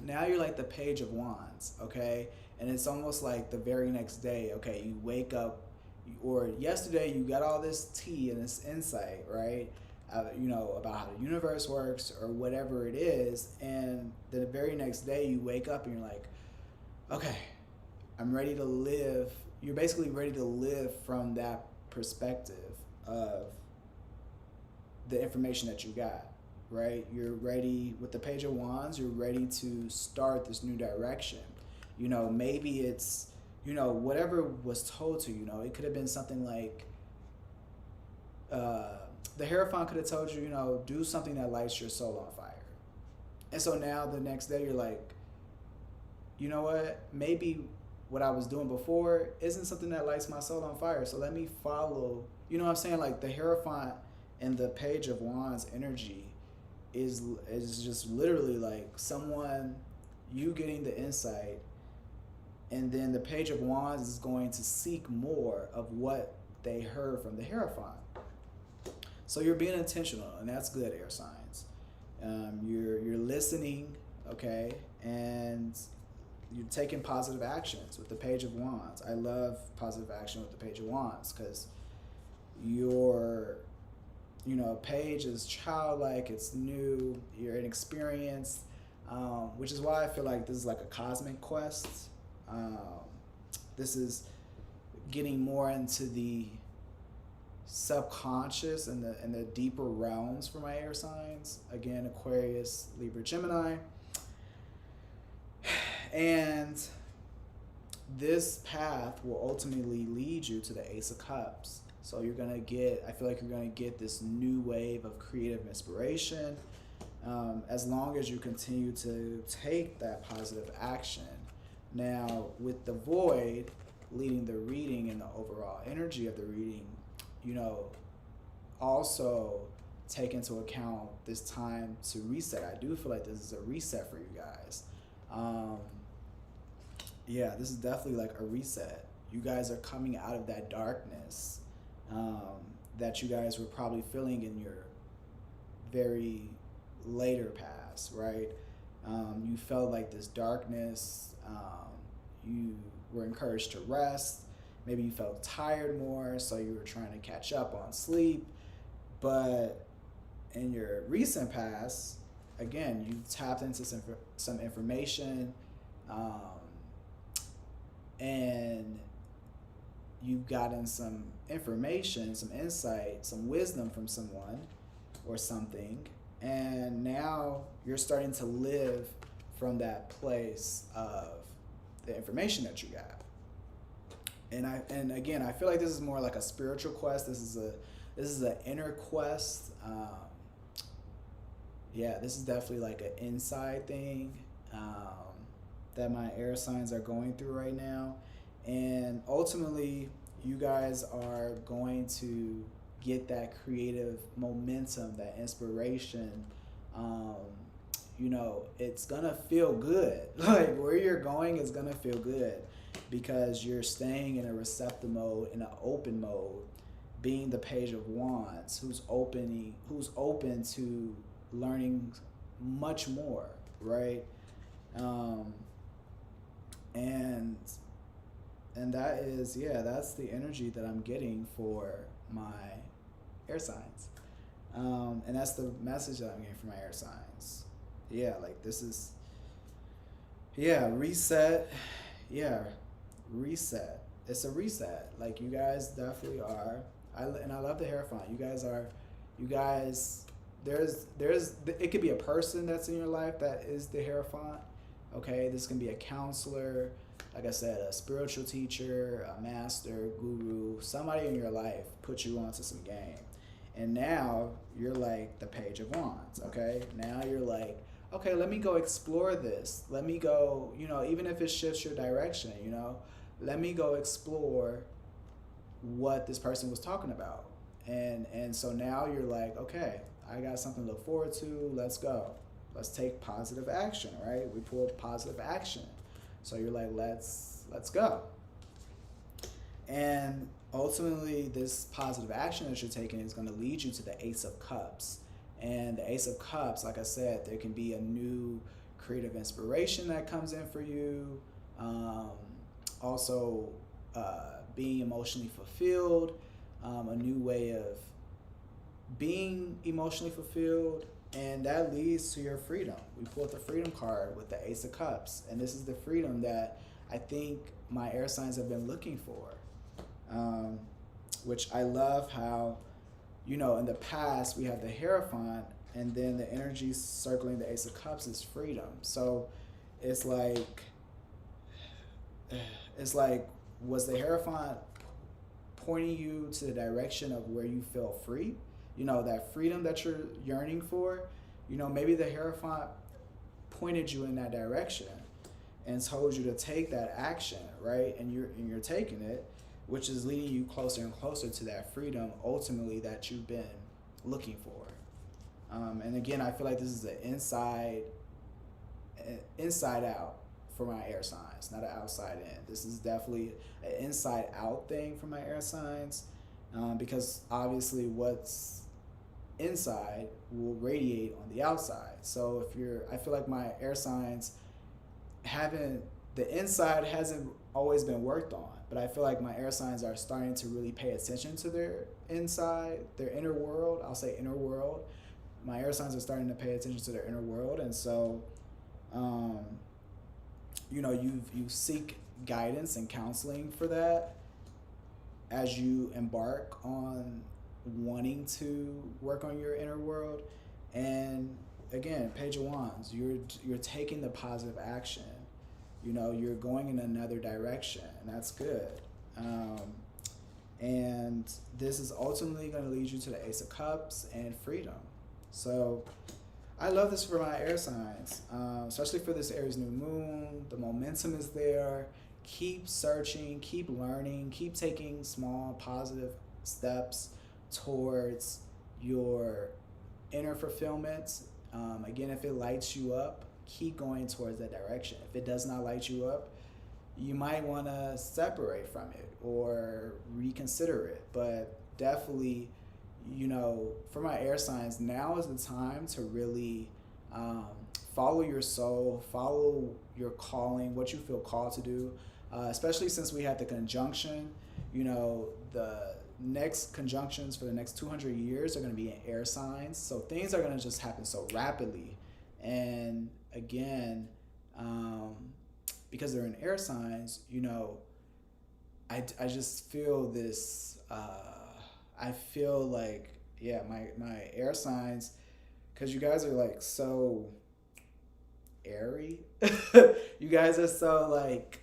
now you're like the Page of Wands, okay? And it's almost like the very next day, okay, you wake up, or yesterday you got all this tea and this insight, right? You know, about how the universe works or whatever it is. And the very next day you wake up and you're like, okay, I'm ready to live. You're basically ready to live from that perspective of the information that you got, right? You're ready with the Page of Wands, you're ready to start this new direction. You know, maybe it's, you know, whatever was told to you, you know, it could have been something like, the Hierophant could have told you, you know, do something that lights your soul on fire. And so now the next day you're like, you know what, maybe what I was doing before isn't something that lights my soul on fire. So let me follow, you know what I'm saying? Like the Hierophant and the Page of Wands energy is just literally like someone, you getting the insight, and then the Page of Wands is going to seek more of what they heard from the Hierophant. So you're being intentional, and that's good, air signs. You're listening, okay, and you're taking positive actions with the Page of Wands. I love positive action with the Page of Wands because Page is childlike, it's new, you're inexperienced, which is why I feel like this is like a cosmic quest. This is getting more into the subconscious and the deeper realms for my air signs. Again, Aquarius, Libra, Gemini. And this path will ultimately lead you to the Ace of Cups. So I feel like you're gonna get this new wave of creative inspiration, as long as you continue to take that positive action. Now, with the Void leading the reading and the overall energy of the reading, you know, also take into account this time to reset. I do feel like this is a reset for you guys. This is definitely like a reset. You guys are coming out of that darkness that you guys were probably feeling in your very later past, right? You felt like this darkness. were encouraged to rest. Maybe you felt tired more, so you were trying to catch up on sleep. But in your recent past, again, you tapped into some information, um, and you've gotten some information, some insight, some wisdom from someone or something, and now you're starting to live from that place of the information that you got. And again, I feel like this is more like a spiritual quest. This is an inner quest. Yeah, this is definitely like an inside thing, that my air signs are going through right now. And ultimately, you guys are going to get that creative momentum, that inspiration. Um, it's gonna feel good. Like where you're going is gonna feel good because you're staying in a receptive mode, in an open mode, being the Page of Wands, who's open to learning much more, right? Um, and that is, yeah, that's the energy that I'm getting for my air signs. And that's the message that I'm getting for my air signs. Yeah, like this is, yeah, reset. Yeah, reset. It's a reset. Like you guys definitely are. And I love the Hierophant. You guys, it could be a person that's in your life that is the Hierophant. Okay, this can be a counselor, like I said, a spiritual teacher, a master, guru, somebody in your life put you onto some game. And now you're like the Page of Wands, okay? Now you're like, okay, let me go explore this. Let me go, even if it shifts your direction, let me go explore what this person was talking about. And so now you're like, okay, I got something to look forward to. Let's go. Let's take positive action, right? We pull positive action. So you're like, let's go. And ultimately, this positive action that you're taking is going to lead you to the Ace of Cups. And the Ace of Cups, like I said, there can be a new creative inspiration that comes in for you. Also, being emotionally fulfilled, a new way of being emotionally fulfilled, and that leads to your freedom. We pulled the freedom card with the Ace of Cups, and this is the freedom that I think my air signs have been looking for. Which I love how, in the past we have the Hierophant, and then the energy circling the Ace of Cups is freedom. So it's like, was the Hierophant pointing you to the direction of where you feel free? That freedom that you're yearning for, maybe the Hierophant pointed you in that direction and told you to take that action, right? And you're taking it, which is leading you closer and closer to that freedom, ultimately, that you've been looking for. And again, I feel like this is an inside out for my air signs, not an outside in. This is definitely an inside out thing for my air signs, because obviously what's inside will radiate on the outside. So I feel like my air signs the inside hasn't always been worked on, but I feel like my air signs are starting to really pay attention to their inside, their inner world. I'll say inner world. My air signs are starting to pay attention to their inner world, and so, you seek guidance and counseling for that as you embark on wanting to work on your inner world. And again, Page of Wands, you're taking the positive action. You're going in another direction, and that's good. And this is ultimately going to lead you to the Ace of Cups and freedom. So I love this for my air signs, especially for this Aries New Moon. The momentum is there. Keep searching, keep learning, keep taking small positive steps towards your inner fulfillment. Again, if it lights you up, keep going towards that direction. If it does not light you up, you might want to separate from it or reconsider it. But definitely, for my air signs, now is the time to really follow your soul, follow your calling, what you feel called to do. especially since we had the conjunction. You know, the next conjunctions for the next 200 years are going to be in air signs. So things are going to just happen so rapidly. And again, um, because they're in air signs, you know, I just feel this. I feel like, yeah, my air signs, because you guys are like so airy. You guys are so like,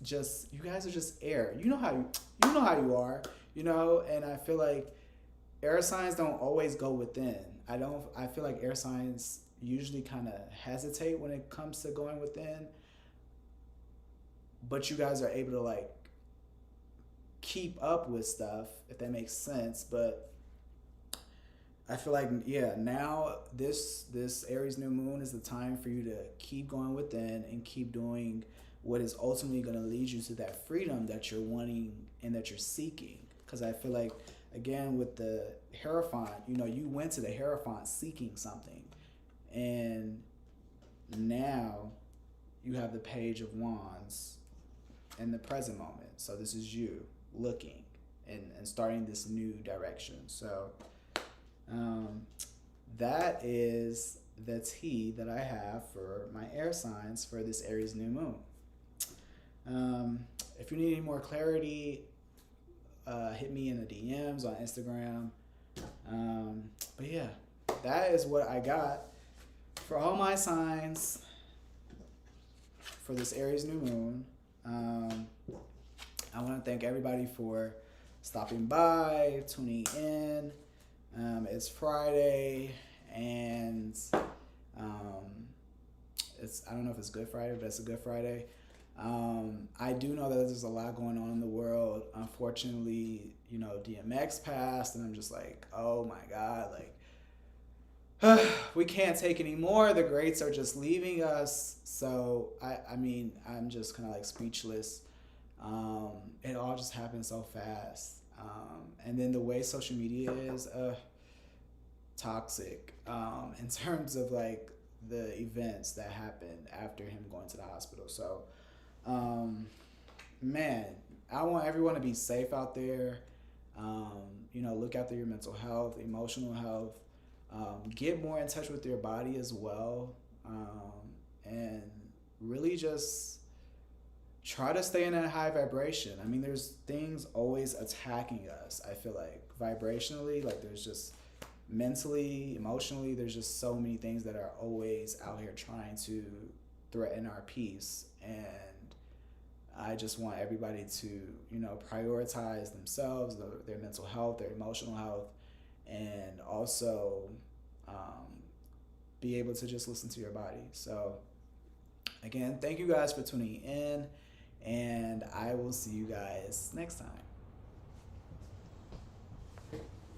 just, you guys are just air. You know how you are, you know, and I feel like air signs don't always go within. I feel like air signs usually kind of hesitate when it comes to going within, but you guys are able to like keep up with stuff, if that makes sense. But I feel like, yeah, now this Aries new moon is the time for you to keep going within and keep doing what is ultimately going to lead you to that freedom that you're wanting and that you're seeking. Because I feel like, again, with the Hierophant, you know, you went to the Hierophant seeking something, and now you have the Page of Wands in the present moment. So this is you looking and starting this new direction. So um, that is the tea that I have for my air signs for this Aries new moon. If you need any more clarity, hit me in the DMs on Instagram. But yeah, that is what I got for all my signs for this Aries new moon. I want to thank everybody for stopping by, tuning in. It's Friday, and I don't know if it's Good Friday, but it's a Good Friday. I do know that there's a lot going on in the world. Unfortunately, you know, DMX passed, and I'm just like, oh my God, like, we can't take any more. The greats are just leaving us. So I mean, I'm just kind of like speechless. It all just happened so fast. And then the way social media is toxic in terms of like the events that happened after him going to the hospital. So, man, I want everyone to be safe out there. You know, look after your mental health, emotional health. Get more in touch with your body as well. And really just try to stay in that high vibration. I mean, there's things always attacking us. I feel like vibrationally, like there's just mentally, emotionally, there's just so many things that are always out here trying to threaten our peace. And I just want everybody to, you know, prioritize themselves, their mental health, their emotional health, and also be able to just listen to your body. So again, thank you guys for tuning in, and I will see you guys next time.